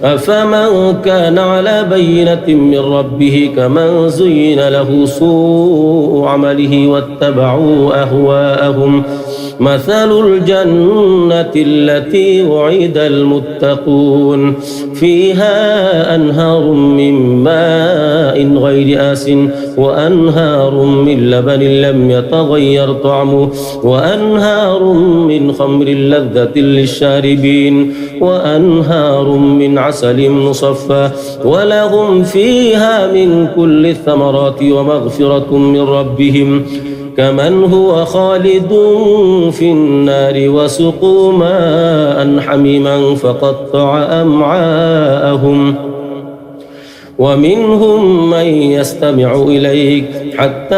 أفمن كان على بينة من ربه كمن زين له سوء عمله واتبعوا أهواءهم مثل الجنة التي وعد المتقون فيها أنهار من ماء غير آس وأنهار من لبن لم يتغير طعمه وأنهار من خمر لذة للشاربين وأنهار من عسل مصفى ولهم فيها من كل الثمرات ومغفرة من ربهم كمن هو خالد في النار وسقوا ماء حميما فقطع أمعاءهم ومنهم من يستمع إليك حتى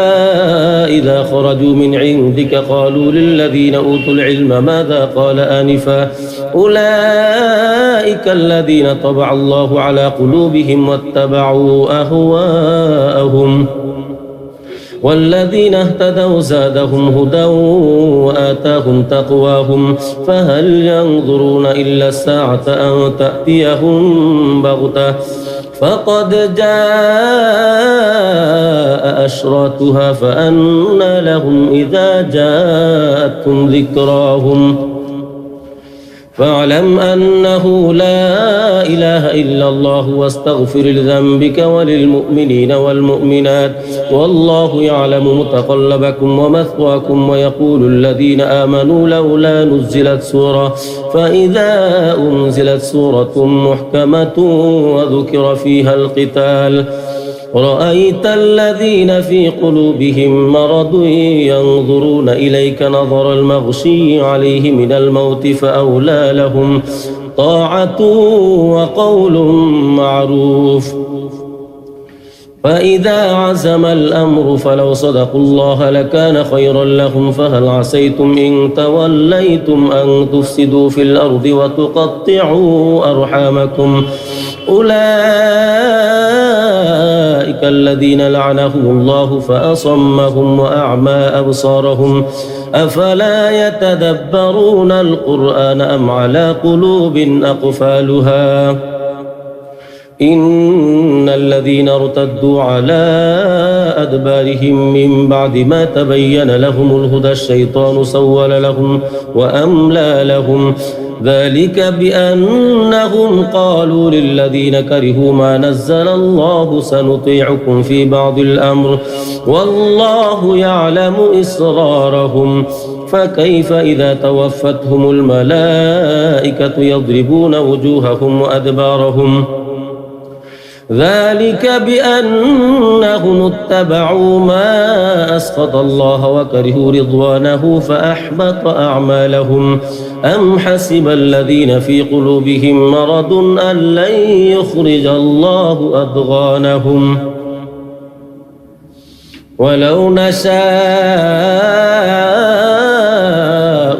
إذا خرجوا من عندك قالوا للذين أوتوا العلم ماذا قال آنفا أولئك الذين طبع الله على قلوبهم واتبعوا أهواءهم والذين اهتدوا زادهم هدى وآتاهم تقواهم فهل ينظرون إلا الساعة أن تأتيهم بغتة فقد جاء أشراتها فأنى لهم إذا جاءتهم ذكراهم فاعلم أنه لا إله إلا الله واستغفر لذنبك وللمؤمنين والمؤمنات والله يعلم متقلبكم ومثواكم ويقول الذين آمنوا لولا نزلت سورة فإذا أنزلت سورة محكمة وذكر فيها القتال رأيت الذين في قلوبهم مرض ينظرون إليك نظر المغشي عليه من الموت فأولى لهم طاعة وقول معروف. فإذا عزم الأمر فلو صدقوا الله لكان خيرا لهم. فهل عسيتم إن توليتم أن تفسدوا في الأرض وتقطعوا أرحامكم؟ أولئك الذين لعنهم الله فأصمهم وأعمى أبصارهم. أفلا يتدبرون القرآن أم على قلوب أقفالها؟ إن الذين ارتدوا على أدبارهم من بعد ما تبين لهم الهدى الشيطان سول لهم وأملى لهم. ذلك بأنهم قالوا للذين كرهوا ما نزل الله سنطيعكم في بعض الأمر والله يعلم إسرارهم. فكيف إذا توفتهم الملائكة يضربون وجوههم وأدبارهم؟ ذلك بأنهم اتبعوا ما أسخط الله وكرهوا رضوانه فأحبط أعمالهم. أم حسب الذين في قلوبهم مرض أن لن يخرج الله أضغانهم ولو نشاء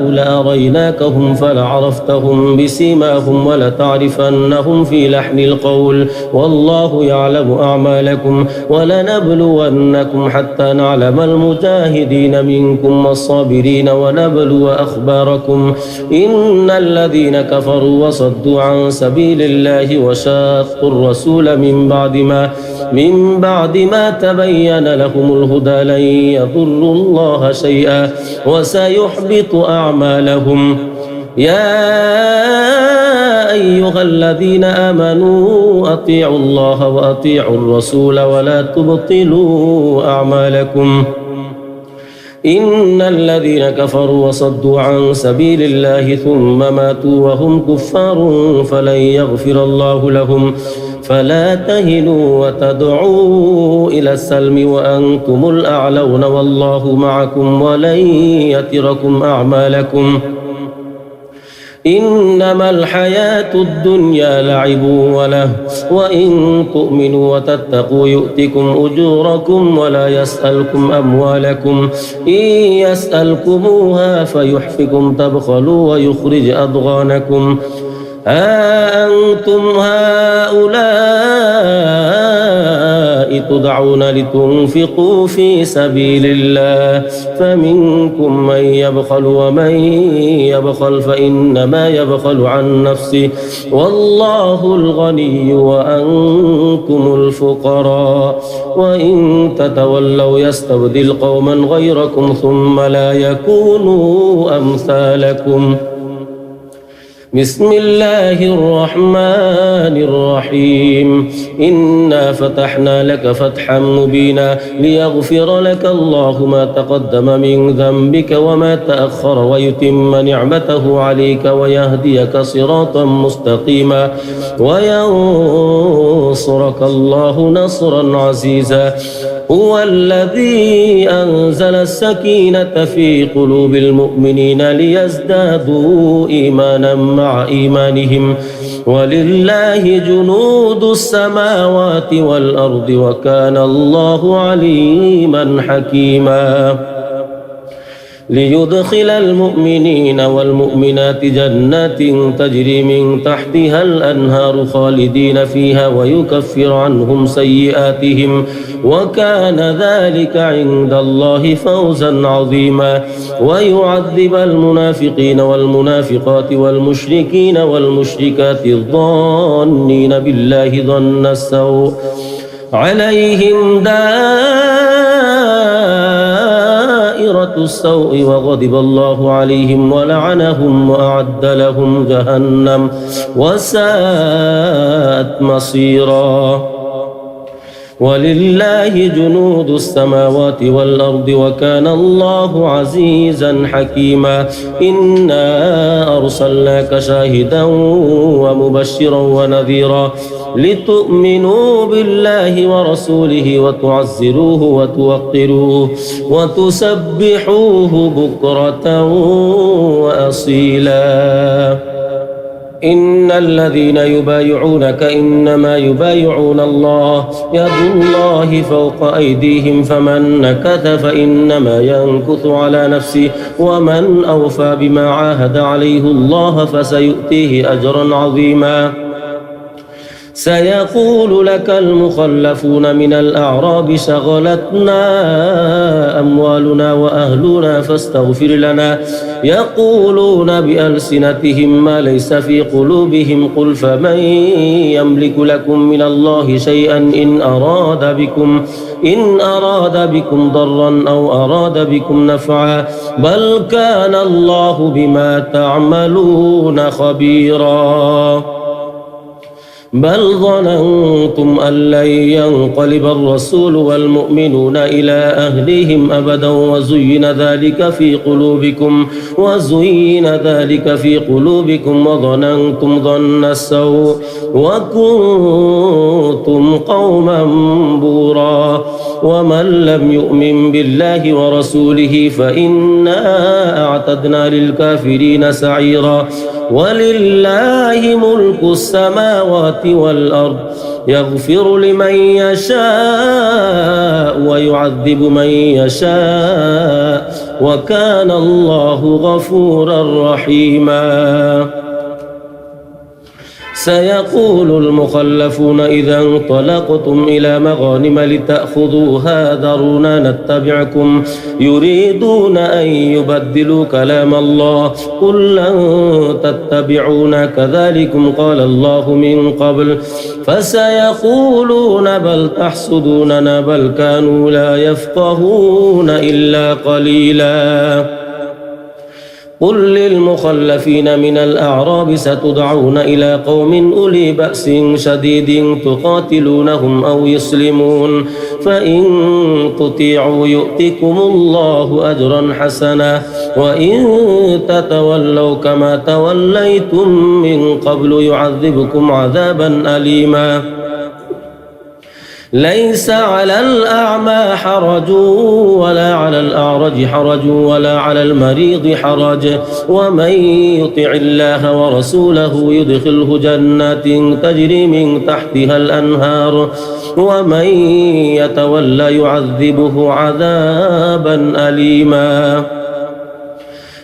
لأريناكهم فلعرفتهم بسيماهم ولتعرفنهم في لحن القول والله يعلم أعمالكم. ولنبلونكم حتى نعلم المجاهدين منكم والصابرين ونبلو أخباركم. إن الذين كفروا وصدوا عن سبيل الله وشاقوا الرسول من بعد ما تبين لهم الهدى لن يضروا الله شيئا وسيحبط أعمالهم. يا أيها الذين آمنوا أطيعوا الله وأطيعوا الرسول ولا تبطلوا أعمالكم. إن الذين كفروا وصدوا عن سبيل الله ثم ماتوا وهم كفار فلن يغفر الله لهم. فلا تهنوا وتدعوا إلى السلم وأنتم الأعلون والله معكم ولن يتركم أعمالكم. إنما الحياة الدنيا لعب وله وإن تؤمنوا وتتقوا يؤتكم أجوركم ولا يسألكم أموالكم. إن يسألكموها فيحفكم تبخلوا ويخرج أضغانكم. ها أنتم هؤلاء تدعون لتنفقوا في سبيل الله فمنكم من يبخل ومن يبخل فإنما يبخل عن نفسه والله الغني وأنتم الفقراء. وإن تتولوا يستبدل قوما غيركم ثم لا يكونوا أمثالكم. بسم الله الرحمن الرحيم. إنا فتحنا لك فتحا مبينا ليغفر لك الله ما تقدم من ذنبك وما تأخر ويتم نعمته عليك ويهديك صراطا مستقيما وينصرك الله نصرا عزيزا. هو الذي أنزل السكينة في قلوب المؤمنين ليزدادوا إيمانا مع إيمانهم ولله جنود السماوات والأرض وكان الله عليما حكيما. ليدخل المؤمنين والمؤمنات جنات تجري من تحتها الأنهار خالدين فيها ويكفر عنهم سيئاتهم وكان ذلك عند الله فوزا عظيما. ويعذب المنافقين والمنافقات والمشركين والمشركات الظانين بالله ظن السوء عليهم دائرة السوء وغضب الله عليهم ولعنهم وأعد لهم جهنم وساءت مصيرا. ولله جنود السماوات والأرض وكان الله عزيزا حكيما إنا أرسلناك شاهدا ومبشرا ونذيرا لتؤمنوا بالله ورسوله وتعزروه وتوقروه وتسبحوه بكرة وأصيلا إن الذين يبايعونك إنما يبايعون الله يد الله فوق أيديهم فمن نكث فإنما ينكث على نفسه ومن أوفى بما عاهد عليه الله فسيؤتيه أجرا عظيما سيقول لك المخلفون من الأعراب شغلتنا أموالنا وأهلنا فاستغفر لنا يقولون بألسنتهم ما ليس في قلوبهم قل فمن يملك لكم من الله شيئا إن أراد بكم ضرا أو أراد بكم نفعا بل كان الله بما تعملون خبيرا بل ظننتم أن لن ينقلب الرسول والمؤمنون إلى أهلهم أبدا وزين ذلك في قلوبكم وظننتم ظن السوء وكنتم قوما بورا ومن لم يؤمن بالله ورسوله فإنا أعتدنا للكافرين سعيرا ولله ملك السماوات والأرض يغفر لمن يشاء ويعذب من يشاء وكان الله غفورا رحيما سيقول المخلفون إذا انطلقتم إلى مغانم لتأخذوها ذرونا نتبعكم يريدون أن يبدلوا كلام الله قل لن تتبعونا كذلكم قال الله من قبل فسيقولون بل تحسدوننا بل كانوا لا يفقهون إلا قليلا قل للمخلفين من الأعراب ستدعون إلى قوم أولي بأس شديد تقاتلونهم أو يسلمون فإن تطيعوا يؤتكم الله أجرا حسنا وإن تتولوا كما توليتم من قبل يعذبكم عذابا أليما ليس على الأعمى حرج ولا على الأعرج حرج ولا على المريض حرج ومن يطع الله ورسوله يدخله جنات تجري من تحتها الأنهار ومن يتولى يعذبه عذابا أليما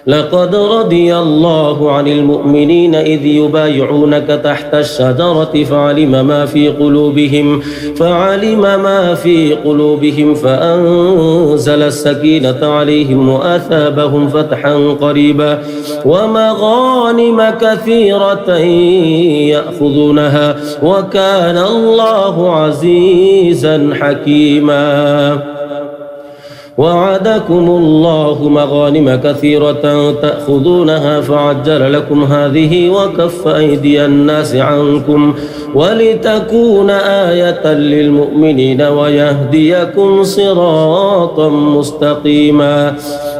لقد رضي الله عن المؤمنين إذ يبايعونك تحت الشجرة فعلم ما في قلوبهم فأنزل السكينة عليهم وأثابهم فتحا قريبا ومغانم كثيرة يأخذونها وكان الله عزيزا حكيما وعدكم الله مغانم كثيرة تأخذونها فعجل لكم هذه وكف أيدي الناس عنكم ولتكون آية للمؤمنين ويهديكم صراطا مستقيما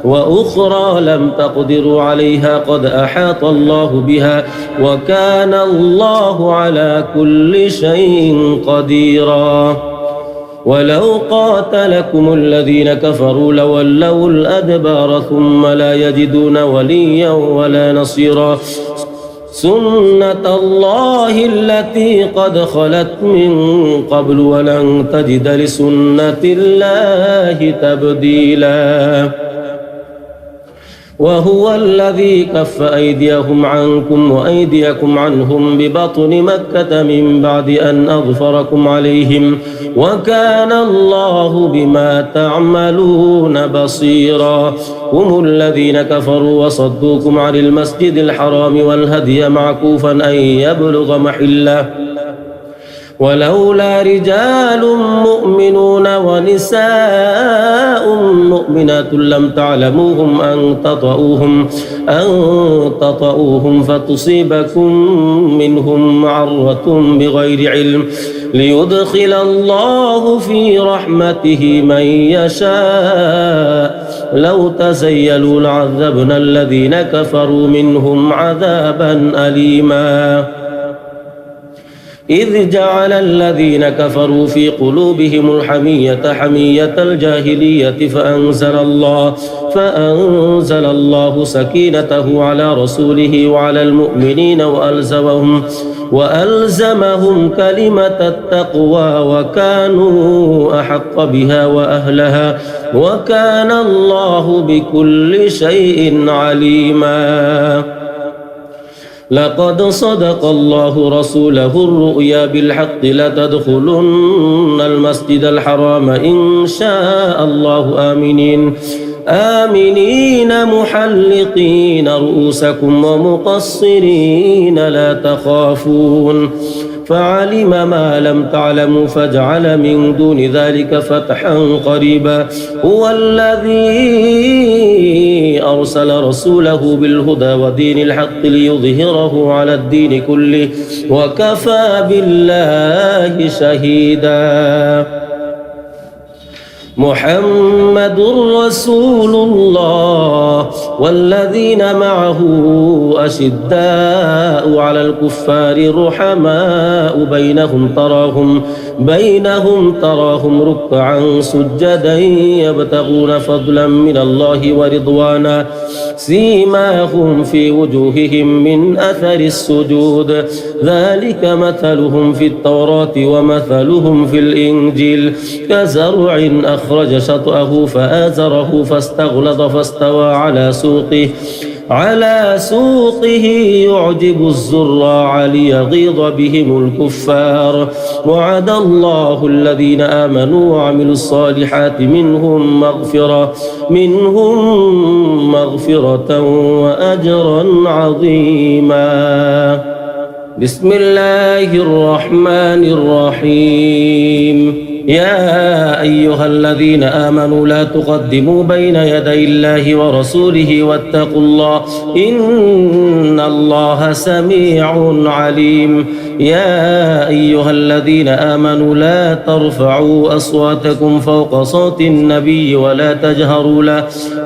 وأخرى لم تقدروا عليها قد أحاط الله بها وكان الله على كل شيء قديرا ولو قاتلكم الذين كفروا لولوا الأدبار ثم لا يجدون وليا ولا نصيرا سنة الله التي قد خلت من قبل ولن تجد لسنة الله تبديلا وهو الذي كف أيديهم عنكم وأيديكم عنهم ببطن مكة من بعد أن أظفركم عليهم وكان الله بما تعملون بصيرا هم الذين كفروا وصدوكم عن المسجد الحرام والهدي معكوفا أن يبلغ محله ولولا رجال مؤمنون ونساء مؤمنات لم تعلموهم أن تطؤوهم فتصيبكم منهم معرة بغير علم ليدخل الله في رحمته من يشاء لو تزيلوا لعذبنا الذين كفروا منهم عذابا أليما إذ جعل الذين كفروا في قلوبهم الحمية حمية الجاهلية فأنزل الله سكينته على رسوله وعلى المؤمنين وألزمهم كلمة التقوى وكانوا أحق بها وأهلها وكان الله بكل شيء عليما لقد صدق الله رسوله الرؤيا بالحق لتدخلن المسجد الحرام إن شاء الله آمنين محلقين رؤوسكم ومقصرين لا تخافون فعلم ما لم تعلموا فجعل من دون ذلك فتحا قريبا هو الذي أرسل رسوله بالهدى ودين الحق ليظهره على الدين كله وكفى بالله شهيدا محمد رسول الله والذين معه أشداء على الكفار رحماء بينهم تراهم ركعا سجدا يبتغون فضلا من الله ورضوانا سيماهم في وجوههم من أثر السجود ذلك مثلهم في التوراة ومثلهم في الإنجيل كزرع أخرج شطأه فآزره فاستغلظ فاستوى على سوقه يعجب الزراع ليغيظ بهم الكفار وعد الله الذين آمنوا وعملوا الصالحات منهم مغفرة وأجرا عظيما بسم الله الرحمن الرحيم يا أيها الذين آمنوا لا تقدموا بين يدي الله ورسوله واتقوا الله إن الله سميع عليم يا أيها الذين آمنوا لا ترفعوا أصواتكم فوق صوت النبي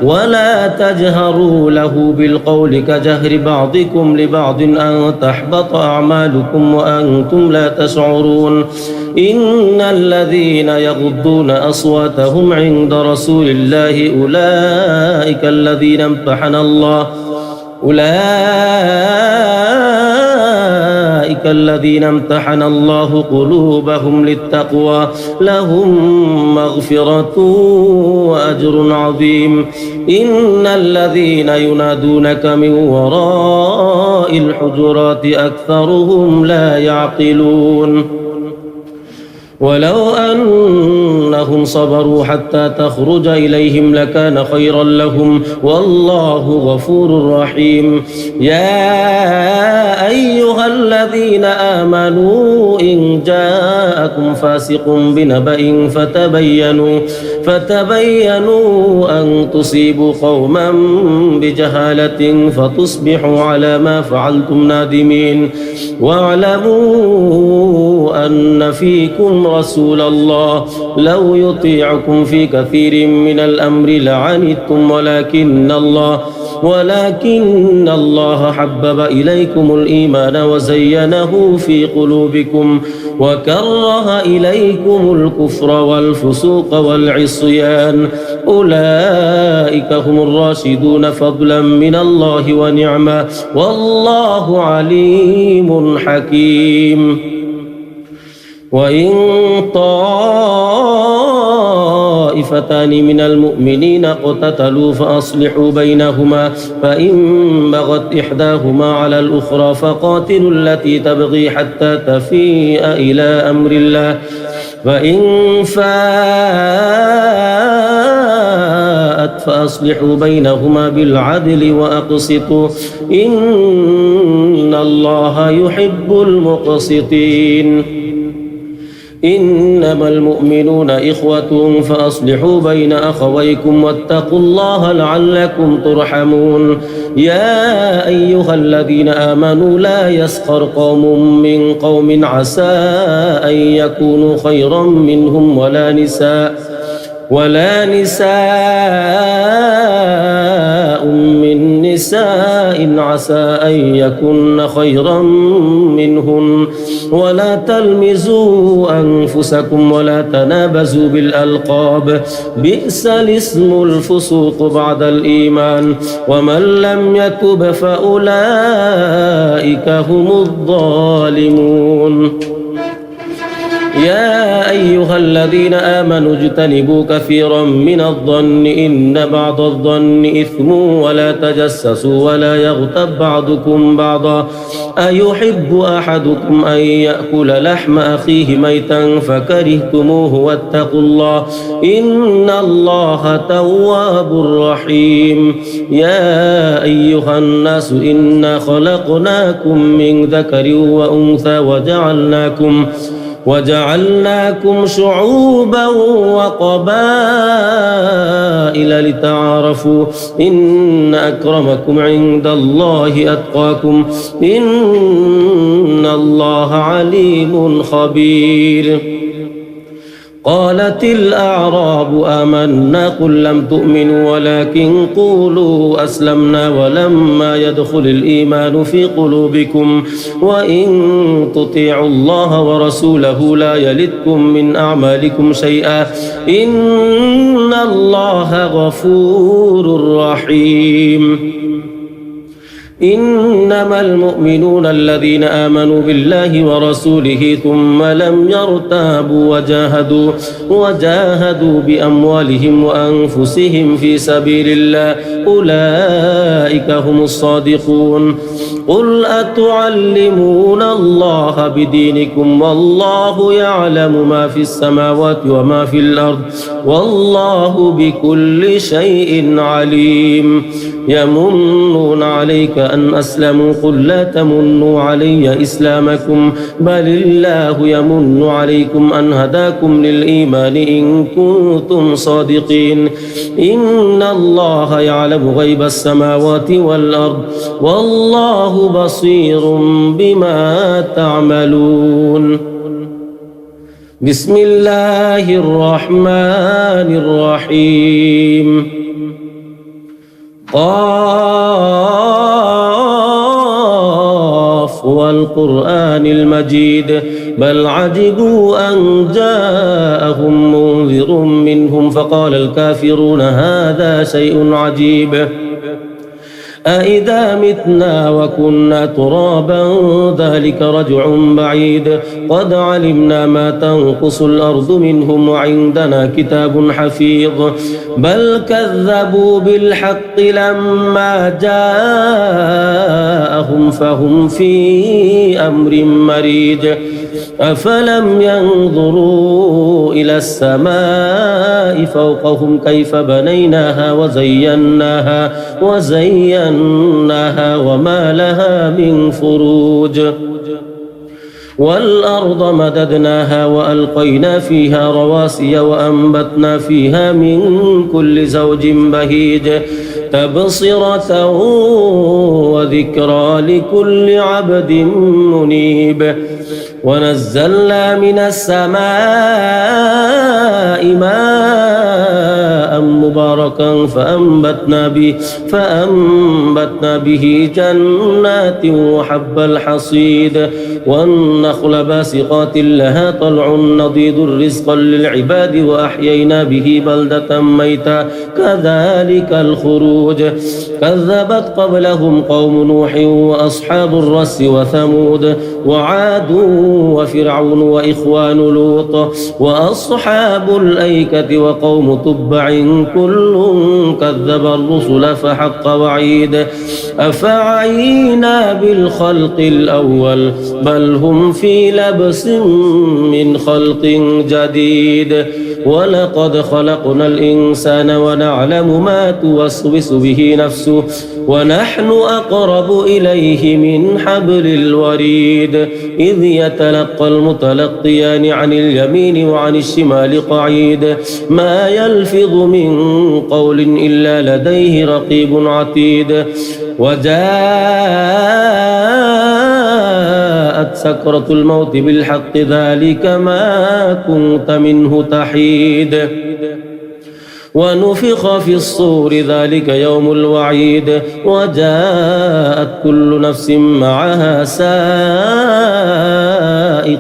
ولا تجهروا له بالقول كجهر بعضكم لبعض أن تحبط أعمالكم وأنتم لا تشعرون إن الذين يغضون أصواتهم عند رسول الله أولئك الذين امتحن الله قلوبهم للتقوى لهم مغفرة وأجر عظيم إن الذين ينادونك من وراء الحجرات أكثرهم لا يعقلون ولو أنهم صبروا حتى تخرج إليهم لكان خيرا لهم والله غفور رحيم يا أيها الذين آمنوا إن جاءكم فاسق بنبأ فتبينوا أن تصيبوا قوما بجهالة فتصبحوا على ما فعلتم نادمين واعلموا أن فيكم رسول الله لو يطيعكم في كثير من الأمر لعنتم ولكن الله حبب إليكم الإيمان وزينه في قلوبكم وكره إليكم الكفر والفسوق والعصيان أولئك هم الراشدون فضلا من الله ونعمة والله عليم حكيم وإن طائفتان من المؤمنين اقتتلوا فأصلحوا بينهما فإن بغت إحداهما على الأخرى فقاتلوا التي تبغي حتى تفيء إلى أمر الله فإن فاءت فأصلحوا بينهما بالعدل وأقسطوا إن الله يحب المقسطين إنما المؤمنون إخوة فأصلحوا بين أخويكم واتقوا الله لعلكم ترحمون يا أيها الذين آمنوا لا يسخر قوم من قوم عسى أن يكونوا خيرا منهم ولا نساء من نساء عسى أن يكن خيرا منهن ولا تلمزوا أنفسكم ولا تنابزوا بالألقاب بئس الاسم الفسوق بعد الإيمان ومن لم يتب فأولئك هم الظالمون يا أيها الذين آمنوا اجتنبوا كثيرا من الظن إن بعض الظن إثم ولا تجسسوا ولا يغتب بعضكم بعضا أيحب أحدكم أن يأكل لحم أخيه ميتا فكرهتموه واتقوا الله إن الله تواب رحيم يا أيها الناس إنا خلقناكم من ذكر وأنثى وجعلناكم شعوبا وقبائل لتعارفوا إن أكرمكم عند الله أتقاكم إن الله عليم خبير قالت الأعراب آمنا قل لم تؤمنوا ولكن قولوا أسلمنا ولما يدخل الإيمان في قلوبكم وإن تطيعوا الله ورسوله لا يلدكم من أعمالكم شيئا إن الله غفور رحيم إنما المؤمنون الذين آمنوا بالله ورسوله ثم لم يرتابوا وجاهدوا بأموالهم وأنفسهم في سبيل الله أولئك هم الصادقون قل أتعلمون الله بدينكم والله يعلم ما في السماوات وما في الأرض والله بكل شيء عليم يمنون عليك أن أسلموا قل لا تمنوا علي إسلامكم بل الله يمن عليكم أن هداكم للإيمان إن كنتم صادقين إن الله يعلم غيب السماوات والأرض والله بصير بما تعملون بسم الله الرحمن الرحيم قاف والقرآن المجيد بل عجبوا أن جاءهم منذر منهم فقال الكافرون هذا شيء عجيب أإذا متنا وكنا ترابا ذلك رجع بعيد قد علمنا ما تنقص الأرض منهم وعندنا كتاب حفيظ بل كذبوا بالحق لما جاءهم فهم في أمر مريج أفلم ينظروا إلى السماء فوقهم كيف بنيناها وزيناها وما لها من فروج والأرض مددناها وألقينا فيها رواسي وأنبتنا فيها من كل زوج بهيج تبصرة وذكرى لكل عبد منيب ونزلنا من السماء ماء مباركا فأنبتنا به جنات وحب الحصيد والنخل باسقات لها طلع نضيد رزقا للعباد وأحيينا به بلدة ميتا كذلك الخروج كذبت قبلهم قوم نوح وأصحاب الرس وثمود وعاد وفرعون وإخوان لوط وأصحاب الأيكة وقوم تبع كل كذب الرسل فحق وعيد أفعينا بالخلق الأول بل هم في لبس من خلق جديد ولقد خلقنا الإنسان ونعلم ما توسوس به نفسه ونحن أقرب إليه من حبل الوريد إذ يتلقى المتلقيان عن اليمين وعن الشمال قعيد ما يلفظ من قول إلا لديه رقيب عتيد وجاءت سكرة الموت بالحق ذلك ما كنت منه تحيد ونفخ في الصور ذلك يوم الوعيد وجاءت كل نفس معها سائق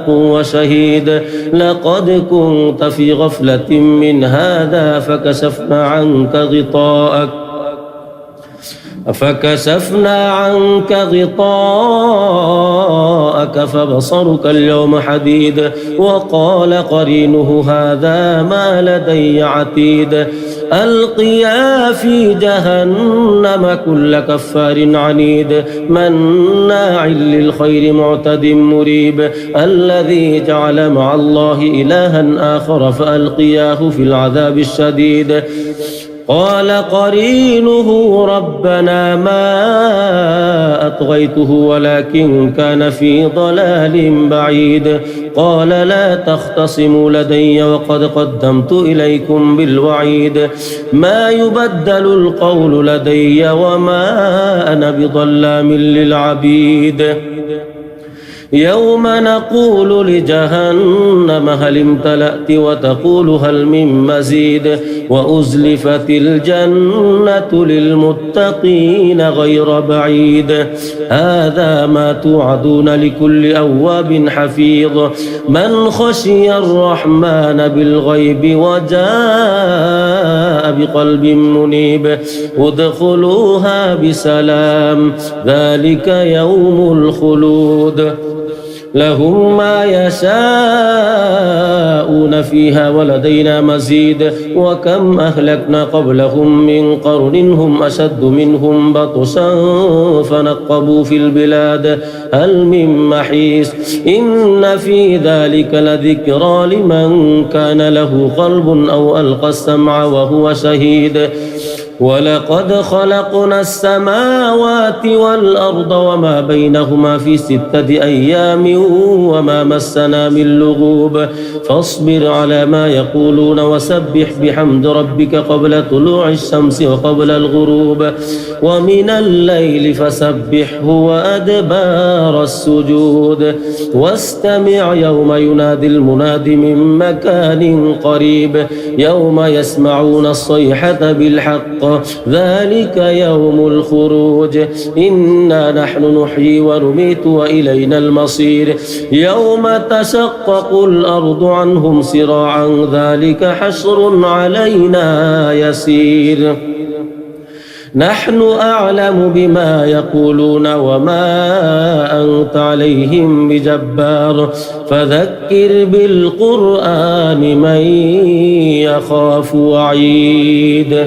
وشهيد لقد كنت في غفلة من هذا فكشفنا عنك غطاءك فبصرك اليوم حديد وقال قرينه هذا ما لدي عتيد ألقيا في جهنم كل كفار عنيد مناع للخير معتد مريب الذي جعل مع الله إلها آخر فألقياه في العذاب الشديد قال قرينه ربنا ما أطغيته ولكن كان في ضلال بعيد قال لا تختصموا لدي وقد قدمت إليكم بالوعيد ما يبدل القول لدي وما أنا بظلام للعبيد يوم نقول لجهنم هل امتلأت وتقول هل من مزيد وأزلفت الجنة للمتقين غير بعيد هذا ما توعدون لكل أواب حفيظ من خشي الرحمن بالغيب وجاء بقلب منيب ادخلوها بسلام ذلك يوم الخلود لهم ما يشاءون فيها ولدينا مزيد وكم أهلكنا قبلهم من قرن هم أشد منهم بطشا فنقبوا في البلاد هل من محيص إن في ذلك لذكرى لمن كان له قلب أو ألقى السمع وهو شهيد ولقد خلقنا السماوات والأرض وما بينهما في 6 أيام وما مسنا من لغوب فاصبر على ما يقولون وسبح بحمد ربك قبل طلوع الشمس وقبل الغروب ومن الليل فسبحه وأدبار السجود واستمع يوم ينادي المناد من مكان قريب يوم يسمعون الصيحة بالحق ذلك يوم الخروج إنا نحن نحيي ونميت وإلينا المصير يوم تشقق الأرض عنهم سراعا ذلك حشر علينا يسير نحن أعلم بما يقولون وما أنت عليهم بجبار فذكر بالقرآن من يخاف وعيد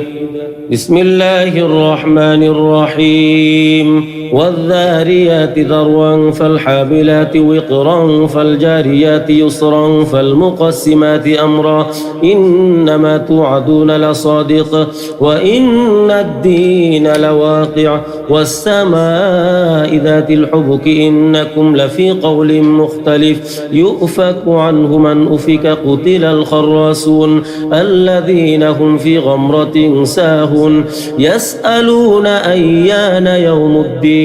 بسم الله الرحمن الرحيم والذاريات ذروا فالحاملات وقرا فالجاريات يسرا فالمقسمات أمرا إنما توعدون لصادق وإن الدين لواقع والسماء ذات الحبك إنكم لفي قول مختلف يؤفك عنه من أفك قتل الخراسون الذين هم في غمرة ساهون يسألون أيان يوم الدين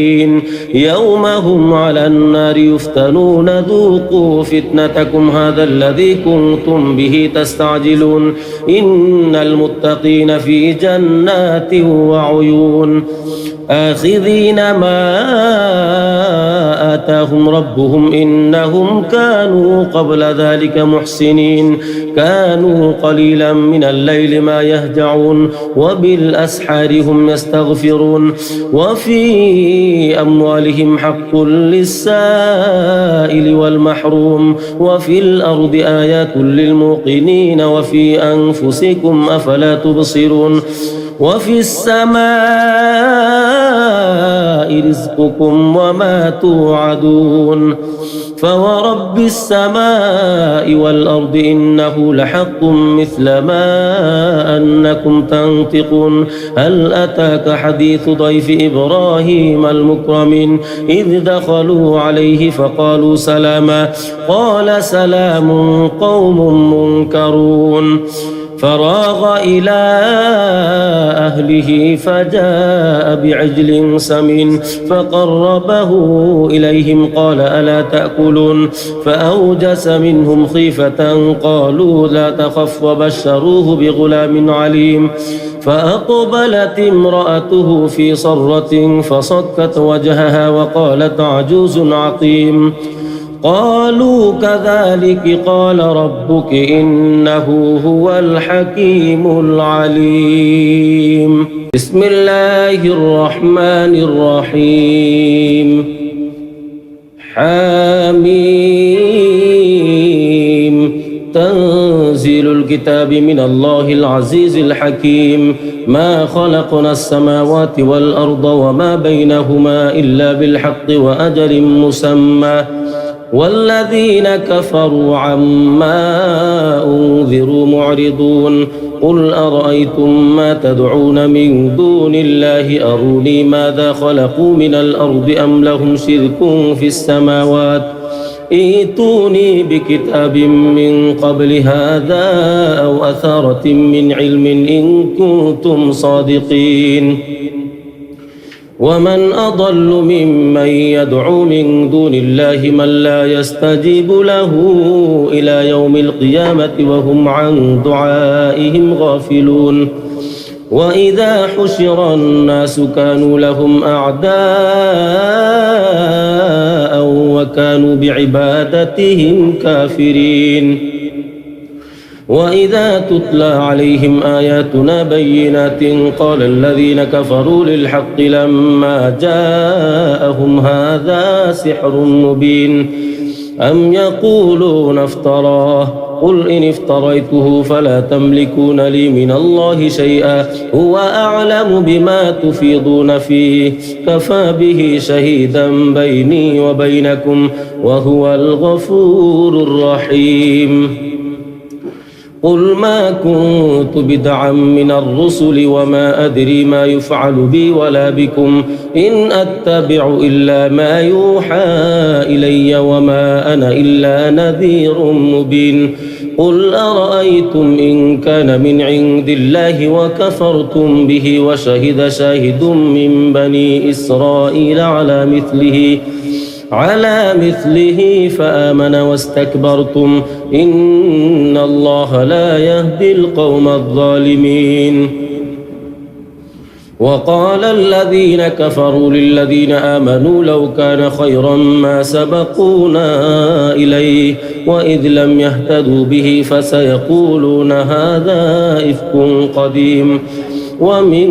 يوم هم على النار يفتنون ذوقوا فتنتكم هذا الذي كنتم به تستعجلون إن المتقين في جنات وعيون آخذين ما آتاهم ربهم إنهم كانوا قبل ذلك محسنين كانوا قليلا من الليل ما يهجعون وبالأسحار هم يستغفرون وفي أموالهم حق للسائل والمحروم وفي الأرض آيات للموقنين وفي أنفسكم أفلا تبصرون وفي السماء رزقكم وما توعدون فورب السماء والأرض إنه لحق مثل ما أنكم تنطقون هل أتاك حديث ضيف إبراهيم المكرمين إذ دخلوا عليه فقالوا سلاما قال سلام قوم منكرون فراغ إلى أهله فجاء بعجل سمين فقربه إليهم قال ألا تأكلون فأوجس منهم خيفة قالوا لا تخف وبشروه بغلام عليم فأقبلت امرأته في صرة فصكت وجهها وقالت عجوز عقيم قالوا كذلك قال ربك إنه هو الحكيم العليم بسم الله الرحمن الرحيم حميم تنزيل الكتاب من الله العزيز الحكيم ما خلقنا السماوات والأرض وما بينهما إلا بالحق وأجل مسمى والذين كفروا عما أنذروا معرضون قل أرأيتم ما تدعون من دون الله أروني ماذا خلقوا من الأرض أم لهم شرك في السماوات ائتوني بكتاب من قبل هذا أو أثارة من علم إن كنتم صادقين ومن أضل ممن يدعو من دون الله من لا يستجيب له إلى يوم القيامة وهم عن دعائهم غافلون وإذا حشر الناس كانوا لهم أعداء وكانوا بعبادتهم كافرين وإذا تتلى عليهم آياتنا بينات قال الذين كفروا للحق لما جاءهم هذا سحر مبين أم يقولون افتراه قل إن افتريته فلا تملكون لي من الله شيئا هو أعلم بما تفيضون فيه كفى به شهيدا بيني وبينكم وهو الغفور الرحيم قل ما كنت بدعا من الرسل وما أدري ما يفعل بي ولا بكم إن أتبع إلا ما يوحى إلي وما أنا إلا نذير مبين قل أرأيتم إن كان من عند الله وكفرتم به وشهد شاهد من بني إسرائيل على مثله فآمن واستكبرتم إن الله لا يهدي القوم الظالمين وقال الذين كفروا للذين آمنوا لو كان خيرا ما سبقونا إليه وإذ لم يهتدوا به فسيقولون هذا إفك قديم ومن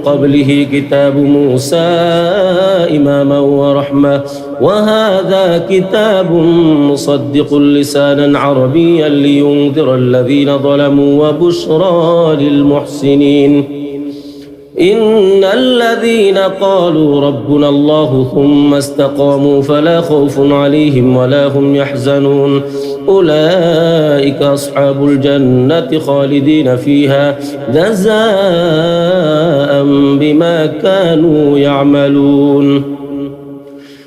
قبله كتاب موسى إماما ورحمة وهذا كتاب مصدق لسانا عربيا لينذر الذين ظلموا وبشرى للمحسنين إن الذين قالوا ربنا الله ثم استقاموا فلا خوف عليهم ولا هم يحزنون أولئك أصحاب الجنة خالدين فيها جزاء بما كانوا يعملون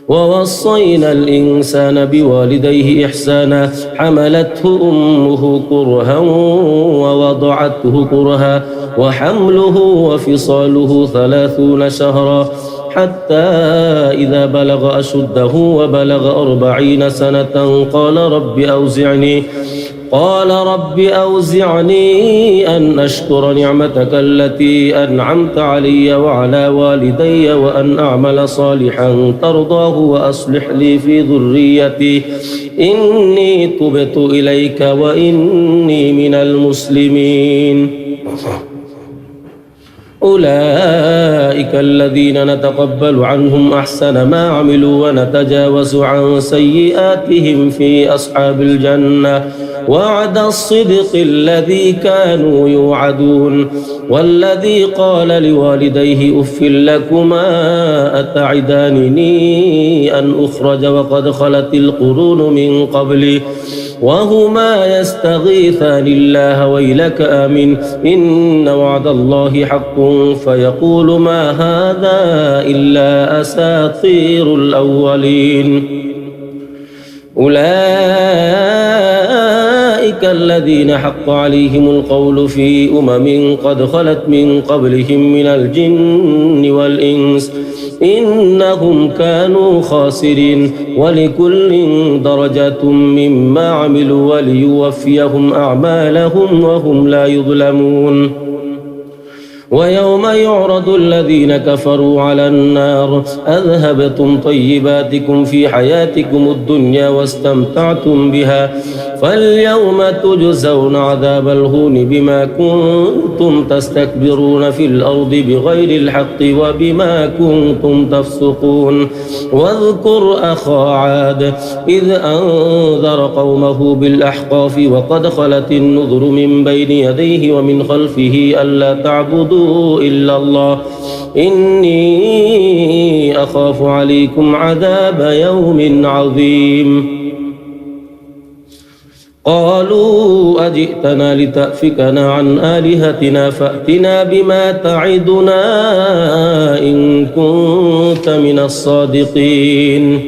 ووصينا الإنسان بوالديه إحسانا حملته أمه كرها ووضعته كرها وحمله وفصاله 30 شهرا حتى إذا بلغ أشده وبلغ 40 سنة قال رب أوزعني أن أشكر نعمتك التي أنعمت علي وعلى والدي وأن أعمل صالحا ترضاه وأصلح لي في ذريتي إني تبت إليك وإني من المسلمين أولئك الذين نتقبل عنهم أحسن ما عملوا ونتجاوز عن سيئاتهم في أصحاب الجنة وعد الصدق الذي كانوا يوعدون والذي قال لوالديه أف لكما أتعدانني أن أخرج وقد خلت القرون من قبلي وهما يستغيثان الله ويلك آمن إن وعد الله حق فيقول ما هذا إلا أساطير الأولين أولئك الذين حق عليهم القول في قد خلت من قبلهم من الجن والإنس إنهم كانوا خاسرين ولكل درجة مما عملوا وليوفيهم أعمالهم وهم لا يظلمون ويوم يعرض الذين كفروا على النار أذهبتم طيباتكم في حياتكم الدنيا واستمتعتم بها فاليوم تجزون عذاب الهون بما كنتم تستكبرون في الأرض بغير الحق وبما كنتم تفسقون واذكر أخا عاد إذ أنذر قومه بالأحقاف وقد خلت النذر من بين يديه ومن خلفه ألا تعبدوا إلا الله إني أخاف عليكم عذاب يوم عظيم قالوا أجئتنا لتأفكنا عن آلهتنا فأتنا بما تعدنا إن كنت من الصادقين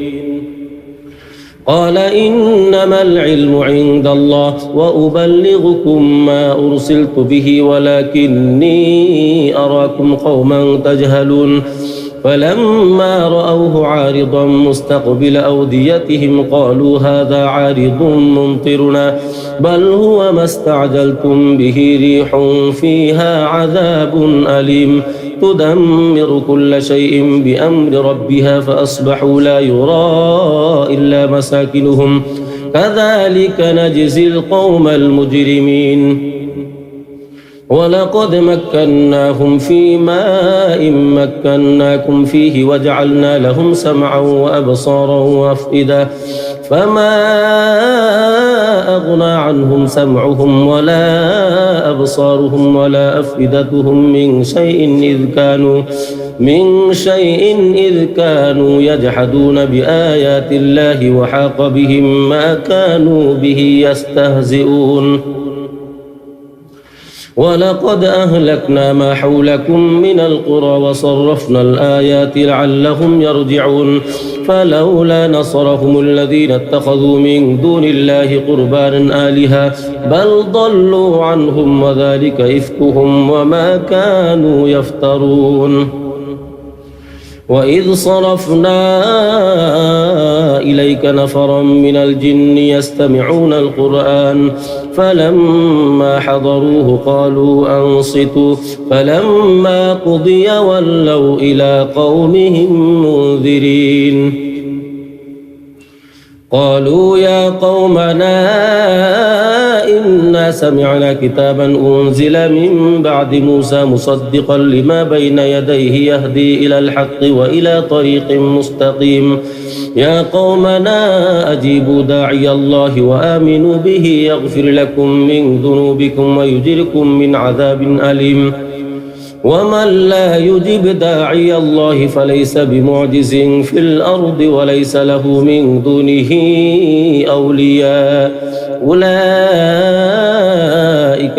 قال إنما العلم عند الله وأبلغكم ما أرسلت به ولكني أراكم قوما تجهلون فلما رأوه عارضا مستقبل أوديتهم قالوا هذا عارض ممطرنا بل هو ما استعجلتم به ريح فيها عذاب أليم تدمر كل شيء بأمر ربها فأصبحوا لا يرى إلا مساكنهم كذلك نجزي القوم المجرمين ولقد مكناهم في ماء مكناكم فيه وجعلنا لهم سمعا وأبصارا وأفئدة فما أغنى عنهم سمعهم ولا أبصارهم ولا أفئدتهم من شيء إذ كانوا يجحدون بآيات الله وحاق بهم ما كانوا به يستهزئون ولقد أهلكنا ما حولكم من القرى وصرفنا الآيات لعلهم يرجعون فلولا نصرهم الذين اتخذوا من دون الله قربانا آلهة بل ضلوا عنهم وذلك إفكهم وما كانوا يفترون وإذ صرفنا إليك نفرا من الجن يستمعون القرآن فلما حضروه قالوا أنصتوا فلما قضي ولوا إلى قومهم منذرين قالوا يا قومنا إنا سمعنا كتابا أنزل من بعد موسى مصدقا لما بين يديه يهدي إلى الحق وإلى طريق مستقيم يا قومنا أجيبوا داعي الله وآمنوا به يغفر لكم من ذنوبكم ويجركم من عذاب أليم ومن لا يجب داعي الله فليس بمعجز في الأرض وليس له من دونه أولياء أولئك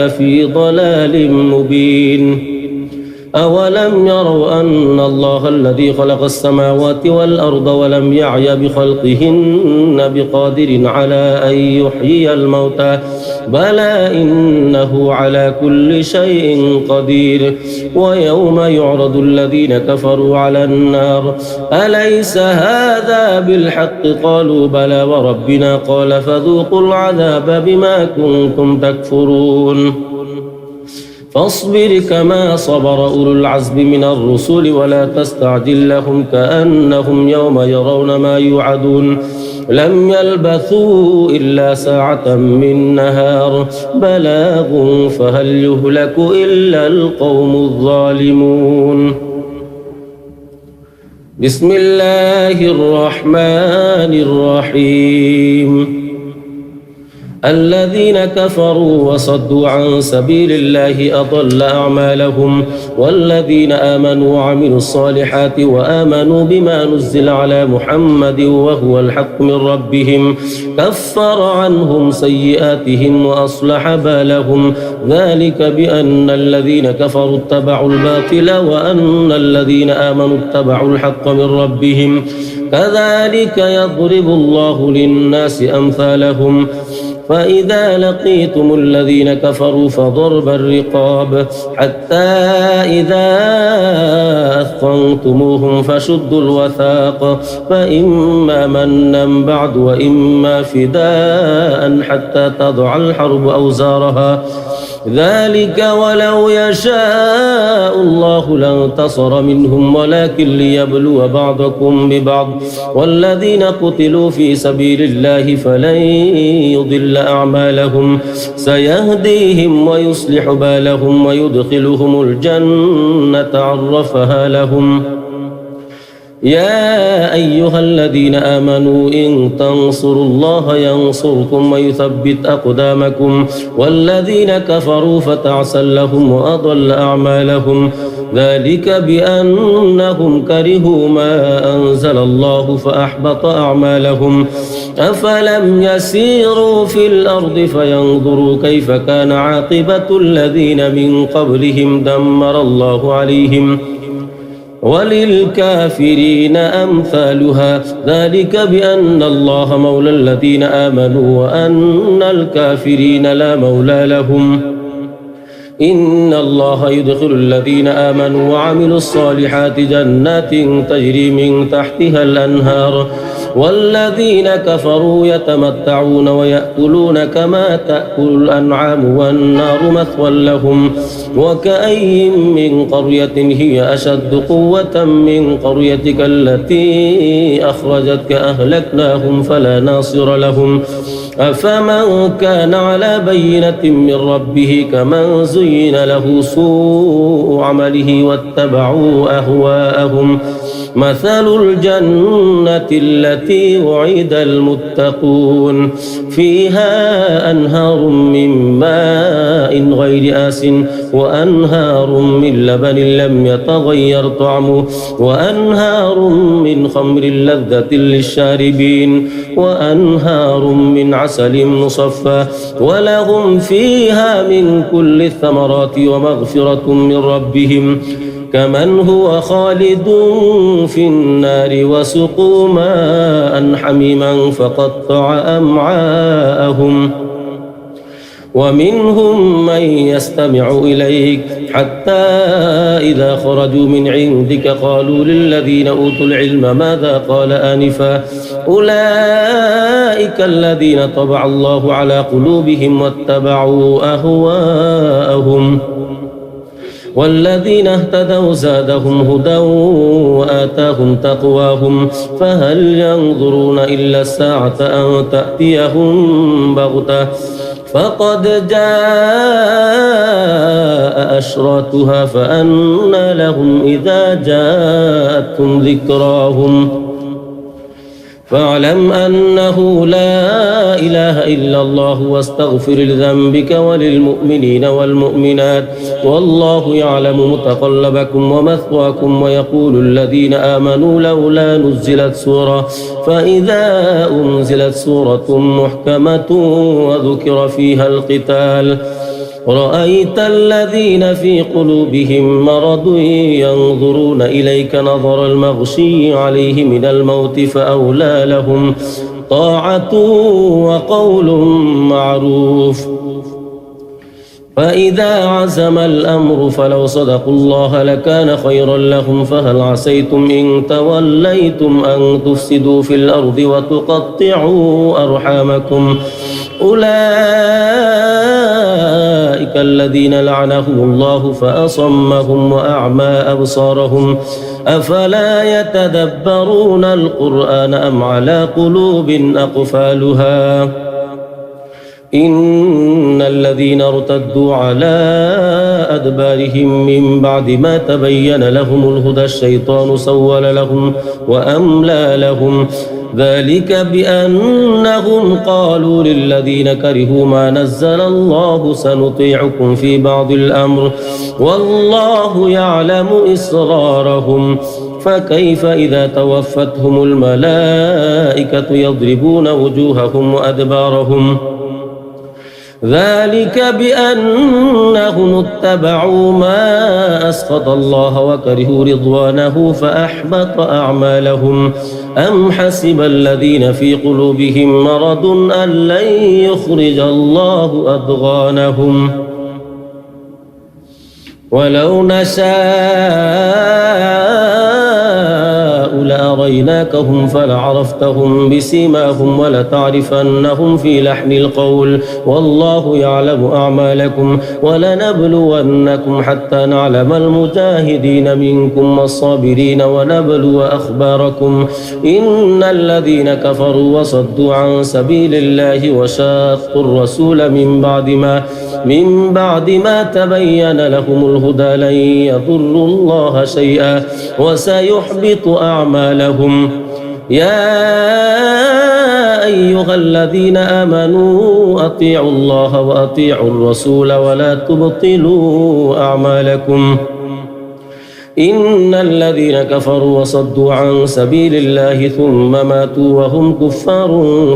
في ضلال مبين أولم يروا أن الله الذي خلق السماوات والأرض ولم يعي بخلقهن بقادر على أن يحيي الموتى بلى إنه على كل شيء قدير ويوم يعرض الذين كفروا على النار أليس هذا بالحق قالوا بلى وربنا قال فذوقوا العذاب بما كنتم تكفرون فاصبر كما صبر أولو العزم من الرسل ولا تستعجل لهم كأنهم يوم يرون ما يوعدون لم يلبثوا إلا ساعة من نهار بلاغ فهل يهلك إلا القوم الظالمون. بسم الله الرحمن الرحيم. الذين كفروا وصدوا عن سبيل الله أضل أعمالهم والذين آمنوا وعملوا الصالحات وآمنوا بما نزل على محمد وهو الحق من ربهم كفر عنهم سيئاتهم وأصلح بالهم ذلك بأن الذين كفروا اتبعوا الباطل وأن الذين آمنوا اتبعوا الحق من ربهم كذلك يضرب الله للناس أمثالهم فإذا لقيتم الذين كفروا فضرب الرقاب حتى إذا أثخنتموهم فشدوا الوثاق فإما منا بعد وإما فداء حتى تضع الحرب أوزارها ذلك ولو يشاء الله لانتصر منهم ولكن ليبلو بعضكم ببعض والذين قتلوا في سبيل الله فلن يضل أعمالهم سيهديهم ويصلح بالهم ويدخلهم الجنة عرفها لهم. يا أيها الذين آمنوا إن تنصروا الله ينصركم ويثبت أقدامكم والذين كفروا فتعسا لهم وأضل أعمالهم ذلك بأنهم كرهوا ما أنزل الله فأحبط أعمالهم أفلم يسيروا في الأرض فينظروا كيف كان عاقبة الذين من قبلهم دمر الله عليهم وللكافرين أمثالها ذلك بأن الله مولى الذين آمنوا وأن الكافرين لا مولى لهم إن الله يدخل الذين آمنوا وعملوا الصالحات جنات تجري من تحتها الأنهار والذين كفروا يتمتعون ويأكلون كما تأكل الأنعام والنار مثوى لهم وكأي من قرية هي أشد قوة من قريتك التي أخرجتك أهلكناهم فلا ناصر لهم أفمن كان على بينة من ربه كمن زين له سوء عمله واتبعوا أهواءهم مثل الجنة التي وعد المتقون فيها أنهار من ماء غير آس وأنهار من لبن لم يتغير طعمه وأنهار من خمر لذة للشاربين وأنهار من عسل مصفى ولهم فيها من كل الثمرات ومغفرة من ربهم كمن هو خالد في النار وسقوا ماء حميما فقطع أمعاءهم ومنهم من يستمع إليك حتى إذا خرجوا من عندك قالوا للذين أوتوا العلم ماذا قال آنفا أولئك الذين طبع الله على قلوبهم واتبعوا أهواءهم والذين اهتدوا زادهم هدى وآتاهم تقواهم فهل ينظرون إلا الساعة أن تأتيهم بغتة فقد جاء أشراتها فأنى لهم إذا جاءتهم ذكراهم فاعلم أنه لا إله إلا الله واستغفر لذنبك وللمؤمنين والمؤمنات والله يعلم متقلبكم ومثواكم ويقول الذين آمنوا لولا نزلت سورة فإذا أنزلت سورة محكمة وذكر فيها القتال رأيت الذين في قلوبهم مرض ينظرون إليك نظر المغشي عليه من الموت فأولى لهم طاعة وقول معروف فإذا عزم الأمر فلو صدقوا الله لكان خيرا لهم فهل عسيتم إن توليتم أن تفسدوا في الأرض وتقطعوا أرحامكم أولئك الذين لعنهم الله فأصمهم وأعمى أبصارهم أفلا يتدبرون القرآن أم على قلوب أقفالها إن الذين ارتدوا على أدبارهم من بعد ما تبين لهم الهدى الشيطان سول لهم وأملى لهم ذلك بأنهم قالوا للذين كرهوا ما نزل الله سنطيعكم في بعض الأمر والله يعلم إسرارهم فكيف إذا توفتهم الملائكة يضربون وجوههم وأدبارهم ذلك بأنهم اتبعوا ما أسخط الله وكرهوا رضوانه فأحبط أعمالهم أم حسب الذين في قلوبهم مرض أن لن يخرج الله أضغانهم ولو نشاء لأريناكهم فلعرفتهم بسيماهم ولتعرفنهم في لحن القول والله يعلم أعمالكم ولنبلونكم حتى نعلم المجاهدين منكم والصابرين ونبلو أخباركم إن الذين كفروا وصدوا عن سبيل الله وشاقوا الرسول من بعد ما تبين لهم الهدى لن يضروا الله شيئا وسيحبط أعمالهم يا أيها الذين آمنوا أطيعوا الله وأطيعوا الرسول ولا تبطلوا أعمالكم إن الذين كفروا وصدوا عن سبيل الله ثم ماتوا وهم كفار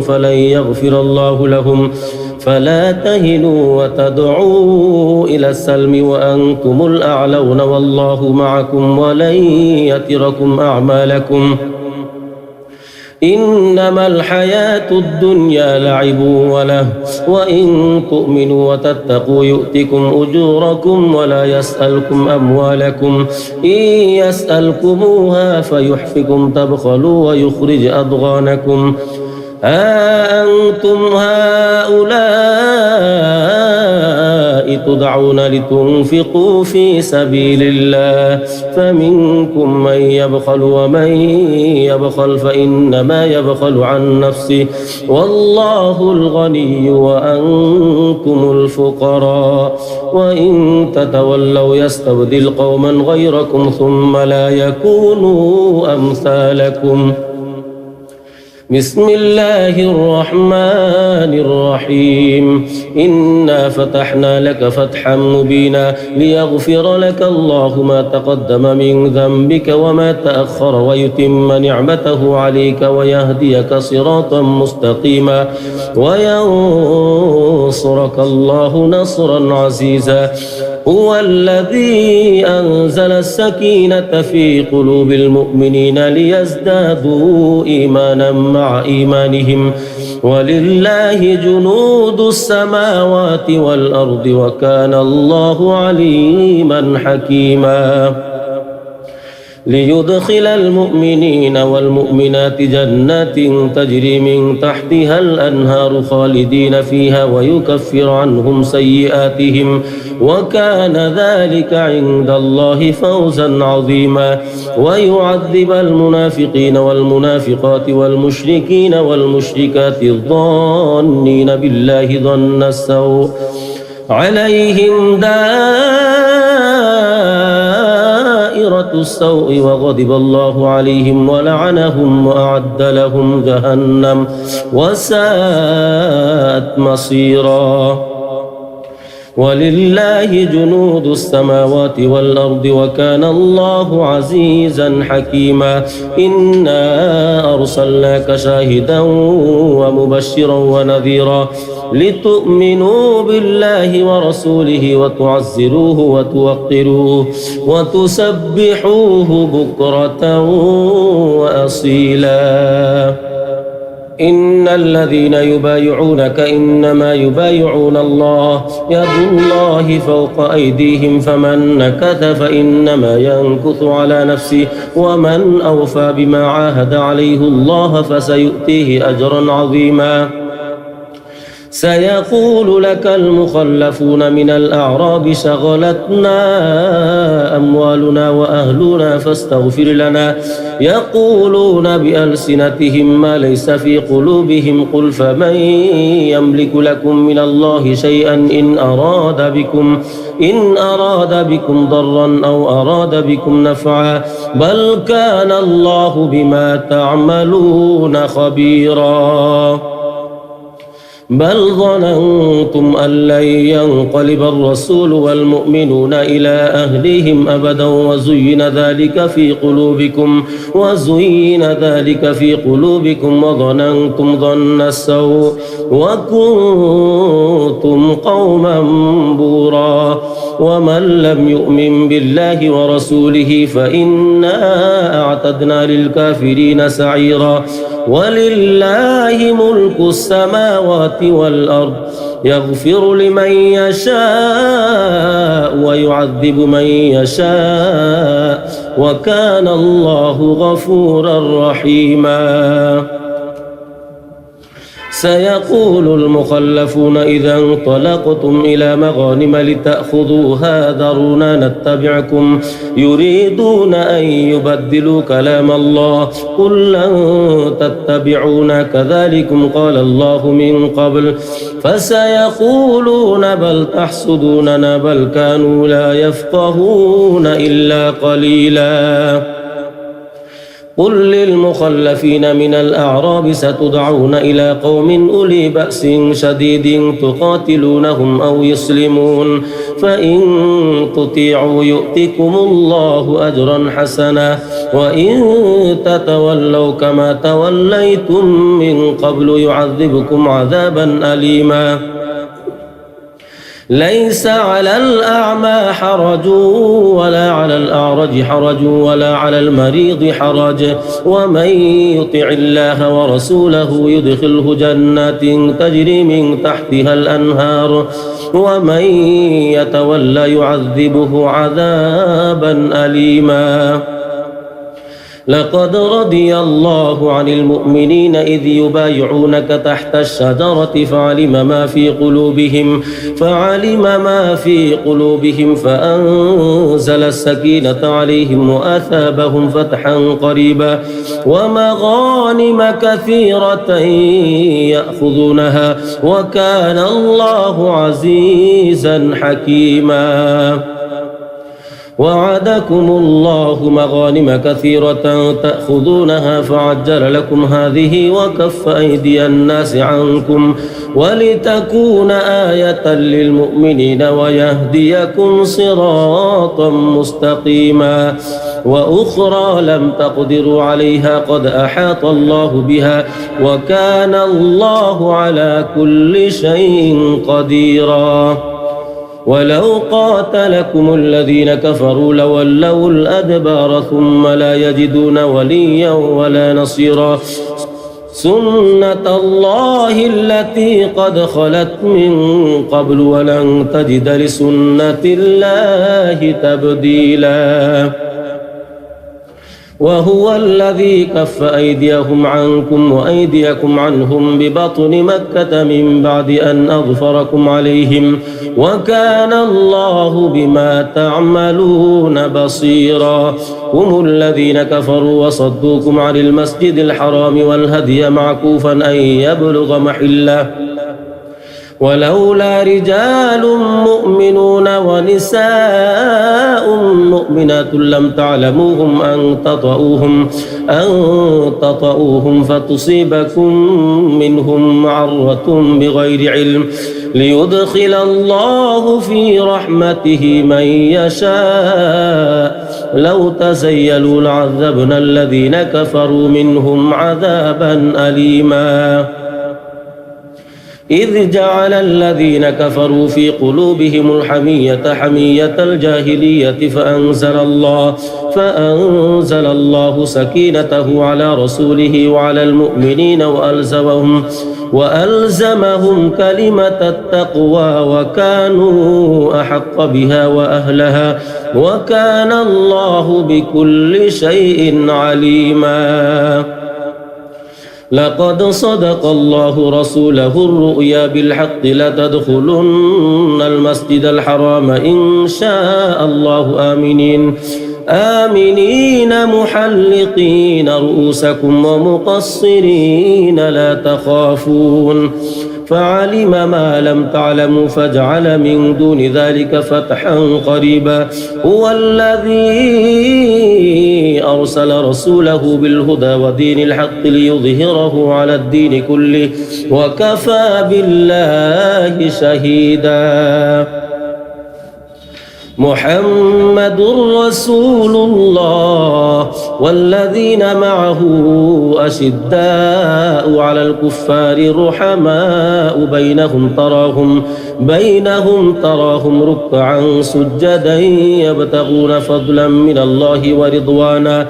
فلن يغفر الله لهم فلا تهنوا وتدعوا إلى السلم وأنتم الأعلون والله معكم ولن يتركم أعمالكم إنما الحياة الدنيا لعب وله وإن تؤمنوا وتتقوا يؤتكم أجوركم ولا يسألكم أموالكم إن يسألكموها فيحفكم تبخلوا ويخرج أضغانكم أنتم هؤلاء تدعون لتنفقوا في سبيل الله فمنكم من يبخل ومن يبخل فإنما يبخل عن نفسه والله الغني وأنتم الفقراء وإن تتولوا يستبدل قوما غيركم ثم لا يكونوا أمثالكم بسم الله الرحمن الرحيم إنا فتحنا لك فتحا مبينا ليغفر لك الله ما تقدم من ذنبك وما تأخر ويتم نعمته عليك ويهديك صراطا مستقيما وينصرك الله نصرا عزيزا هو الذي أنزل السكينة في قلوب المؤمنين ليزدادوا إيمانا مع إيمانهم ولله جنود السماوات والأرض وكان الله عليما حكيما ليدخل المؤمنين والمؤمنات جنات تجري من تحتها الأنهار خالدين فيها ويكفر عنهم سيئاتهم وكان ذلك عند الله فوزا عظيما ويعذب المنافقين والمنافقات والمشركين والمشركات الظانين بالله ظن السوء عليهم دائرة السوء وغضب الله عليهم ولعنهم وأعد لهم جهنم وساءت مصيرا ولله جنود السماوات والأرض وكان الله عزيزا حكيما إنا أرسلناك شاهدا ومبشرا ونذيرا لتؤمنوا بالله ورسوله وتعزروه وتوقروه وتسبحوه بكرة وأصيلا إن الذين يبايعونك إنما يبايعون الله يد الله فوق أيديهم فمن نكث فإنما ينكث على نفسه ومن أوفى بما عاهد عليه الله فسيؤتيه أجرا عظيما سيقول لك المخلفون من الأعراب شغلتنا أموالنا وأهلنا فاستغفر لنا يقولون بألسنتهم ما ليس في قلوبهم قل فمن يملك لكم من الله شيئا إن أراد بكم ضرا أو أراد بكم نفعا بل كان الله بما تعملون خبيرا بل ظننتم أن لن ينقلب الرسول والمؤمنون إلى أهلهم أبدا وزين ذلك في قلوبكم وظننتم ظن السوء وكنتم قوما بورا ومن لم يؤمن بالله ورسوله فإنا أعتدنا للكافرين سعيرا ولله ملك السماوات والأرض يغفر لمن يشاء ويعذب من يشاء وكان الله غفورا رحيما سيقول المخلفون إذا انطلقتم إلى مغانم لتأخذوها ذرونا نتبعكم يريدون أن يبدلوا كلام الله قل لن تتبعونا كذلكم قال الله من قبل فسيقولون بل تحسدوننا بل كانوا لا يفقهون إلا قليلا قل للمخلفين من الأعراب ستدعون إلى قوم أولي بأس شديد تقاتلونهم أو يسلمون فإن تطيعوا يؤتكم الله أجرا حسنا وإن تتولوا كما توليتم من قبل يعذبكم عذابا أليما ليس على الأعمى حرج ولا على الأعرج حرج ولا على المريض حرج ومن يطع الله ورسوله يدخله جنات تجري من تحتها الأنهار ومن يتولى يعذبه عذابا أليما لقد رضي الله عن المؤمنين إذ يبايعونك تحت الشجرة فعلم ما في قلوبهم فأنزل السكينة عليهم وأثابهم فتحا قريبا ومغانم كثيرة يأخذونها وكان الله عزيزا حكيما وعدكم الله مغانم كثيرة تأخذونها فعجل لكم هذه وكف أيدي الناس عنكم ولتكون آية للمؤمنين ويهديكم صراطا مستقيما وأخرى لم تقدروا عليها قد أحاط الله بها وكان الله على كل شيء قديرا ولو قاتلكم الذين كفروا لولوا الأدبار ثم لا يجدون وليا ولا نصيرا سنة الله التي قد خلت من قبل ولن تجد لسنة الله تبديلا وهو الذي كف أيديهم عنكم وأيديكم عنهم ببطن مكة من بعد أن أظفركم عليهم وكان الله بما تعملون بصيرا هم الذين كفروا وصدوكم عن المسجد الحرام والهدي معكوفا أن يبلغ محله ولولا رجال مؤمنون ونساء مؤمنات لم تعلموهم أن تطؤوهم فتصيبكم منهم معرة بغير علم ليدخل الله في رحمته من يشاء لو تزيلوا لعذبنا الذين كفروا منهم عذابا أليما إذ جعل الذين كفروا في قلوبهم الحمية حمية الجاهلية فأنزل الله سكينته على رسوله وعلى المؤمنين وألزمهم كلمة التقوى وكانوا أحق بها وأهلها وكان الله بكل شيء عليما لقد صدق الله رسوله الرؤيا بالحق لتدخلن المسجد الحرام إن شاء الله آمنين محلقين رؤوسكم ومقصرين لا تخافون فعلم ما لم تعلموا فجعل من دون ذلك فتحا قريبا هو الذي أرسل رسوله بالهدى ودين الحق ليظهره على الدين كله وكفى بالله شهيدا محمد رسول الله والذين معه أشداء على الكفار رحماء بينهم تراهم ركعا سجدا يبتغون فضلا من الله ورضوانا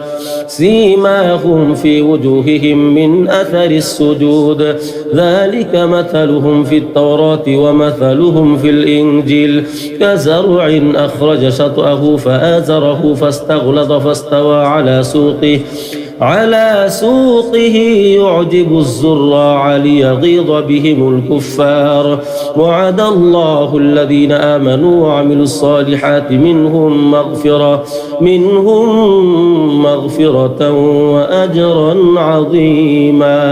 سيماهم في وجوههم من أثر السجود ذلك مثلهم في التوراة ومثلهم في الإنجيل كزرع أخرج شطأه فآزره فاستغلظ فاستوى على سوقه يعجب الزراع ليغيظ بهم الكفار وعد الله الذين آمنوا وعملوا الصالحات منهم مغفرة وأجرا عظيما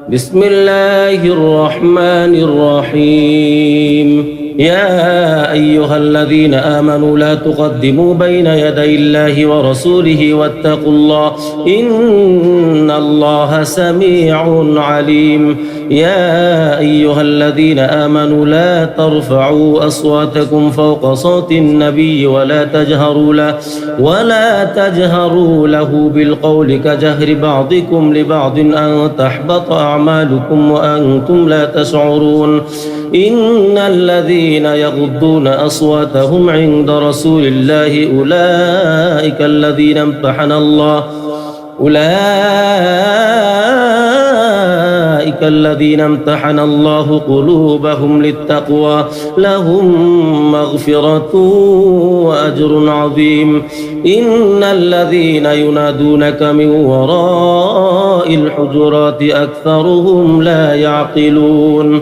بسم الله الرحمن الرحيم يا أيها الذين آمنوا لا تقدموا بين يدي الله ورسوله واتقوا الله إن الله سميع عليم يا أيها الذين آمنوا لا ترفعوا أصواتكم فوق صوت النبي ولا تجهروا له بالقول كجهر بعضكم لبعض أن تحبط أعمالكم وأنتم لا تشعرون إن الذين يغضون أصواتهم عند رسول الله أولئك الذين امتحن الله قلوبهم للتقوى لهم مغفرة وأجر عظيم إن الذين ينادونك من وراء الحجرات أكثرهم لا يعقلون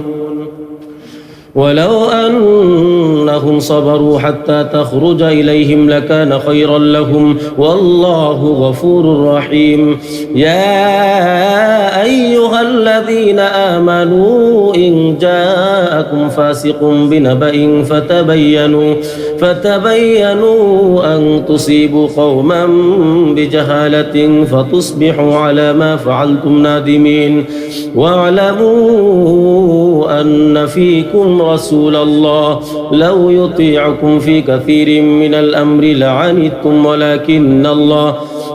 ولو أنهم صبروا حتى تخرج إليهم لكان خيرا لهم والله غفور رحيم يا أيها الذين آمنوا إن جاءكم فاسق بنبأ فتبينوا أن تصيبوا قوما بجهالة فتصبحوا على ما فعلتم نادمين واعلموا أن فيكم رسول الله لو يطيعكم في كثير من الأمر لعنتم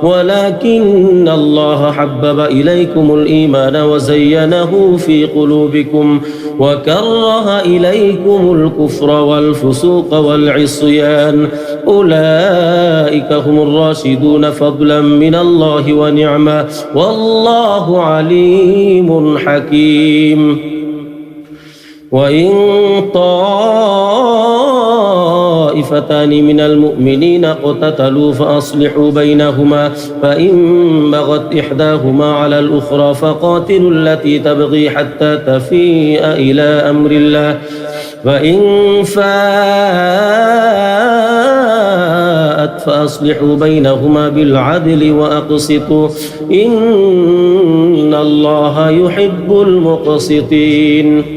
ولكن الله حبب إليكم الإيمان وزينه في قلوبكم وكره إليكم الكفر والفسوق والعصيان أولئك هم الراشدون فضلا من الله ونعمة والله عليم حكيم وإن طائفتان من المؤمنين اقتتلوا فأصلحوا بينهما فإن بغت إحداهما على الأخرى فقاتلوا التي تبغي حتى تفيء إلى أمر الله فإن فاءت فأصلحوا بينهما بالعدل وأقسطوا إن الله يحب المقسطين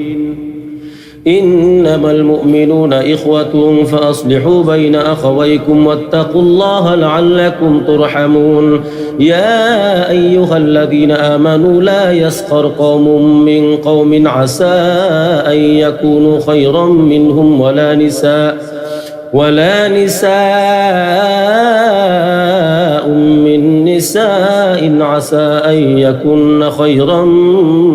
إنما المؤمنون إخوة فأصلحوا بين أخويكم واتقوا الله لعلكم ترحمون يا أيها الذين آمنوا لا يسخر قوم من قوم عسى أن يكونوا خيرا منهم ولا نساء من نساء عسى أن يكن خيرا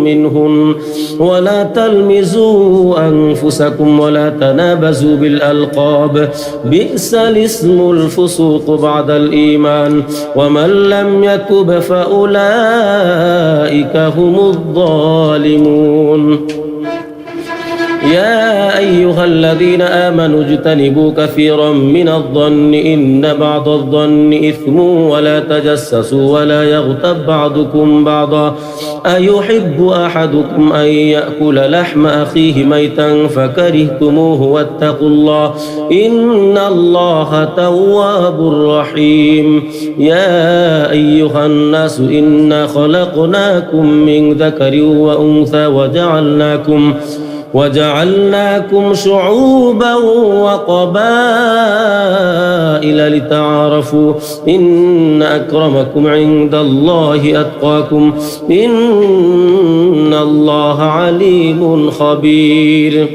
منهن ولا تلمزوا أنفسكم ولا تنابزوا بالألقاب بئس الاسم الفسوق بعد الإيمان ومن لم يتب فأولئك هم الظالمون يا أيها الذين آمنوا اجتنبوا كثيرا من الظن إن بعض الظن إثم ولا تجسسوا ولا يغتب بعضكم بعضا أيحب أحدكم أن يأكل لحم أخيه ميتا فكرهتموه واتقوا الله إن الله تواب رحيم يا أيها الناس إنا خلقناكم من ذكر وأنثى وجعلناكم شعوبا وقبائل لتعارفوا إن أكرمكم عند الله أتقاكم إن الله عليم خبير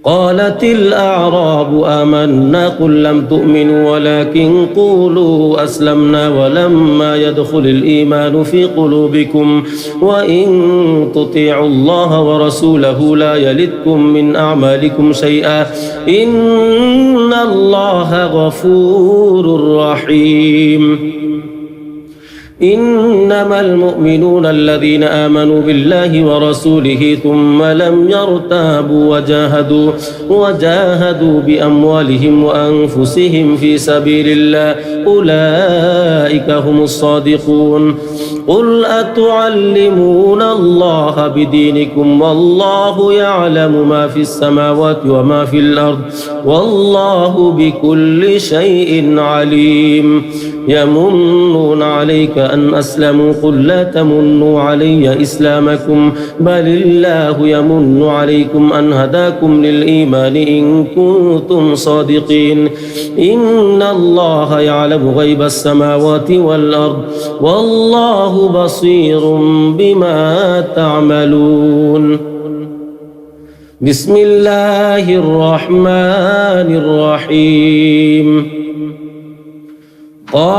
قالت الأعراب آمنا قل لم تؤمنوا ولكن قولوا أسلمنا ولما يدخل الإيمان في قلوبكم وإن تطيعوا الله ورسوله لا يلدكم من أعمالكم شيئا إن الله غفور رحيم إنما المؤمنون الذين آمنوا بالله ورسوله ثم لم يرتابوا وجاهدوا بأموالهم وأنفسهم في سبيل الله أولئك هم الصادقون قل أتعلمون الله بدينكم والله يعلم ما في السماوات وما في الأرض والله بكل شيء عليم يمنون عليك أن أسلموا قل لا تمنوا علي إسلامكم بل الله يمن عليكم أن هداكم للإيمان إن كنتم صادقين إن الله يعلم غيب السماوات والأرض والله بصير بما تعملون بسم الله الرحمن الرحيم قاف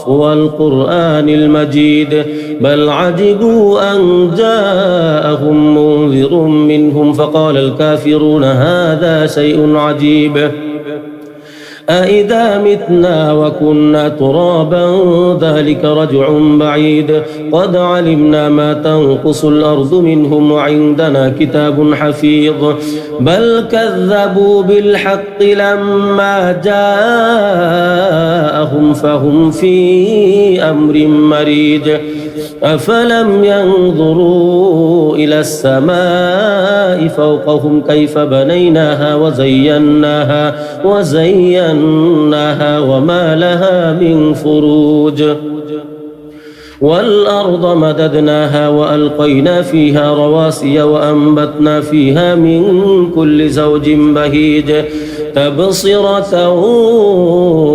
والقرآن المجيد بل عجبوا أن جاءهم منذر منهم فقال الكافرون هذا شيء عجيب أإذا متنا وكنا ترابا ذلك رجع بعيد قد علمنا ما تنقص الأرض منهم وعندنا كتاب حفيظ بل كذبوا بالحق لما جاءهم فهم في أمر مريج أفلم ينظروا إلى السماء فوقهم كيف بنيناها وزيناها وما لها من فروج والأرض مددناها وألقينا فيها رواسي وأنبتنا فيها من كل زوج بهيج تبصرة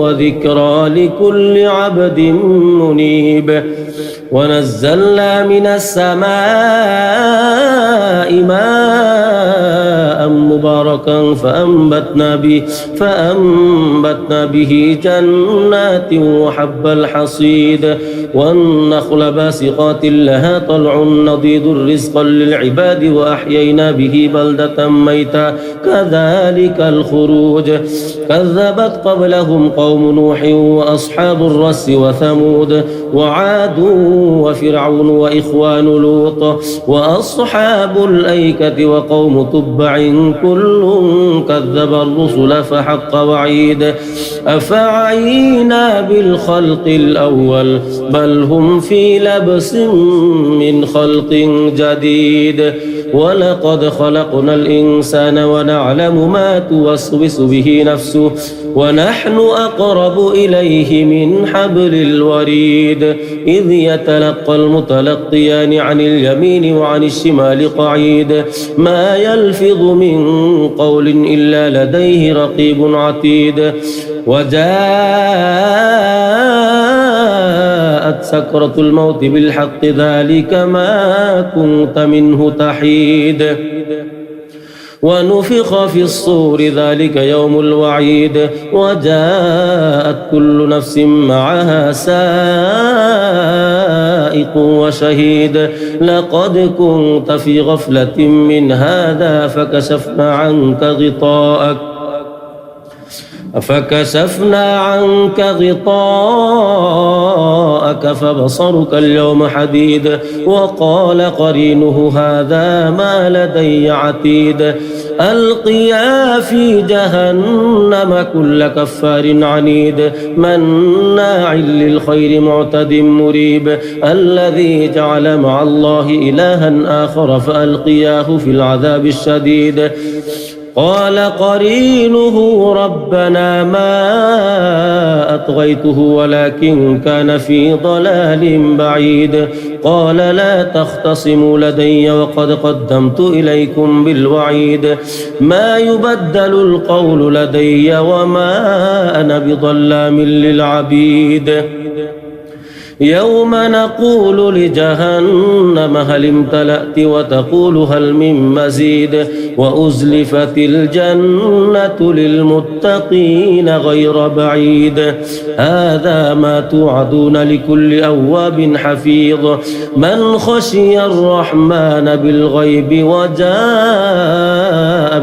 وذكرى لكل عبد منيب ونزلنا من السماء ماء مباركا فأنبتنا به جنات وحب الحصيد والنخل باسقات لها طلع نضيد رزقا للعباد وأحيينا به بلدة ميتا كذلك الخروج كذبت قبلهم قوم نوح وأصحاب الرس وثمود وعاد وفرعون وإخوان لوط وأصحاب الأيكة وقوم تبع كل كذب الرسل فحق وعيد أفعينا بالخلق الأول بل هم في لبس من خلق جديد ولقد خلقنا الإنسان ونعلم ما توسوس به نفسه ونحن أقرب إليه من حبل الوريد إذ يتلقى المتلقيان عن اليمين وعن الشمال قعيد ما يلفظ من قول إلا لديه رقيب عتيد وجاءت سكرة الموت بالحق ذلك ما كنت منه تحيد ونفخ في الصور ذلك يوم الوعيد وجاءت كل نفس معها سائق وشهيد لقد كنت في غفلة من هذا فكشفنا عنك غطاءك فكشفنا عنك غطاءك فبصرك اليوم حديد وقال قرينه هذا ما لدي عتيد ألقيا في جهنم كل كفار عنيد مناع للخير معتد مريب الذي جعل مع الله إلها آخر فألقياه في العذاب الشديد قال قرينه ربنا ما أطغيته ولكن كان في ضلال بعيد قال لا تختصموا لدي وقد قدمت إليكم بالوعيد ما يبدل القول لدي وما أنا بظلام للعبيد يوم نقول لجهنم هل امتلأت وتقول هل من مزيد وأزلفت الجنة للمتقين غير بعيد هذا ما توعدون لكل أواب حفيظ من خشي الرحمن بالغيب وجاء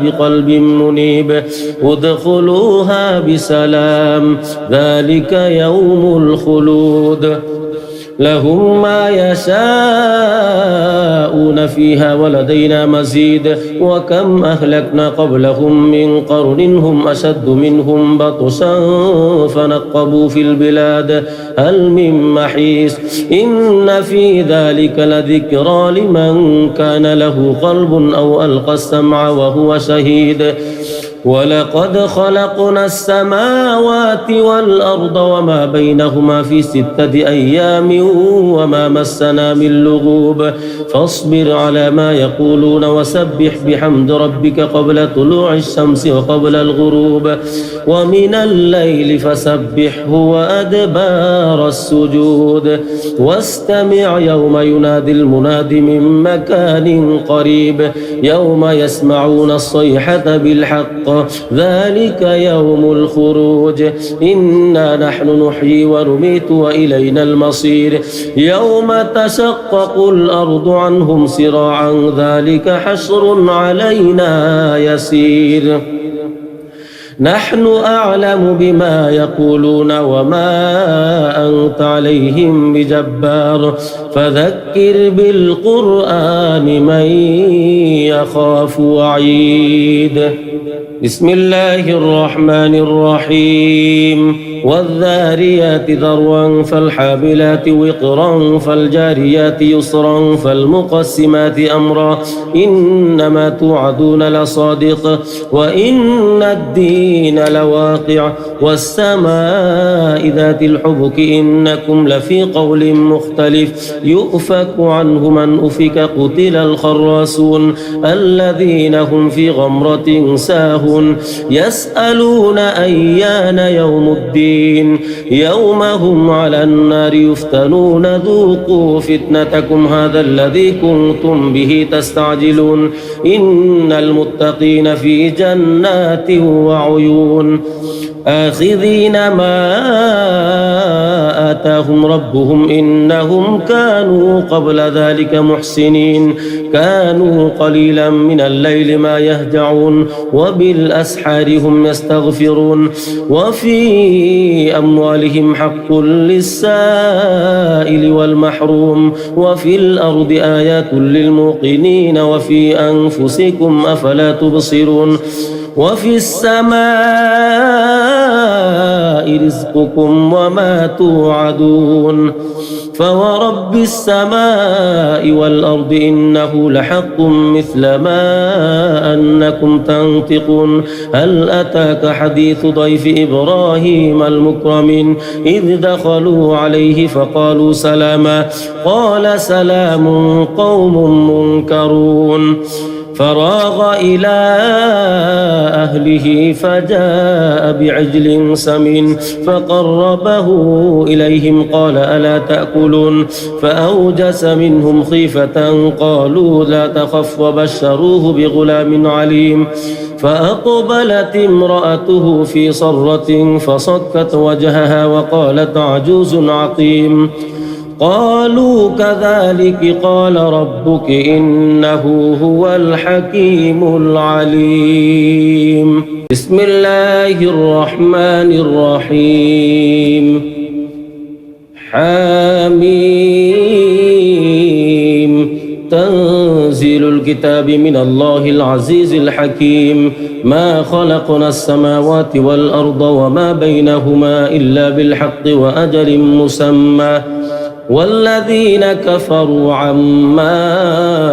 بقلب منيب ادخلوها بسلام ذلك يوم الخلود لهم ما يشاءون فيها ولدينا مزيد وكم أهلكنا قبلهم من قرن هم أشد منهم بطشا فنقبوا في البلاد هل من محيص إن في ذلك لذكرى لمن كان له قلب أو ألقى السمع وهو شهيد ولقد خلقنا السماوات والأرض وما بينهما في 6 أيام وما مسنا من لغوب فاصبر على ما يقولون وسبح بحمد ربك قبل طلوع الشمس وقبل الغروب ومن الليل فسبحه وأدبار السجود واستمع يوم ينادي المناد من مكان قريب يوم يسمعون الصيحة بالحق ذلك يوم الخروج إنا نحن نحيي ونميت وإلينا المصير يوم تشقق الأرض عنهم سراعا ذلك حشر علينا يسير نحن أعلم بما يقولون وما أنت عليهم بجبار فذكر بالقرآن من يخاف وعيد بسم الله الرحمن الرحيم والذاريات ذروا فالحاملات وقرا فالجاريات يسرا فالمقسمات أمرا إنما توعدون لصادق وإن الدين لواقع والسماء ذات الحبك إنكم لفي قول مختلف يؤفك عنه من أفك قتل الخراسون الذين هم في غمرة ساهون يسألون أيان يوم الدين يوم هم على النار يفتنون ذوقوا فتنتكم هذا الذي كنتم به تستعجلون إن المتقين في جنات وعيون آخذين ما آتاهم ربهم إنهم كانوا قبل ذلك محسنين كانوا قليلا من الليل ما يهجعون وبالأسحار هم يستغفرون وفي أموالهم حق للسائل والمحروم وفي الأرض آيات للموقنين وفي أنفسكم أفلا تبصرون وفي السماء رزقكم وما توعدون فورب السماء والأرض إنه لحق مثل ما أنكم تنطقون هل أتاك حديث ضيف إبراهيم المكرمين إذ دخلوا عليه فقالوا سلاما قال سلام قوم منكرون فراغ إلى أهله فجاء بعجل سمين فقربه إليهم قال ألا تأكلون فأوجس منهم خيفة قالوا لا تخف وبشروه بغلام عليم فأقبلت امرأته في صرة فصكت وجهها وقالت عجوز عقيم قالوا كذلك قال ربك إنه هو الحكيم العليم بسم الله الرحمن الرحيم حميم تنزيل الكتاب من الله العزيز الحكيم ما خلقنا السماوات والأرض وما بينهما إلا بالحق وأجل مسمى والذين كفروا عما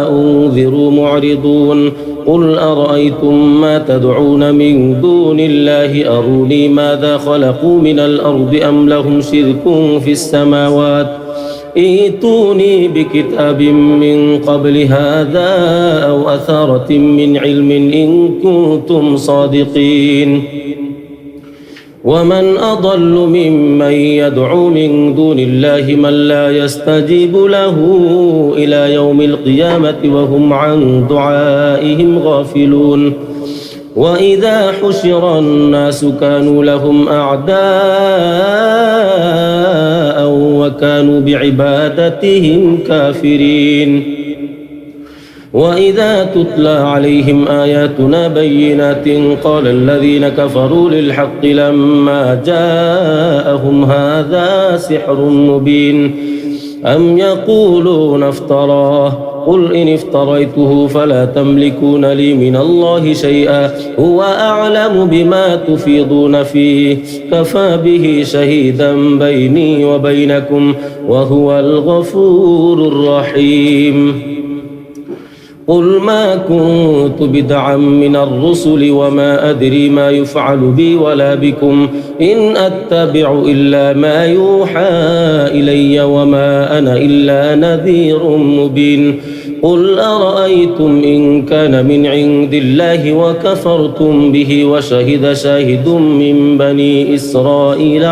أنذروا معرضون قل أرأيتم ما تدعون من دون الله أروني ماذا خلقوا من الأرض أم لهم شرك في السماوات ائتوني بكتاب من قبل هذا أو أثارة من علم إن كنتم صادقين ومن أضل ممن يدعو من دون الله من لا يستجيب له إلى يوم القيامة وهم عن دعائهم غافلون وإذا حشر الناس كانوا لهم أعداء وكانوا بعبادتهم كافرين وإذا تتلى عليهم آياتنا بينات قال الذين كفروا للحق لما جاءهم هذا سحر مبين أم يقولون افتراه قل إن افتريته فلا تملكون لي من الله شيئا هو أعلم بما تفيضون فيه كفى به شهيدا بيني وبينكم وهو الغفور الرحيم قل ما كنت بدعا من الرسل وما أدري ما يفعل بي ولا بكم إن أتبع إلا ما يوحى إلي وما أنا إلا نذير مبين قل أرأيتم إن كان من عند الله وكفرتم به وشهد شاهد من بني إسرائيل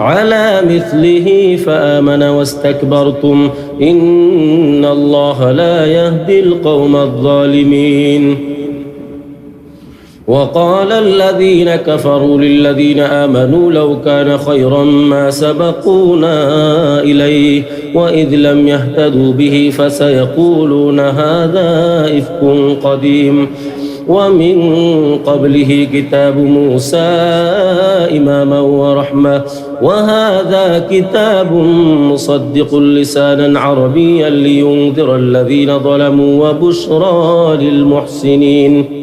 على مثله فآمن واستكبرتم إن الله لا يهدي القوم الظالمين وقال الذين كفروا للذين آمنوا لو كان خيرا ما سبقونا إليه وإذ لم يهتدوا به فسيقولون هذا إفك قديم ومن قبله كتاب موسى إماما ورحمة وهذا كتاب مصدق لسانا عربيا لينذر الذين ظلموا وبشرى للمحسنين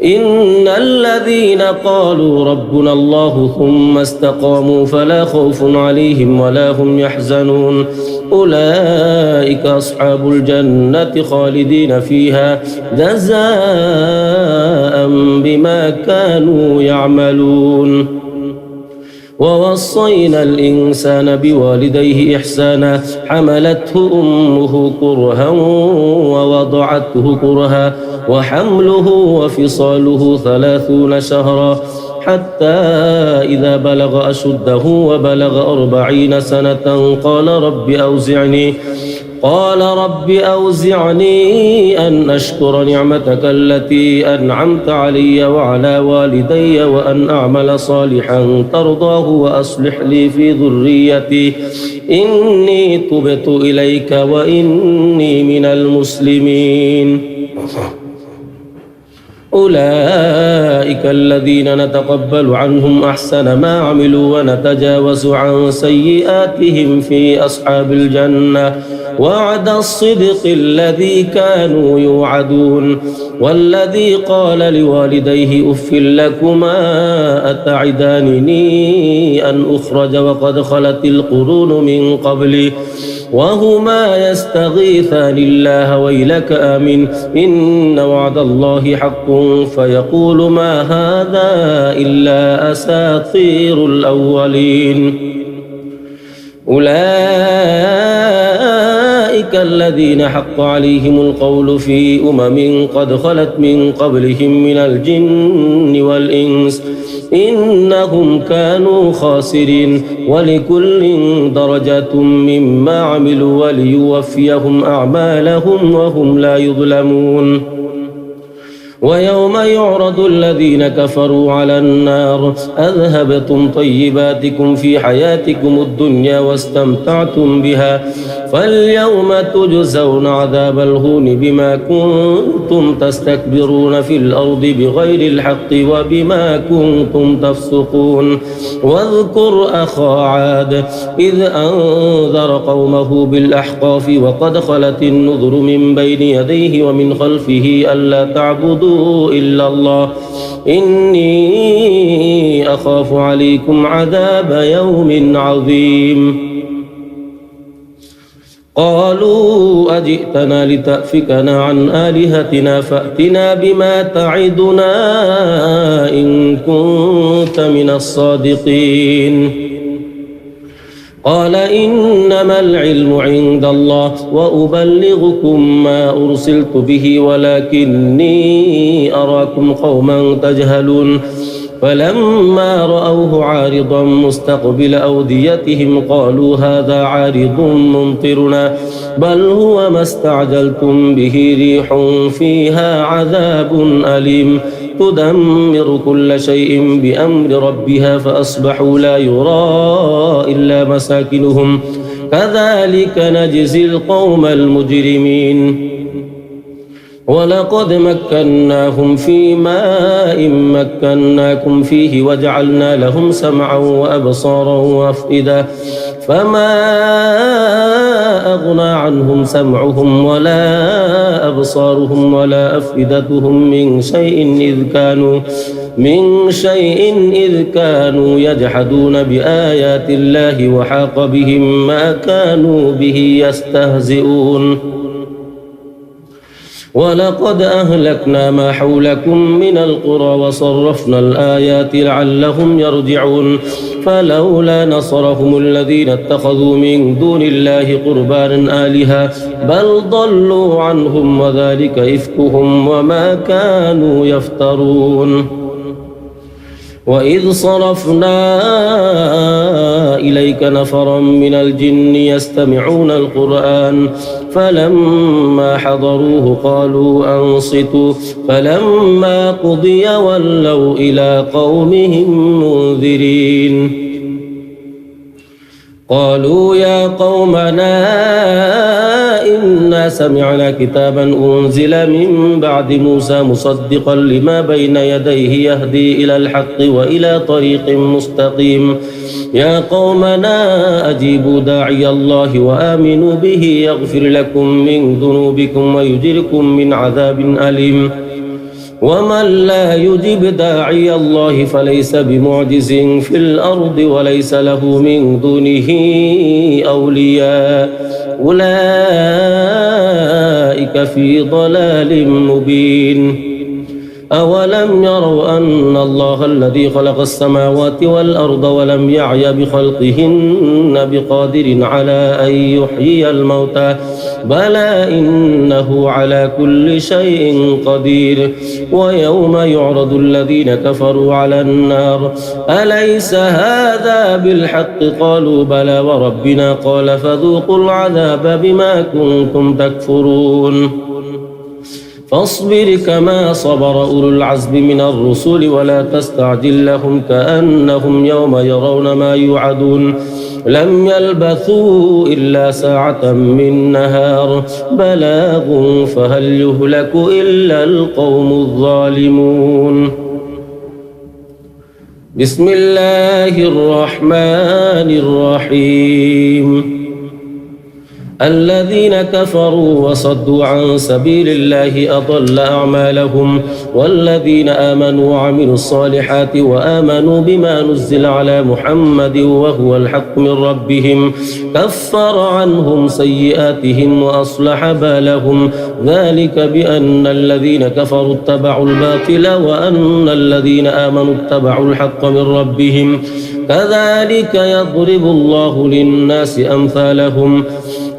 إن الذين قالوا ربنا الله ثم استقاموا فلا خوف عليهم ولا هم يحزنون أولئك أصحاب الجنة خالدين فيها جزاء بما كانوا يعملون ووصينا الإنسان بوالديه إحسانا حملته أمه كرها ووضعته كرها وحمله وفصاله 30 شهرا حتى إذا بلغ أشده وبلغ 40 سنة قال رب أوزعني أن أشكر نعمتك التي أنعمت علي وعلى والدي وأن أعمل صالحا ترضاه وأصلح لي في ذريتي إني تبت إليك وإني من المسلمين أولئك الذين نتقبل عنهم أحسن ما عملوا ونتجاوز عن سيئاتهم في أصحاب الجنة وعد الصدق الذي كانوا يوعدون والذي قال لوالديه أف لكما أتعدانني أن أخرج وقد خلت القرون من قبلي وهما يستغيثان الله ويلك آمن إن وعد الله حق فيقول ما هذا إلا أساطير الأولين أولئك الذين حق عليهم القول في أمم قد خلت من قبلهم من الجن والإنس إنهم كانوا خاسرين ولكل درجات مما عملوا وليوفيهم أعمالهم وهم لا يظلمون ويوم يعرض الذين كفروا على النار أذهبتم طيباتكم في حياتكم الدنيا واستمتعتم بها فاليوم تجزون عذاب الهون بما كنتم تستكبرون في الأرض بغير الحق وبما كنتم تفسقون واذكر أخا عاد إذ أنذر قومه بالأحقاف وقد خلت النذر من بين يديه ومن خلفه ألا تعبدوا إلا الله إني أخاف عليكم عذاب يوم عظيم قالوا أجئتنا لتأفكنا عن آلهتنا فأتنا بما تعدنا إن كنت من الصادقين قال إنما العلم عند الله وأبلغكم ما أرسلت به ولكني أراكم قوما تجهلون فلما رأوه عارضا مستقبل أوديتهم قالوا هذا عارض ممطرنا بل هو ما استعجلتم به ريح فيها عذاب أليم تدمر كل شيء بأمر ربها فأصبحوا لا يرى إلا مساكنهم كذلك نجزي القوم المجرمين ولقد مكناهم في ماء مكناكم فيه وجعلنا لهم سمعا وأبصارا وأفئدة فما أغنى عنهم سمعهم ولا أبصارهم ولا أفئدتهم من شيء إذ كانوا يجحدون بآيات الله وحاق بهم ما كانوا به يستهزئون ولقد أهلكنا ما حولكم من القرى وصرفنا الآيات لعلهم يرجعون فلولا نصرهم الذين اتخذوا من دون الله قربانا آلهة بل ضلوا عنهم وذلك إفكهم وما كانوا يفترون وإذ صرفنا إليك نفرا من الجن يستمعون القرآن فلما حضروه قالوا أنصتوا فلما قضي ولوا إلى قومهم منذرين قالوا يا قومنا إنا سمعنا كتابا أنزل من بعد موسى مصدقا لما بين يديه يهدي إلى الحق وإلى طريق مستقيم يا قومنا أجيبوا داعي الله وآمنوا به يغفر لكم من ذنوبكم ويجركم من عذاب أليم ومن لا يجب داعي الله فليس بمعجز في الأرض وليس له من دونه أولياء أولئك في ضلال مبين أولم يروا أن الله الذي خلق السماوات والأرض ولم يعي بخلقهن بقادر على أن يحيي الموتى بلى إنه على كل شيء قدير ويوم يعرض الذين كفروا على النار أليس هذا بالحق قالوا بلى وربنا قال فذوقوا العذاب بما كنتم تكفرون فاصبر كما صبر أولو العزم من الرسل ولا تستعجل لهم كأنهم يوم يرون ما يوعدون لم يلبثوا إلا ساعة من نهار بلاغ فهل يهلك إلا القوم الظالمون بسم الله الرحمن الرحيم الذين كفروا وصدوا عن سبيل الله أضل أعمالهم والذين آمنوا وعملوا الصالحات وآمنوا بما نزل على محمد وهو الحق من ربهم كفر عنهم سيئاتهم وأصلح بالهم ذلك بأن الذين كفروا اتبعوا الباطل وأن الذين آمنوا اتبعوا الحق من ربهم كذلك يضرب الله للناس أمثالهم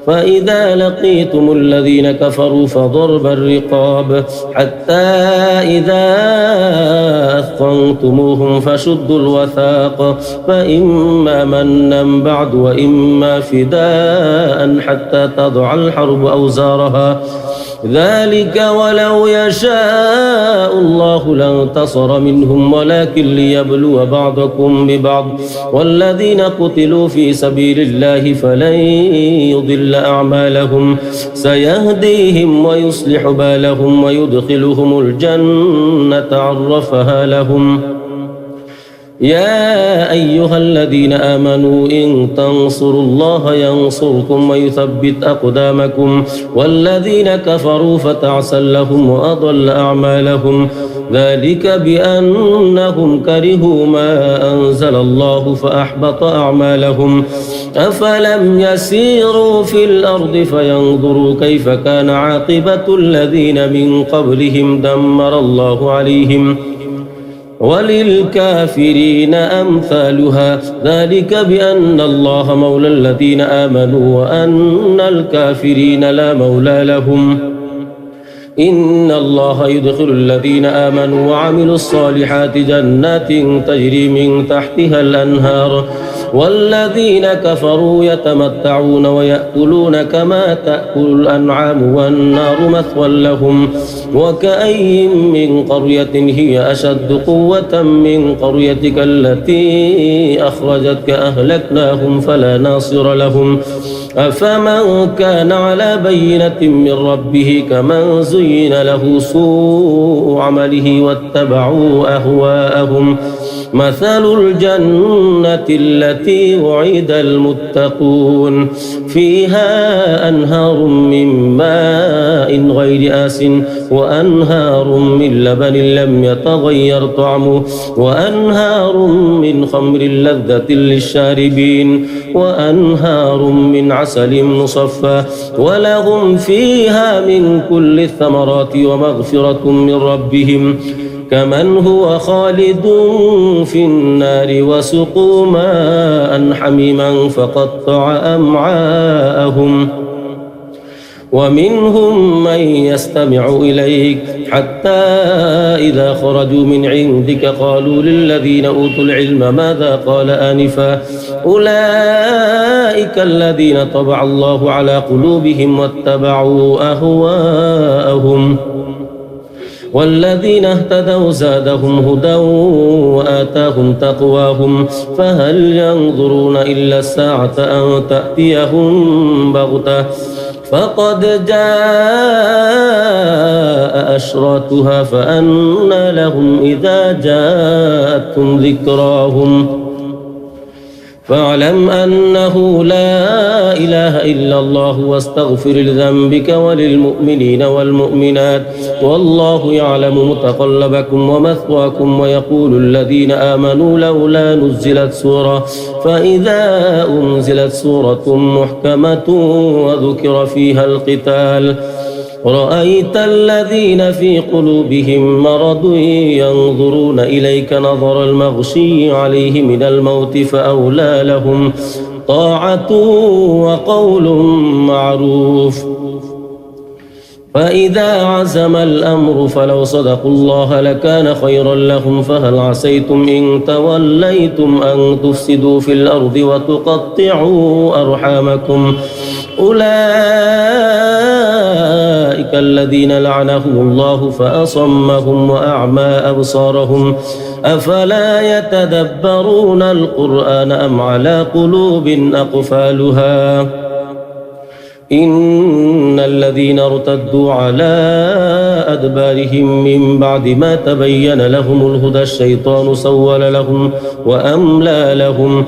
فإذا لقيتم الذين كفروا فضرب الرقاب حتى إذا أثخنتموهم فشدوا الوثاق فإما منا بعد وإما فداء حتى تضع الحرب أوزارها ذلك ولو يشاء الله لانتصر منهم ولكن ليبلو بعضكم ببعض والذين قتلوا في سبيل الله فلن يضل أعمالهم سيهديهم ويصلح بالهم ويدخلهم الجنة عرفها لهم يا أيها الذين آمنوا إن تنصروا الله ينصركم ويثبت أقدامكم والذين كفروا فتعسا لهم وأضل أعمالهم ذلك بأنهم كرهوا ما أنزل الله فأحبط أعمالهم أفلم يسيروا في الأرض فينظروا كيف كان عاقبة الذين من قبلهم دمر الله عليهم وللكافرين أمثالها ذلك بأن الله مولى الذين آمنوا وأن الكافرين لا مولى لهم إن الله يدخل الذين آمنوا وعملوا الصالحات جنات تجري من تحتها الأنهار والذين كفروا يتمتعون ويأكلون كما تأكل الأنعام والنار مثوى لهم وكأي من قرية هي أشد قوة من قريتك التي أخرجتك أهلكناهم فلا ناصر لهم أفمن كان على بينة من ربه كمن زين له سوء عمله واتبعوا أهواءهم مثل الجنة التي وعد المتقون فيها أنهار من ماء غير آس وأنهار من لبن لم يتغير طعمه وأنهار من خمر لذة للشاربين وأنهار من عسل مصفى ولهم فيها من كل الثمرات ومغفرة من ربهم كمن هو خالد في النار وسقوا ماء حميما فقطع أمعاءهم ومنهم من يستمع إليك حتى إذا خرجوا من عندك قالوا للذين أوتوا العلم ماذا قال آنفا أولئك الذين طبع الله على قلوبهم واتبعوا أهواءهم والذين اهتدوا زادهم هدى وآتاهم تقواهم فهل ينظرون إلا الساعة أن تأتيهم بغتة فقد جاء أشراتها فأنى لهم إذا جاءتهم ذكراهم فاعلم أنه لا إله إلا الله واستغفر لذنبك وللمؤمنين والمؤمنات والله يعلم متقلبكم ومثواكم ويقول الذين آمنوا لولا نزلت سورة فإذا أنزلت سورة محكمة وذكر فيها القتال رأيت الذين في قلوبهم مرض ينظرون إليك نظر المغشي عليه من الموت فأولى لهم طاعة وقول معروف فإذا عزم الأمر فلو صدقوا الله لكان خيرا لهم فهل عسيتم إن توليتم أن تفسدوا في الأرض وتقطعوا أرحامكم أولئك الذين لعنهم الله فأصمهم وأعمى أبصارهم أفلا يتدبرون القرآن أم على قلوب أقفالها إن الذين ارتدوا على أدبارهم من بعد ما تبين لهم الهدى الشيطان سول لهم وأملى لهم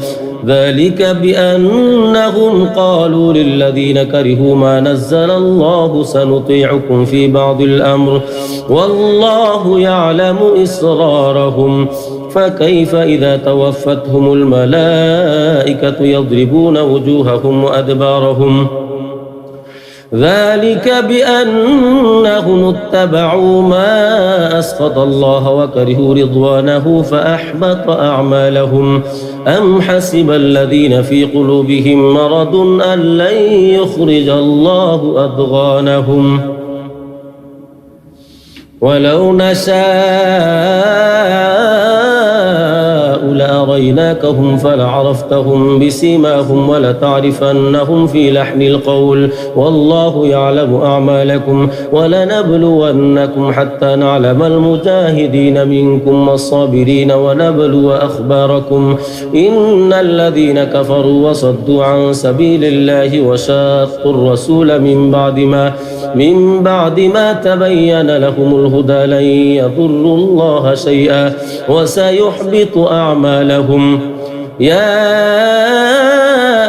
ذلك بأنهم قالوا للذين كرهوا ما نزل الله سنطيعكم في بعض الأمر والله يعلم إسرارهم فكيف إذا توفتهم الملائكة يضربون وجوههم وأدبارهم ذلك بأنهم اتبعوا ما أسخط الله وكرهوا رضوانه فأحبط أعمالهم أم حسب الذين في قلوبهم مرض أن لن يخرج الله أضغانهم ولو نشاء أريناكهم فلعرفتهم بسيماهم ولتعرفنهم في لحن القول والله يعلم أعمالكم ولنبلونكم حتى نعلم المجاهدين منكم والصابرين ونبلو أخباركم إن الذين كفروا وصدوا عن سبيل الله وشاقوا الرسول من بعد ما تبين لهم الهدى لن يضروا الله شيئا وسيحبط أعمالهم يا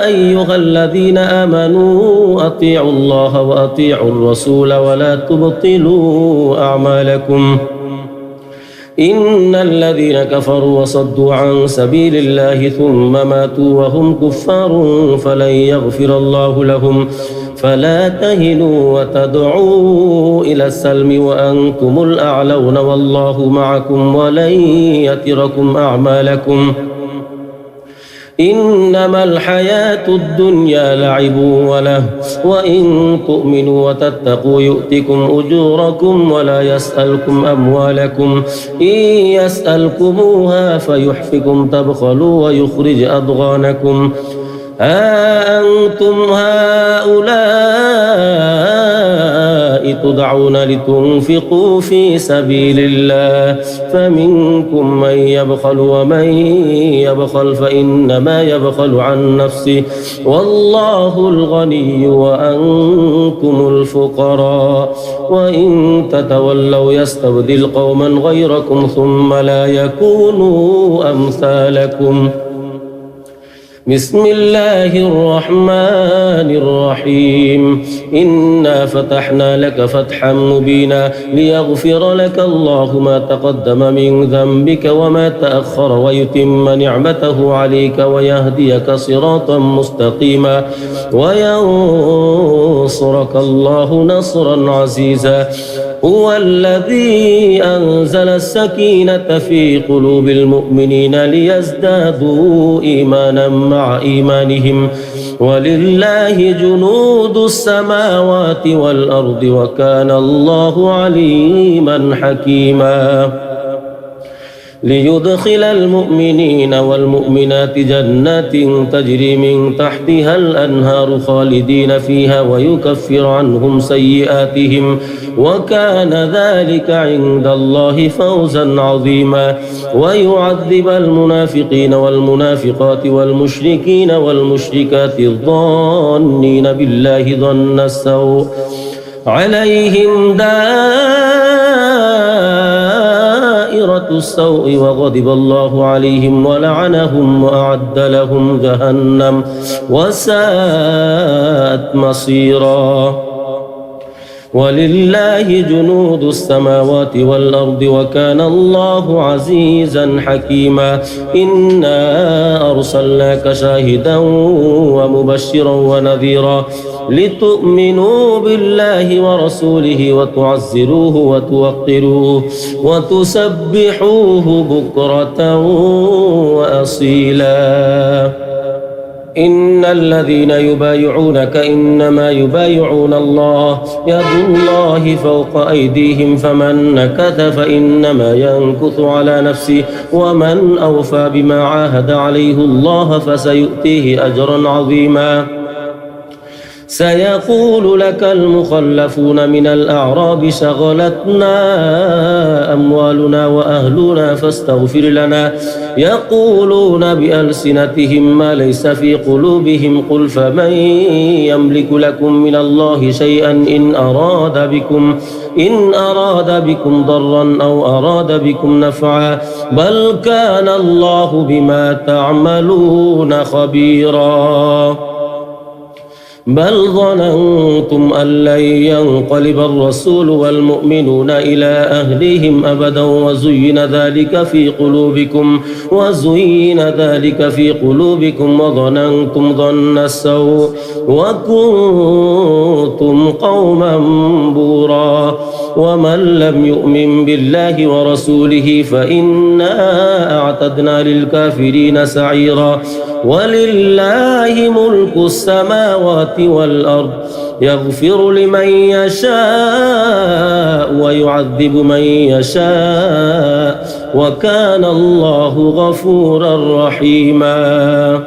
أيها الذين آمنوا أطيعوا الله وأطيعوا الرسول ولا تبطلوا أعمالكم إن الذين كفروا وصدوا عن سبيل الله ثم ماتوا وهم كفار فلن يغفر الله لهم فلا تهنوا وتدعوا إلى السلم وأنتم الأعلون والله معكم ولن يتركم أعمالكم إنما الحياة الدنيا لعب وله وإن تؤمنوا وتتقوا يؤتكم أجوركم ولا يسألكم أموالكم إن يسألكموها فيحفكم تبخلوا ويخرج أضغانكم ها أنتم هؤلاء تدعون لتنفقوا في سبيل الله فمنكم من يبخل ومن يبخل فإنما يبخل عن نفسه والله الغني وأنتم الفقراء وإن تتولوا يستبدل قوما غيركم ثم لا يكونوا أمثالكم بسم الله الرحمن الرحيم إنا فتحنا لك فتحا مبينا ليغفر لك الله ما تقدم من ذنبك وما تأخر ويتم نعمته عليك ويهديك صراطا مستقيما وينصرك الله نصرا عزيزا هو الذي أنزل السكينة في قلوب المؤمنين ليزدادوا إيمانا مع إيمانهم ولله جنود السماوات والأرض وكان الله عليما حكيما ليدخل المؤمنين والمؤمنات جنات تجري من تحتها الأنهار خالدين فيها ويكفر عنهم سيئاتهم وكان ذلك عند الله فوزا عظيما ويعذب المنافقين والمنافقات والمشركين والمشركات الظانين بالله ظن السوء عليهم دائرة السوء وغضب الله عليهم ولعنهم وأعد لهم جهنم وساءت مصيرا ولله جنود السماوات والأرض وكان الله عزيزا حكيما إنا أرسلناك شاهدا ومبشرا ونذيرا لتؤمنوا بالله ورسوله وتعزروه وتوقروه وتسبحوه بكرة وأصيلا إن الذين يبايعونك إنما يبايعون الله يد الله فوق أيديهم فمن نكث فإنما ينكث على نفسه ومن أوفى بما عاهد عليه الله فسيؤتيه أجرا عظيما سيقول لك المخلفون من الأعراب شغلتنا أموالنا وأهلنا فاستغفر لنا يقولون بألسنتهم ما ليس في قلوبهم قل فمن يملك لكم من الله شيئا إن أراد بكم ضرا أو أراد بكم نفعا بل كان الله بما تعملون خبيرا بل ظننتم أن لن ينقلب الرسول والمؤمنون إلى أهلهم أبدا وزين ذلك في قلوبكم وظننتم ظن السوء وكنتم قوما بورا ومن لم يؤمن بالله ورسوله فإنا أعتدنا للكافرين سعيرا ولله ملك السماوات والأرض يغفر لمن يشاء ويعذب من يشاء وكان الله غفورا رحيما.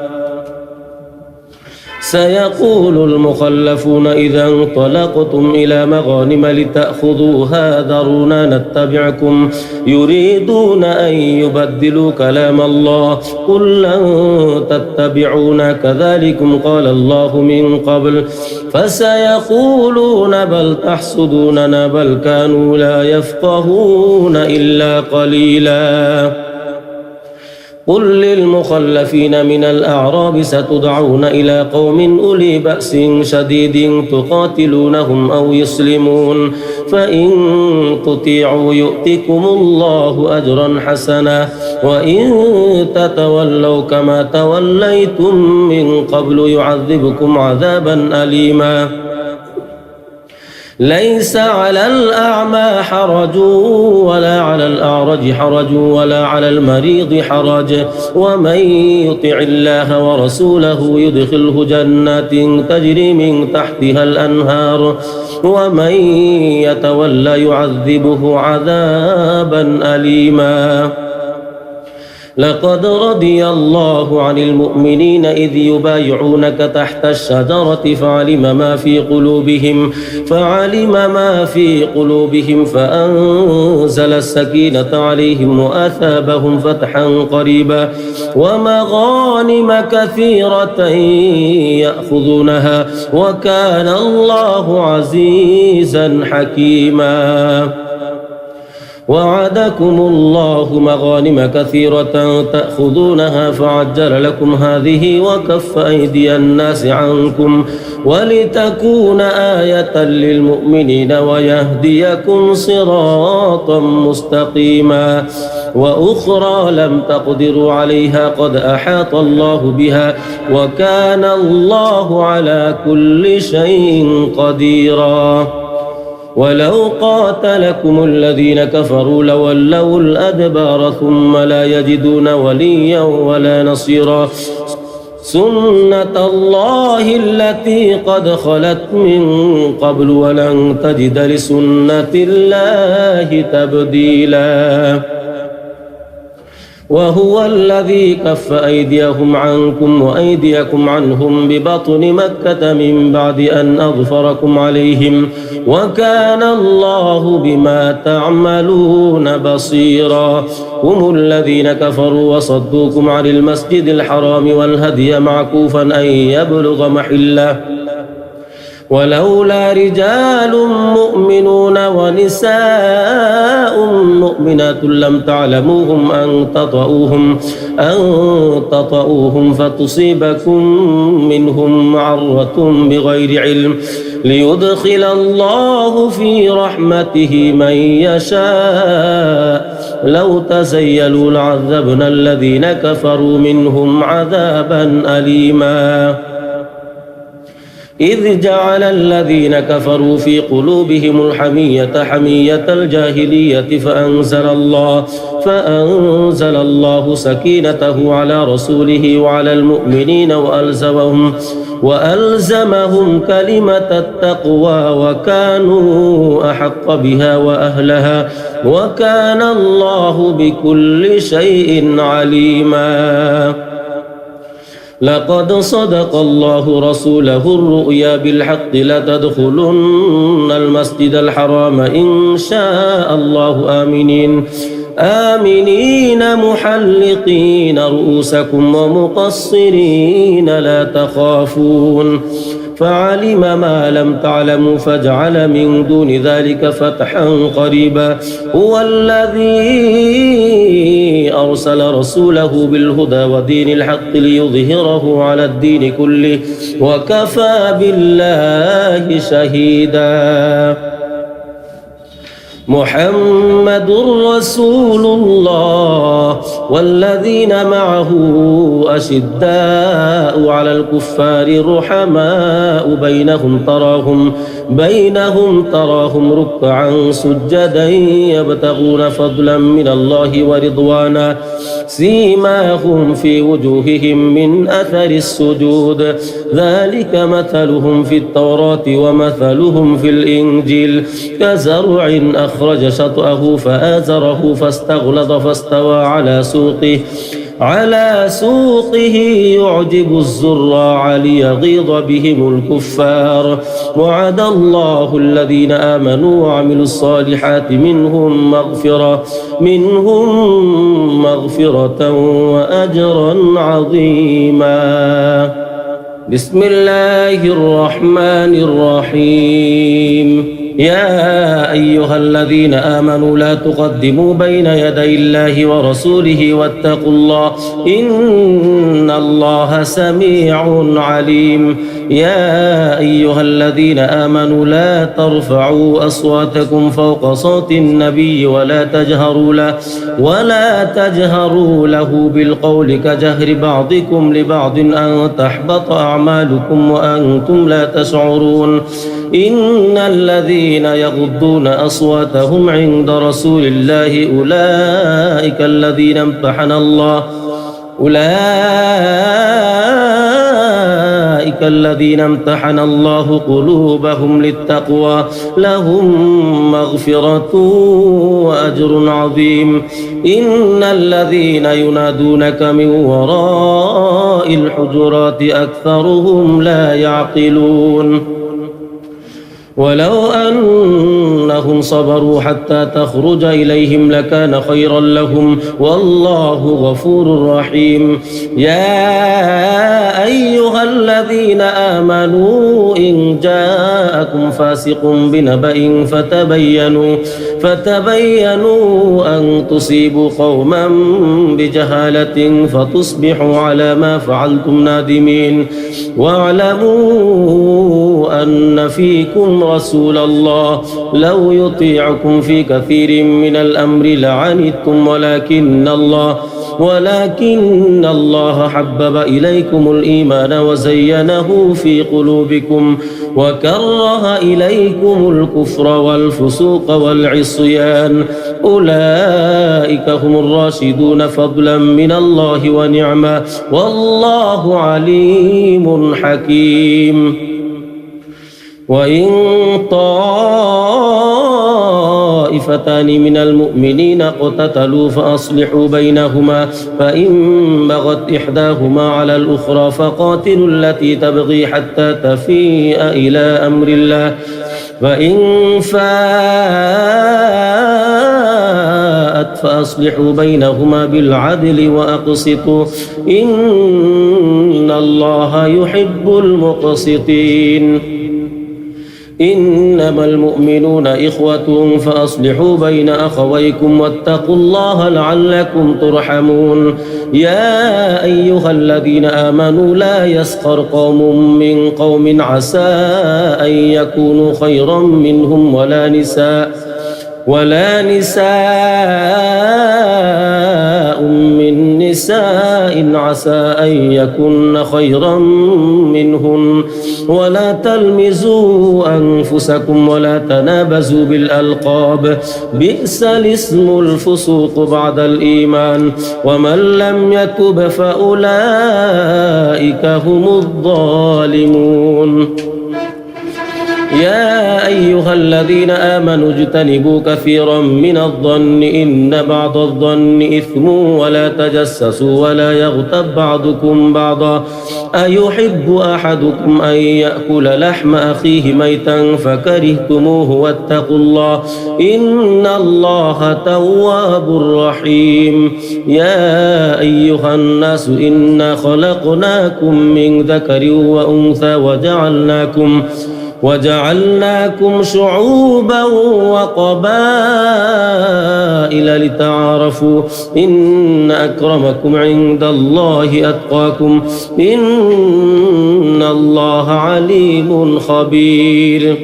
سيقول المخلفون إذا انطلقتم إلى مغانم لتأخذوها ذرونا نتبعكم يريدون أن يبدلوا كلام الله قل لن تتبعونا كذلكم قال الله من قبل فسيقولون بل تحسدوننا بل كانوا لا يفقهون إلا قليلا. قل للمخلفين من الأعراب ستدعون إلى قوم أولي بأس شديد تقاتلونهم أو يسلمون فإن تطيعوا يؤتكم الله أجرا حسنا وإن تتولوا كما توليتم من قبل يعذبكم عذابا أليما. ليس على الأعمى حرج ولا على الأعرج حرج ولا على المريض حرج ومن يطع الله ورسوله يدخله جنات تجري من تحتها الأنهار ومن يتولى يعذبه عذابا أليما. لقد رضي الله عن المؤمنين إذ يبايعونك تحت الشجرة فعلم ما في قلوبهم فأنزل السكينة عليهم وأثابهم فتحا قريبا ومغانم كثيرة يأخذونها وكان الله عزيزا حكيما. وعدكم الله مغانم كثيرة تأخذونها فعجل لكم هذه وكف أيدي الناس عنكم ولتكون آية للمؤمنين ويهديكم صراطا مستقيما. وأخرى لم تقدروا عليها قد أحاط الله بها وكان الله على كل شيء قديرا. ولو قاتلكم الذين كفروا لولوا الأدبار ثم لا يجدون وليا ولا نصيرا سنة الله التي قد خلت من قبل ولن تجد لسنة الله تبديلا. وهو الذي كف أيديهم عنكم وأيديكم عنهم ببطن مكة من بعد أن أظفركم عليهم وكان الله بما تعملون بصيرا. هم الذين كفروا وصدوكم عن المسجد الحرام والهدي معكوفا أن يبلغ محله ولولا رجال مؤمنون ونساء مؤمنات لم تعلموهم أن تطؤوهم فتصيبكم منهم معرة بغير علم ليدخل الله في رحمته من يشاء لو تزيلوا لعذبنا الذين كفروا منهم عذابا أليما. إذ جعل الذين كفروا في قلوبهم الحمية حمية الجاهلية فأنزل الله سكينته على رسوله وعلى المؤمنين وألزمهم كلمة التقوى وكانوا أحق بها وأهلها وكان الله بكل شيء عليما. لقد صدق الله رسوله الرؤيا بالحق لتدخلن المسجد الحرام إن شاء الله آمنين محلقين رؤوسكم ومقصرين لا تخافون فعلم ما لم تعلموا فجعل من دون ذلك فتحا قريبا. هو الذي أرسل رسوله بالهدى ودين الحق ليظهره على الدين كله وكفى بالله شهيدا. محمد رسول الله والذين معه أشداء على الكفار رحماء بينهم بينهم تراهم ركعا سجدا يبتغون فضلا من الله ورضوانا سيماهم في وجوههم من أثر السجود ذلك مثلهم في التوراة ومثلهم في الإنجيل كزرع أخرج شطأه فآزره فاستغلظ فاستوى على سوقه يعجب الزراع ليغيظ بهم الكفار وعد الله الذين آمنوا وعملوا الصالحات منهم مغفرة وأجرا عظيما. بسم الله الرحمن الرحيم. يا أيها الذين آمنوا لا تقدموا بين يدي الله ورسوله واتقوا الله إن الله سميع عليم. يا أيها الذين آمنوا لا ترفعوا أصواتكم فوق صوت النبي ولا تجهروا له بالقول كجهر بعضكم لبعض أن تحبط أعمالكم وأنتم لا تشعرون. إن الذين يغضون أصواتهم عند رسول الله أولئك الذين امتحن الله قلوبهم للتقوى لهم مغفرة وأجر عظيم. إن الذين ينادونك من وراء الحجرات أكثرهم لا يعقلون. ولو أنهم صبروا حتى تخرج إليهم لكان خيرا لهم والله غفور رحيم. يا أيها الذين آمنوا إن جاءكم فاسق بنبأ فتبينوا أن تصيبوا قوما بجهالة فتصبحوا على ما فعلتم نادمين. واعلموا أن فيكم رسول الله لو يطيعكم في كثير من الأمر لعنتم ولكن الله حبب إليكم الإيمان وزينه في قلوبكم وكره إليكم الكفر والفسوق والعصيان أولئك هم الراشدون فضلا من الله ونعمة والله عليم حكيم. وإن طائفتان من المؤمنين اقتتلوا فأصلحوا بينهما فإن بغت إحداهما على الأخرى فقاتلوا التي تبغي حتى تفيء إلى أمر الله فإن فاءت فأصلحوا بينهما بالعدل وأقسطوا إن الله يحب المقسطين. إنما المؤمنون إخوة فأصلحوا بين أخويكم واتقوا الله لعلكم ترحمون. يا أيها الذين آمنوا لا يسخر قوم من قوم عسى أن يكونوا خيرا منهم ولا نساء من نساء عسى أن يكن خيرا منهن ولا تلمزوا أنفسكم ولا تنابزوا بالألقاب بئس الاسم الفسوق بعد الإيمان ومن لم يتب فأولئك هم الظالمون. يا أيها الذين آمنوا اجتنبوا كثيرا من الظن إن بعض الظن إثم ولا تجسسوا ولا يغتب بعضكم بعضا أيحب أحدكم أن يأكل لحم أخيه ميتا فكرهتموه واتقوا الله إن الله تواب رحيم. يا أيها الناس إنا خلقناكم من ذكر وأنثى وجعلناكم شعوبا وقبائل لتعارفوا إن أكرمكم عند الله أتقاكم إن الله عليم خبير.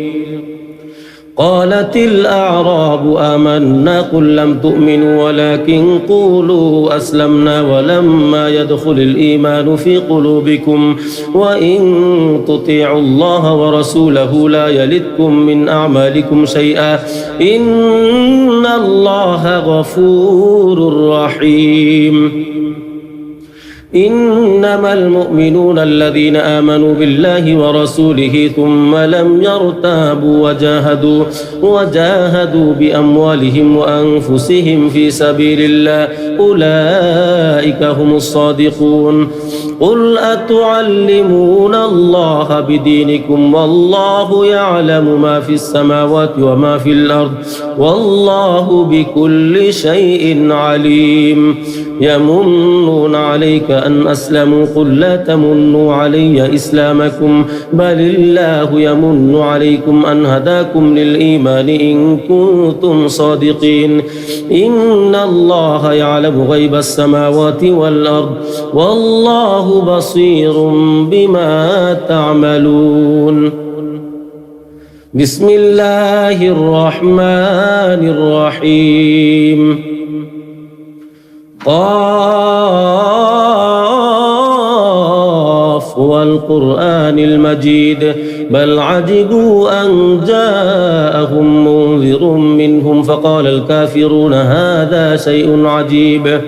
قالت الأعراب آمنا قل لم تؤمنوا ولكن قولوا أسلمنا ولما يدخل الإيمان في قلوبكم وإن تطيعوا الله ورسوله لا يلدكم من أعمالكم شيئا إن الله غفور رحيم إنما المؤمنون الذين آمنوا بالله ورسوله ثم لم يرتابوا وجاهدوا بأموالهم وأنفسهم في سبيل الله أولئك هم الصادقون قل أتعلمون الله بدينكم والله يعلم ما في السماوات وما في الأرض والله بكل شيء عليم يمنون عليك أن أسلموا قل لا تمنوا علي إسلامكم بل الله يمن عليكم أن هداكم للإيمان إن كنتم صادقين إن الله يعلم غيب السماوات والأرض والله بصير بما تعملون بسم الله الرحمن الرحيم قاف والقرآن المجيد بل عجبوا أن جاءهم منذر منهم فقال الكافرون هذا شيء عجيب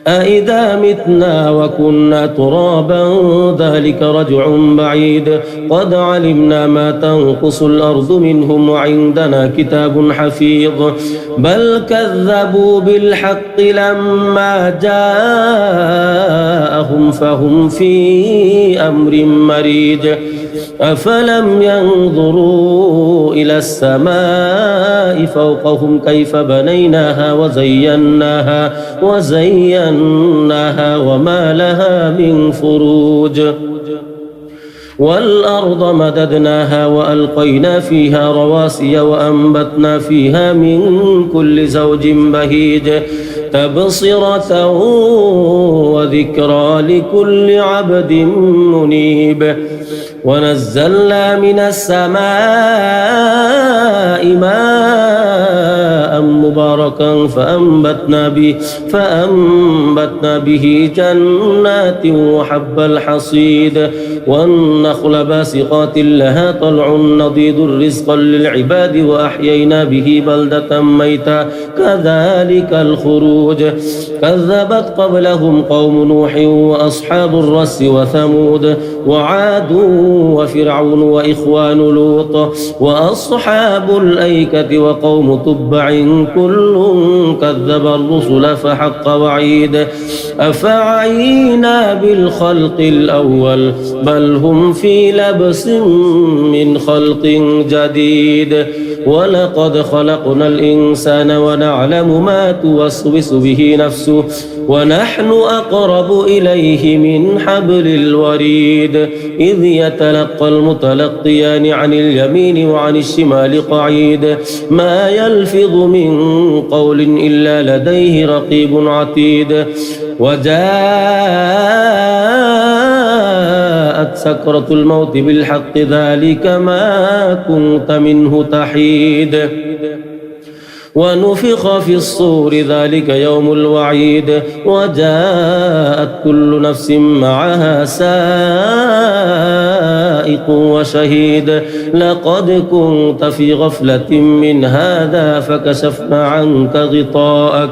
أإذا متنا وكنا ترابا ذلك رجع بعيد قد علمنا ما تنقص الأرض منهم وعندنا كتاب حفيظ بل كذبوا بالحق لما جاءهم فهم في أمر مريج أفلم ينظروا إلى السماء فوقهم كيف بنيناها وزيناها وما لها من فروج والأرض مددناها وألقينا فيها رواسي وأنبتنا فيها من كل زوج بهيج تبصرة وذكرى لكل عبد منيب ونزلنا من السماء ماء مباركا فأنبتنا به جنات وحب الحصيد والنخل باسقات لها طلع نضيد رزقا للعباد وأحيينا به بلدة ميتا كذلك الخروج كذبت قبلهم قوم نوح وأصحاب الرس وثمود وعاد وفرعون وإخوان لوط وأصحاب الأيكة وقوم تبع كل كذب الرسل فحق وعيد أفعينا بالخلق الأول بل هم في لبس من خلق جديد ولقد خلقنا الإنسان ونعلم ما توسوس به نفسه ونحن أقرب إليه من حبل الوريد إذ يتلقى المتلقيان عن اليمين وعن الشمال قعيد ما يلفظ من قول إلا لديه رقيب عتيد وجاءت سكرة الموت بالحق ذلك ما كنت منه تحيد ونفخ في الصور ذلك يوم الوعيد وجاءت كل نفس معها سائق وشهيد لقد كنت في غفلة من هذا فكشفنا عنك غطاءك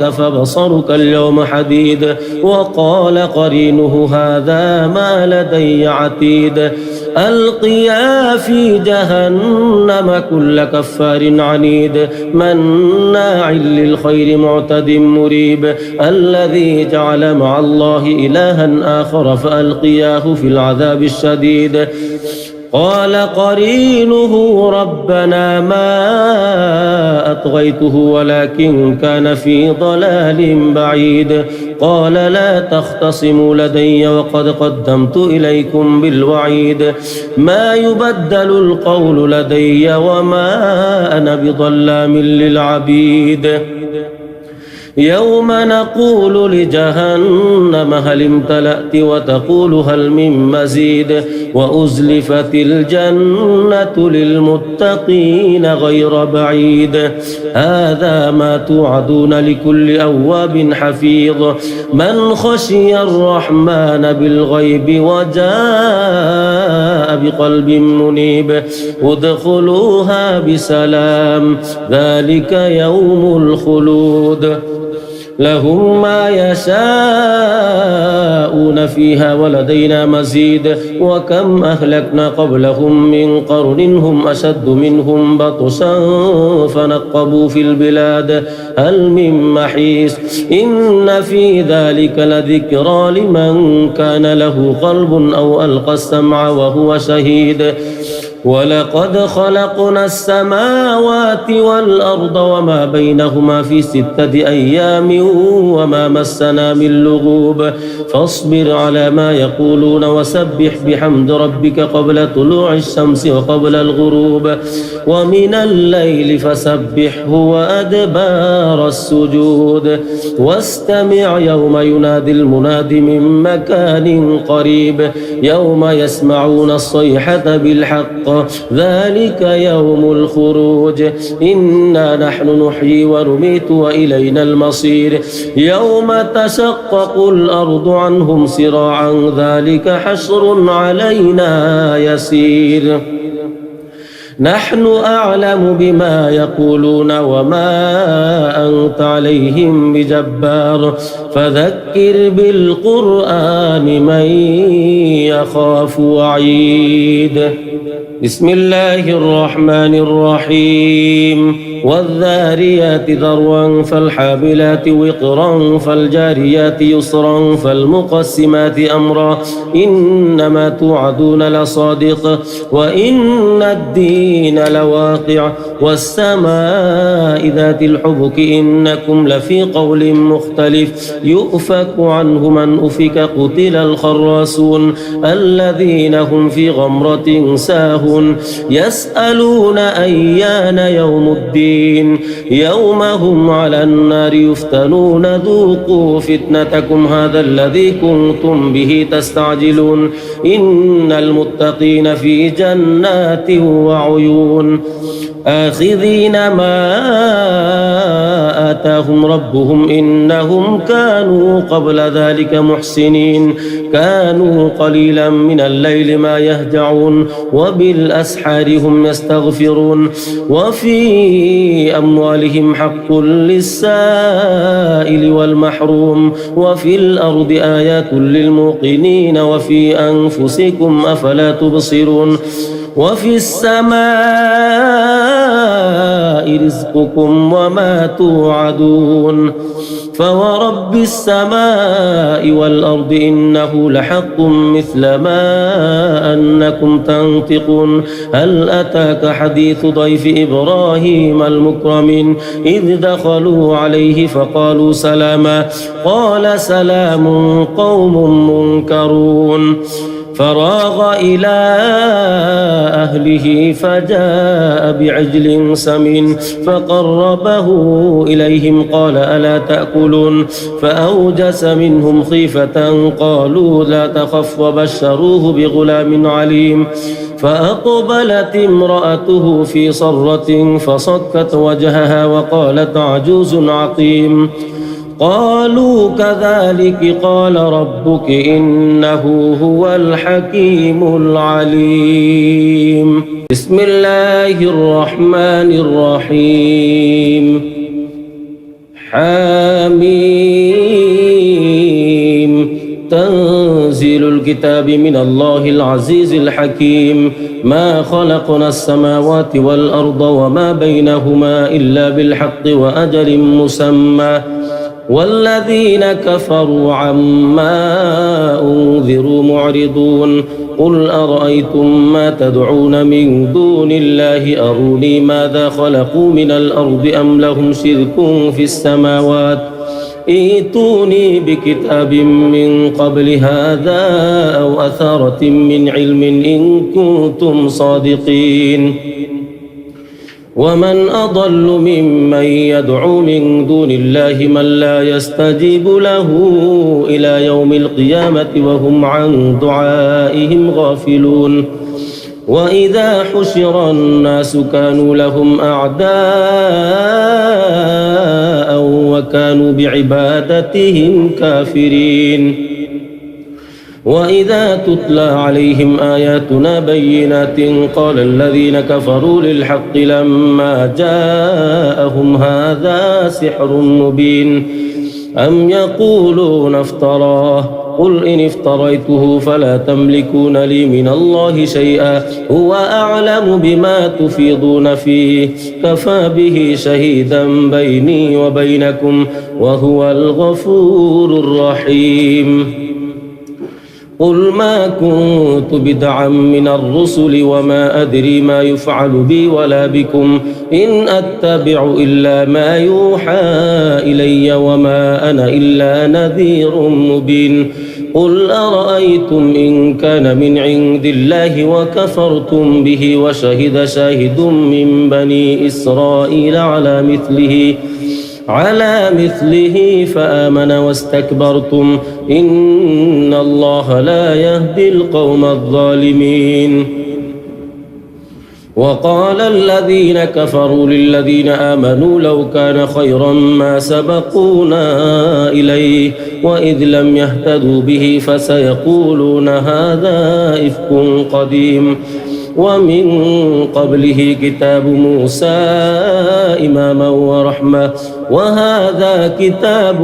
فبصرك اليوم حديد وقال قرينه هذا ما لدي عتيد ألقيا في جهنم كل كفار عنيد مناع للخير معتد مريب الذي جعل مع الله إلها آخر فألقياه في العذاب الشديد قال قرينه ربنا ما أطغيته ولكن كان في ضلال بعيد قال لا تختصموا لدي وقد قدمت إليكم بالوعيد ما يبدل القول لدي وما أنا بظلام للعبيد يوم نقول لجهنم هل امتلأت وتقول هل من مزيد وأزلفت الجنة للمتقين غير بعيد هذا ما توعدون لكل أواب حفيظ من خشي الرحمن بالغيب وجاء بقلب منيب ادخلوها بسلام ذلك يوم الخلود لهم ما يشاءون فيها ولدينا مزيد وكم أهلكنا قبلهم من قرن هم أشد منهم بطشا فنقبوا في البلاد هل من محيص إن في ذلك لذكرى لمن كان له قلب أو ألقى السمع وهو شهيد ولقد خلقنا السماوات والأرض وما بينهما في 6 أيام وما مسنا من لغوب فاصبر على ما يقولون وسبح بحمد ربك قبل طلوع الشمس وقبل الغروب ومن الليل فسبحه وأدبار السجود واستمع يوم ينادي المناد من مكان قريب يوم يسمعون الصيحة بالحق ذلك يوم الخروج إنا نحن نحيي ونميت وإلينا المصير يوم تشقق الأرض عنهم سراعا ذلك حشر علينا يسير نحن أعلم بما يقولون وما أنت عليهم بجبار فذكر بالقرآن من يخاف وعيد بسم الله الرحمن الرحيم والذاريات ذروا فالحاملات وقرا فالجاريات يسرا فالمقسمات أمرا إنما توعدون لصادق وإن الدين لواقع والسماء ذات الحبك إنكم لفي قول مختلف يؤفك عنه من أفك قتل الخراسون الذين هم في غمرة ساهون يسألون أيان يوم الدين يوم هم على النار يفتنون ذوقوا فتنتكم هذا الذي كنتم به تستعجلون إن المتقين في جنات وعيون آخذين ما آتاهم ربهم إنهم كانوا قبل ذلك محسنين كانوا قليلا من الليل ما يهجعون وبالأسحار هم يستغفرون وفي أموالهم حق للسائل والمحروم وفي الأرض آيات للموقنين وفي أنفسكم أفلا تبصرون وفي السماء رزقكم وما توعدون فورب السماء والأرض إنه لحق مثل ما أنكم تنطقون هل أتاك حديث ضيف إبراهيم المكرمين إذ دخلوا عليه فقالوا سلاما قال سلام قوم منكرون فراغ إلى أهله فجاء بعجل سمين فقربه إليهم قال ألا تأكلون فأوجس منهم خيفة قالوا لا تخف وبشروه بغلام عليم فأقبلت امرأته في صرة فصكت وجهها وقالت عجوز عقيم قالوا كذلك قال ربك إنه هو الحكيم العليم بسم الله الرحمن الرحيم حميم تنزيل الكتاب من الله العزيز الحكيم ما خلقنا السماوات والأرض وما بينهما إلا بالحق وأجل مسمى والذين كفروا عما أنذروا معرضون قل أرأيتم ما تدعون من دون الله أروني ماذا خلقوا من الأرض أم لهم شرك في السماوات ائتوني بكتاب من قبل هذا أو أثارة من علم إن كنتم صادقين ومن أضل ممن يدعو من دون الله من لا يستجيب له إلى يوم القيامة وهم عن دعائهم غافلون وإذا حشر الناس كانوا لهم أعداء وكانوا بعبادتهم كافرين وإذا تتلى عليهم آياتنا بينات قال الذين كفروا للحق لما جاءهم هذا سحر مبين أم يقولون افتراه قل إن افتريته فلا تملكون لي من الله شيئا هو أعلم بما تفيضون فيه كفى به شهيدا بيني وبينكم وهو الغفور الرحيم قل ما كنت بدعا من الرسل وما أدري ما يفعل بي ولا بكم إن أتبع إلا ما يوحى إلي وما أنا إلا نذير مبين قل أرأيتم إن كان من عند الله وكفرتم به وشهد شاهد من بني إسرائيل على مثله فآمن واستكبرتم إن الله لا يهدي القوم الظالمين وقال الذين كفروا للذين آمنوا لو كان خيرا ما سبقونا إليه وإذ لم يهتدوا به فسيقولون هذا إفك قديم ومن قبله كتاب موسى إماما ورحمة وهذا كتاب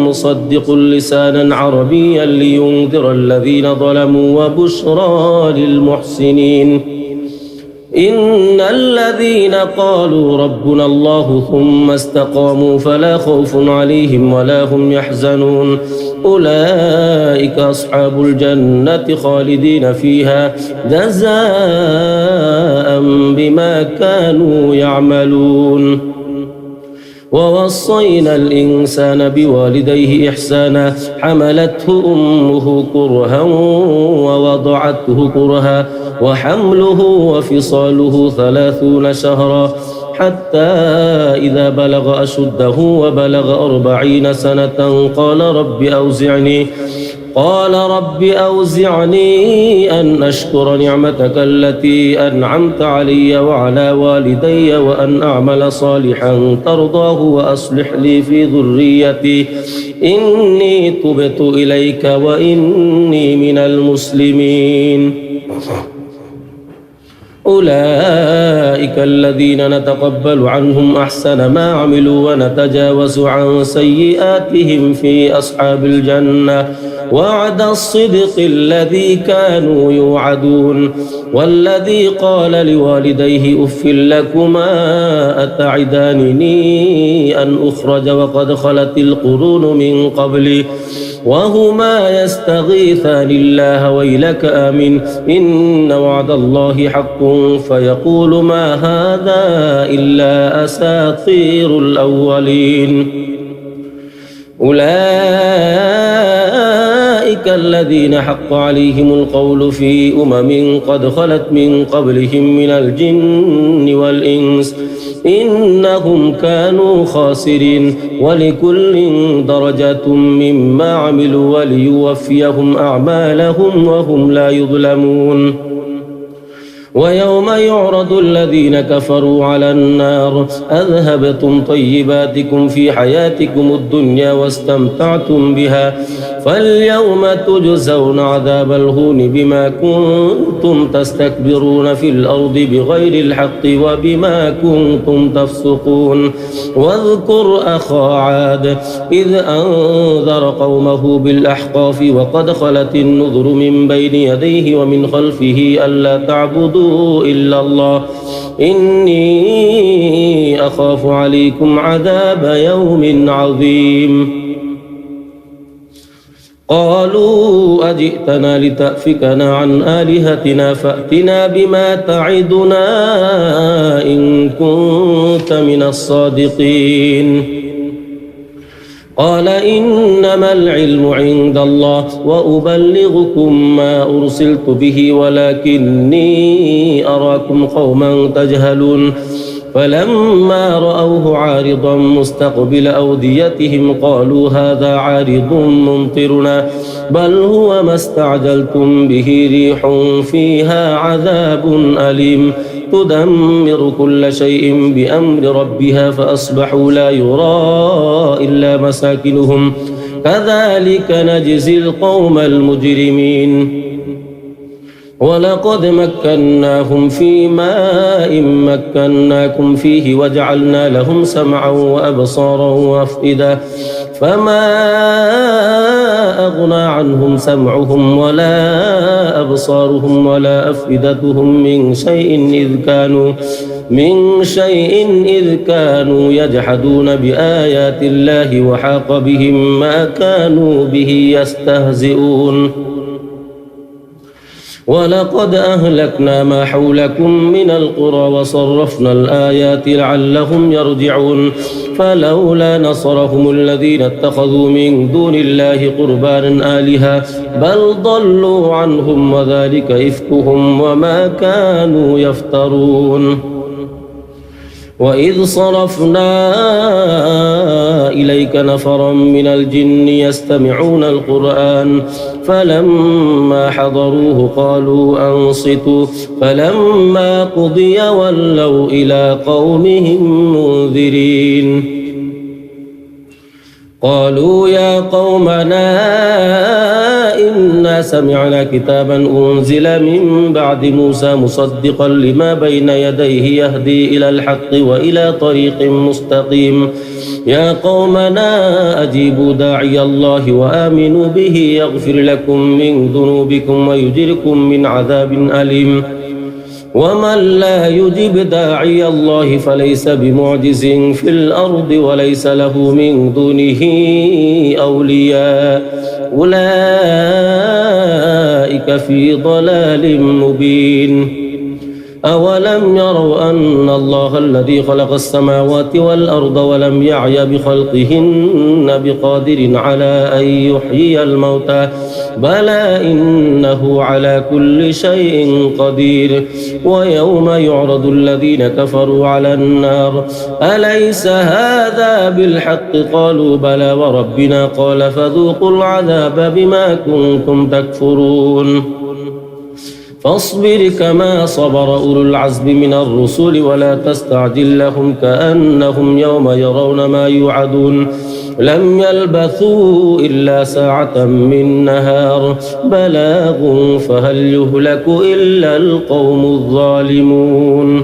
مصدق لسانا عربيا لينذر الذين ظلموا وبشرى للمحسنين إن الذين قالوا ربنا الله ثم استقاموا فلا خوف عليهم ولا هم يحزنون أولئك أصحاب الجنة خالدين فيها جزاء بما كانوا يعملون ووصينا الإنسان بوالديه إحسانا حملته أمه كرها ووضعته كرها وحمله وفصاله 30 شهرا حتى إذا بلغ أشده وبلغ 40 سنة قال رب أوزعني أن أشكر نعمتك التي أنعمت علي وعلى والدي وأن أعمل صالحا ترضاه وأصلح لي في ذريتي إني تبت إليك وإني من المسلمين أولئك الذين نتقبل عنهم أحسن ما عملوا ونتجاوز عن سيئاتهم في أصحاب الجنة وعد الصدق الذي كانوا يوعدون والذي قال لوالديه أف لكما أتعدانني أن أخرج وقد خلت القرون من قبلي وهما يستغيثان الله ويلك آمن إن وعد الله حق فيقول ما هذا إلا أساطير الأولين أولئك الذين حق عليهم القول في قد خلت من قبلهم من الجن والإنس إنهم كانوا خاسرين ولكل درجات مما عملوا وليوفيهم أعمالهم وهم لا يظلمون ويوم يعرض الذين كفروا على النار أذهبتم طيباتكم في حياتكم الدنيا واستمتعتم بها فاليوم تجزون عذاب الهون بما كنتم تستكبرون في الأرض بغير الحق وبما كنتم تفسقون واذكر أخا عاد إذ أنذر قومه بالأحقاف وقد خلت النذر من بين يديه ومن خلفه ألا تعبدوا إلا الله إني أخاف عليكم عذاب يوم عظيم قالوا أجئتنا لتأفكنا عن آلهتنا فأتنا بما تعدنا إن كنت من الصادقين قال إنما العلم عند الله وأبلغكم ما أرسلت به ولكني أراكم قوما تجهلون فلما رأوه عارضا مستقبل أوديتهم قالوا هذا عارض ممطرنا بل هو ما استعجلتم به ريح فيها عذاب أليم تدمر كل شيء بأمر ربها فأصبحوا لا يرى إلا مساكنهم كذلك نجزي القوم المجرمين ولقد مكناهم في ماء مكناكم فيه وجعلنا لهم سمعا وأبصارا وأفئدة فما أغنى عنهم سمعهم ولا أبصارهم ولا أفئدتهم من شيء إذ كانوا يجحدون بآيات الله وحاق بهم ما كانوا به يستهزئون ولقد أهلكنا ما حولكم من القرى وصرفنا الآيات لعلهم يرجعون فلولا نصرهم الذين اتخذوا من دون الله قربانا آلهة بل ضلوا عنهم وذلك إفكهم وما كانوا يفترون وإذ صرفنا إليك نفرا من الجن يستمعون القرآن فلما حضروه قالوا أنصتوا فلما قضي ولوا إلى قومهم منذرين قالوا يا قومنا إنا سمعنا كتابا أنزل من بعد موسى مصدقا لما بين يديه يهدي إلى الحق وإلى طريق مستقيم يا قومنا أجيبوا داعي الله وآمنوا به يغفر لكم من ذنوبكم ويجركم من عذاب أليم ومن لا يجب داعي الله فليس بمعجز في الأرض وليس له من دونه أولياء أولئك في ضلال مبين أولم يروا أن الله الذي خلق السماوات والأرض ولم يعي بخلقهن بقادر على أن يحيي الموتى بلى إنه على كل شيء قدير ويوم يعرض الذين كفروا على النار أليس هذا بالحق قالوا بلى وربنا قال فذوقوا العذاب بما كنتم تكفرون فاصبر كما صبر أولو العزم من الرسل ولا تستعجل لهم كأنهم يوم يرون ما يوعدون لم يلبثوا إلا ساعة من نهار بلاغ فهل يهلك إلا القوم الظالمون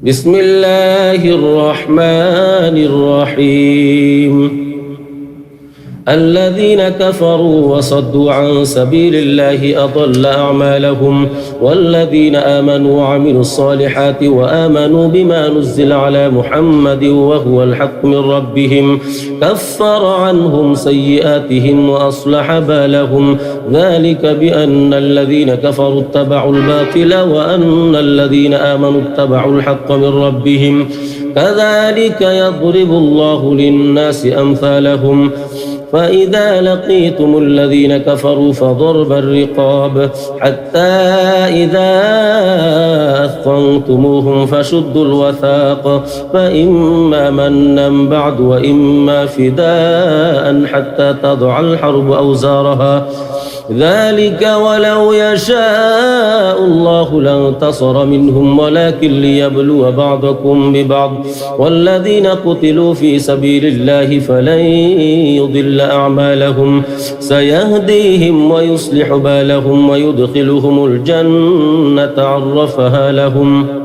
بسم الله الرحمن الرحيم الذين كفروا وصدوا عن سبيل الله أضل أعمالهم والذين آمنوا وعملوا الصالحات وآمنوا بما نزل على محمد وهو الحق من ربهم كفر عنهم سيئاتهم وأصلح بالهم ذلك بأن الذين كفروا اتبعوا الباطل وأن الذين آمنوا اتبعوا الحق من ربهم كذلك يضرب الله للناس أمثالهم فإذا لقيتم الذين كفروا فضرب الرقاب حتى إذا أثخنتموهم فشدوا الوثاق فإما منا بعد وإما فداء حتى تضع الحرب أوزارها ذلك ولو يشاء الله لانتصر منهم ولكن ليبلو بعضكم ببعض والذين قتلوا في سبيل الله فلن يضل أعمالهم سيهديهم ويصلح بالهم ويدخلهم الجنة عرفها لهم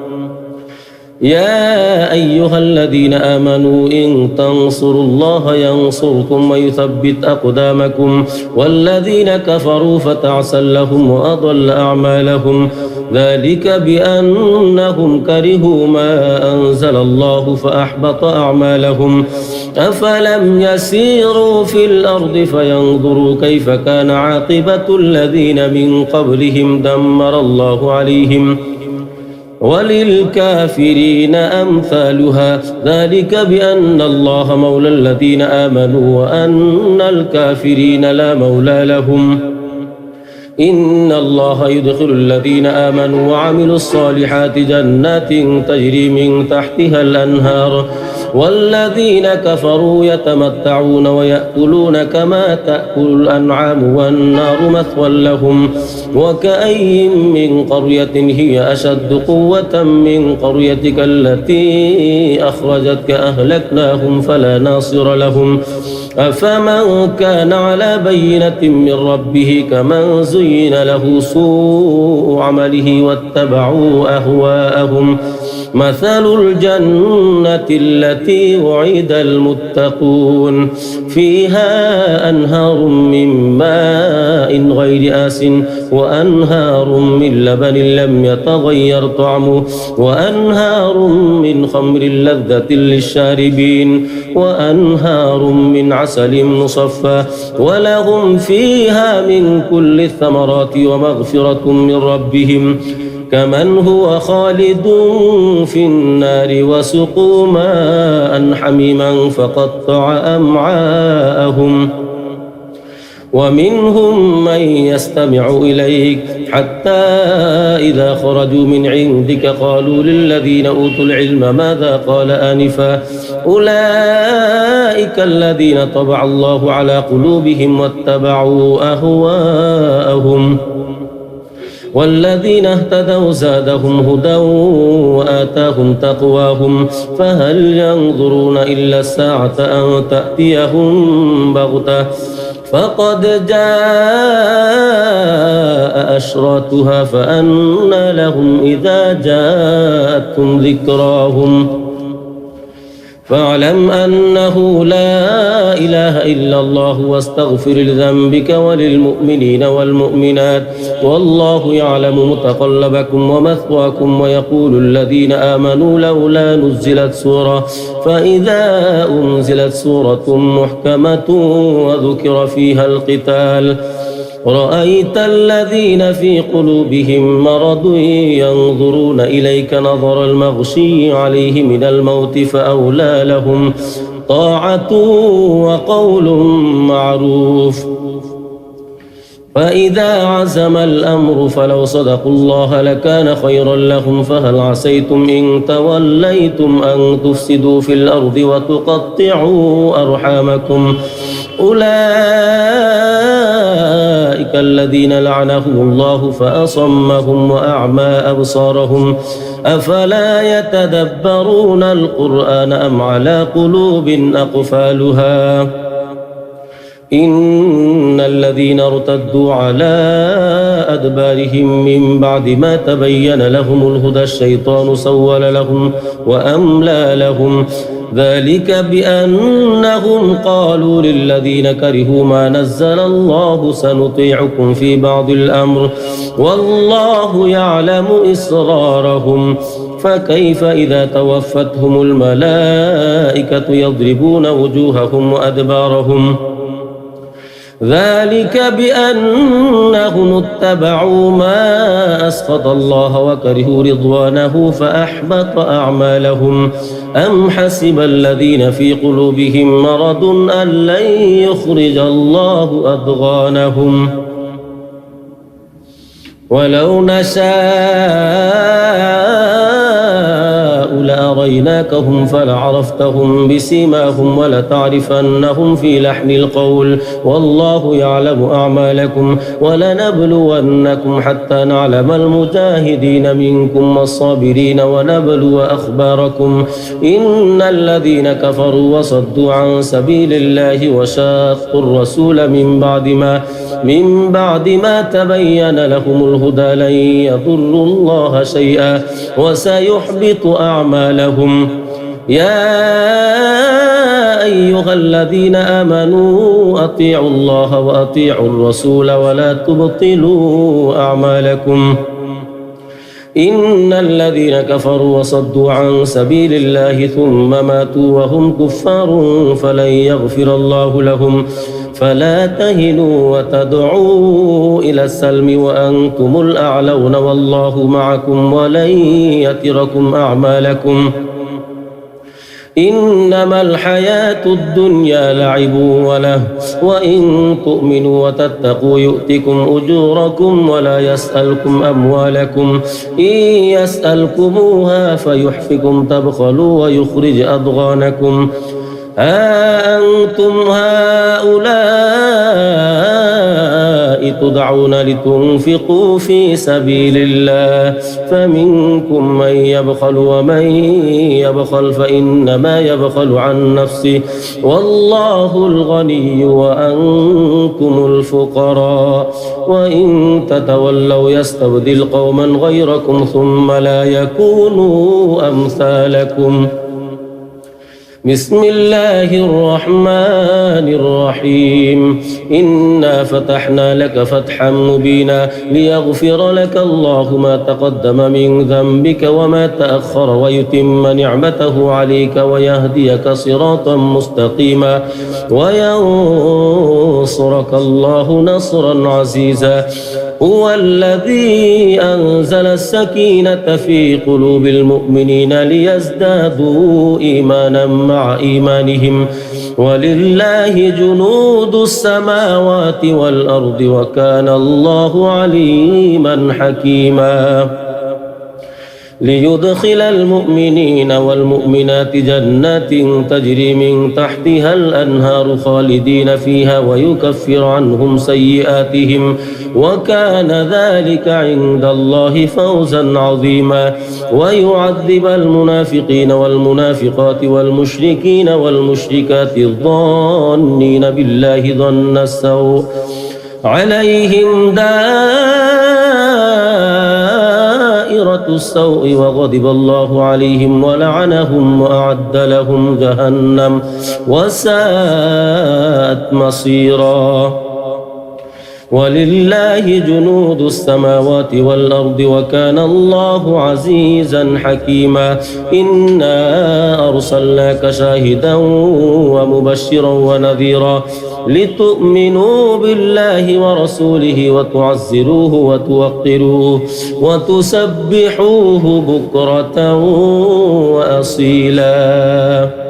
يا أيها الذين آمنوا إن تنصروا الله ينصركم ويثبت أقدامكم والذين كفروا فتعسا لهم وأضل أعمالهم ذلك بأنهم كرهوا ما أنزل الله فأحبط أعمالهم أفلم يسيروا في الأرض فينظروا كيف كان عاقبة الذين من قبلهم دمر الله عليهم وللكافرين أمثالها ذلك بأن الله مولى الذين آمنوا وأن الكافرين لا مولى لهم إن الله يدخل الذين آمنوا وعملوا الصالحات جنات تجري من تحتها الأنهار والذين كفروا يتمتعون ويأكلون كما تأكل الأنعام والنار مثوى لهم وكأي من قرية هي أشد قوة من قريتك التي أخرجتك أهلكناهم فلا ناصر لهم أفمن كان على بينة من ربه كمن زين له سوء عمله واتبعوا أهواءهم مثل الجنة التي وعد المتقون فيها أنهار من ماء غير آسٍ وأنهار من لبن لم يتغير طعمه وأنهار من خمر لذة للشاربين وأنهار من عسل مصفى ولهم فيها من كل الثمرات ومغفرة من ربهم كمن هو خالد في النار وسقوا ماء حميما فقطع أمعاءهم ومنهم من يستمع إليك حتى إذا خرجوا من عندك قالوا للذين أوتوا العلم ماذا قال آنفا أولئك الذين طبع الله على قلوبهم واتبعوا أهواءهم والذين اهتدوا زادهم هدى وآتاهم تقواهم فهل ينظرون إلا الساعة أن تأتيهم بغتة فقد جاء أشراتها فأنى لهم إذا جاءتهم ذكراهم فاعلم أنه لا إله إلا الله واستغفر لذنبك وللمؤمنين والمؤمنات والله يعلم متقلبكم ومثواكم ويقول الذين آمنوا لولا نزلت سورة فإذا أنزلت سورة محكمة وذكر فيها القتال رأيت الذين في قلوبهم مرض ينظرون إليك نظر المغشي عليه من الموت فأولى لهم طاعة وقول معروف فإذا عزم الأمر فلو صدقوا الله لكان خيرا لهم فهل عسيتم إن توليتم أن تفسدوا في الأرض وتقطعوا أرحامكم أولئك الذين لعنهم الله فأصمهم وأعمى أبصارهم أفلا يتدبرون القرآن أم على قلوب أقفالها إن الذين ارتدوا على أدبارهم من بعد ما تبين لهم الهدى الشيطان سول لهم وأملى لهم ذلك بأنهم قالوا للذين كرهوا ما نزل الله سنطيعكم في بعض الأمر والله يعلم إسرارهم فكيف إذا توفتهم الملائكة يضربون وجوههم وأدبارهم ذلك بأنهم اتبعوا ما أسخط الله وكرهوا رضوانه فأحبط أعمالهم أم حسب الذين في قلوبهم مرض أن لن يخرج الله أضغانهم ولو نشاء لأريناكهم فلعرفتهم بسيماهم ولتعرفنهم في لحن القول والله يعلم أعمالكم ولنبلونكم حتى نعلم المجاهدين منكم والصابرين ونبلو أخباركم إن الذين كفروا وصدوا عن سبيل الله وشاقوا الرسول من بعد ما تبين لهم الهدى لن يضروا الله شيئا وسيحبط أعمالهم يا أيها الذين آمنوا أطيعوا الله وأطيعوا الرسول ولا تبطلوا أعمالكم إن الذين كفروا وصدوا عن سبيل الله ثم ماتوا وهم كفار فلن يغفر الله لهم فلا تهنوا وتدعوا إلى السلم وأنتم الأعلون والله معكم ولن يتركم أعمالكم إنما الحياة الدنيا لعب وله وإن تؤمنوا وتتقوا يؤتكم أجوركم ولا يسألكم أموالكم إن يسألكموها فيحفكم تبخلوا ويخرج أضغانكم ها أنتم هؤلاء تدعون لتنفقوا في سبيل الله فمنكم من يبخل ومن يبخل فإنما يبخل عن نفسه والله الغني وأنتم الفقراء وإن تتولوا يستبدل قوما غيركم ثم لا يكونوا أمثالكم. بسم الله الرحمن الرحيم إنا فتحنا لك فتحا مبينا ليغفر لك الله ما تقدم من ذنبك وما تأخر ويتم نعمته عليك ويهديك صراطا مستقيما وينصرك الله نصرا عزيزا هو الذي أنزل السكينة في قلوب المؤمنين ليزدادوا إيمانا مع إيمانهم ولله جنود السماوات والأرض وكان الله عليما حكيما ليدخل المؤمنين والمؤمنات جنات تجري من تحتها الأنهار خالدين فيها ويكفر عنهم سيئاتهم وكان ذلك عند الله فوزا عظيما ويعذب المنافقين والمنافقات والمشركين والمشركات الظانين بالله ظن السوء عليهم دائرة السوء وغضب الله عليهم ولعنهم وأعد لهم جهنم وساءت مصيرا ولله جنود السماوات والأرض وكان الله عزيزا حكيما إنا أرسلناك شاهدا ومبشرا ونذيرا لتؤمنوا بالله ورسوله وتعزروه وتوقروه وتسبحوه بكرة وأصيلا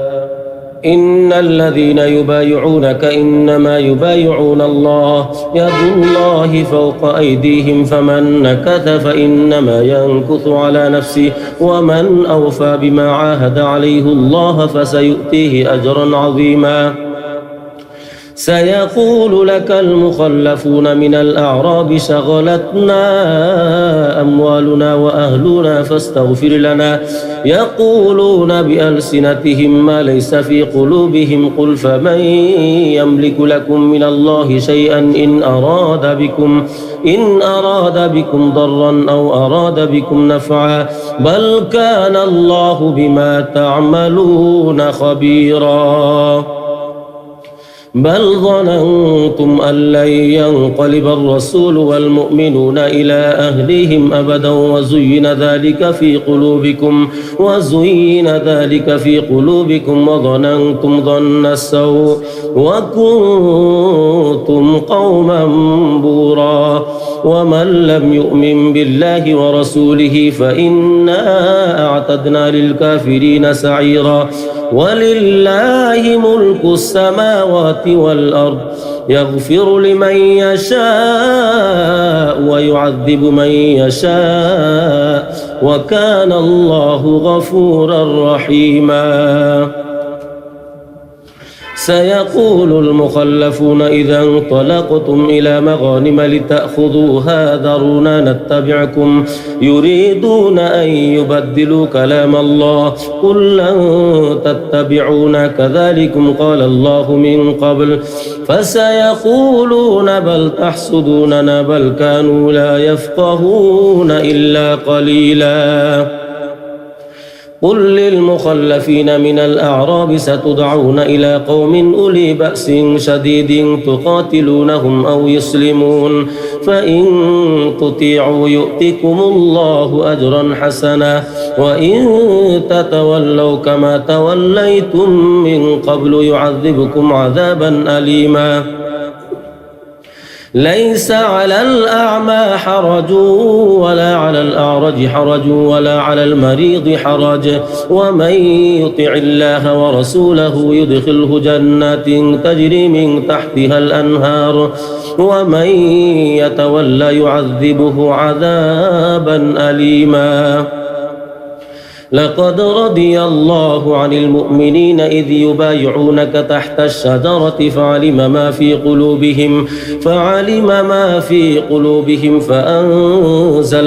إن الذين يبايعونك إنما يبايعون الله يد الله فوق أيديهم فمن نكث فإنما ينكث على نفسه ومن أوفى بما عاهد عليه الله فسيؤتيه أجرا عظيما سيقول لك المخلفون من الأعراب شغلتنا أموالنا وأهلنا فاستغفر لنا يقولون بألسنتهم ما ليس في قلوبهم قل فمن يملك لكم من الله شيئا إن أراد بكم ضرا أو أراد بكم نفعا بل كان الله بما تعملون خبيرا بل ظننتم أن لن ينقلب الرسول والمؤمنون إلى أهلهم أبدا وزين ذلك في قلوبكم وظننتم ظن السوء وكنتم قوما بورا ومن لم يؤمن بالله ورسوله فإنا أعتدنا للكافرين سعيرا ولله ملك السماوات والأرض يغفر لمن يشاء ويعذب من يشاء وكان الله غفورا رحيما سيقول المخلفون إذا انطلقتم إلى مغانم لتأخذوها ذرونا نتبعكم يريدون أن يبدلوا كلام الله قل لن تتبعونا كذلكم قال الله من قبل فسيقولون بل تحسدوننا بل كانوا لا يفقهون إلا قليلا قل للمخلفين من الأعراب ستدعون إلى قوم أولي بأس شديد تقاتلونهم أو يسلمون فإن تطيعوا يؤتكم الله أجرا حسنا وإن تتولوا كما توليتم من قبل يعذبكم عذابا أليما ليس على الأعمى حرج ولا على الأعرج حرج ولا على المريض حرج ومن يطع الله ورسوله يدخله جنات تجري من تحتها الأنهار ومن يتولى يعذبه عذابا أليما لقد رضي الله عن المؤمنين إذ يبايعونك تحت الشجرة فعلم ما في قلوبهم فأنزل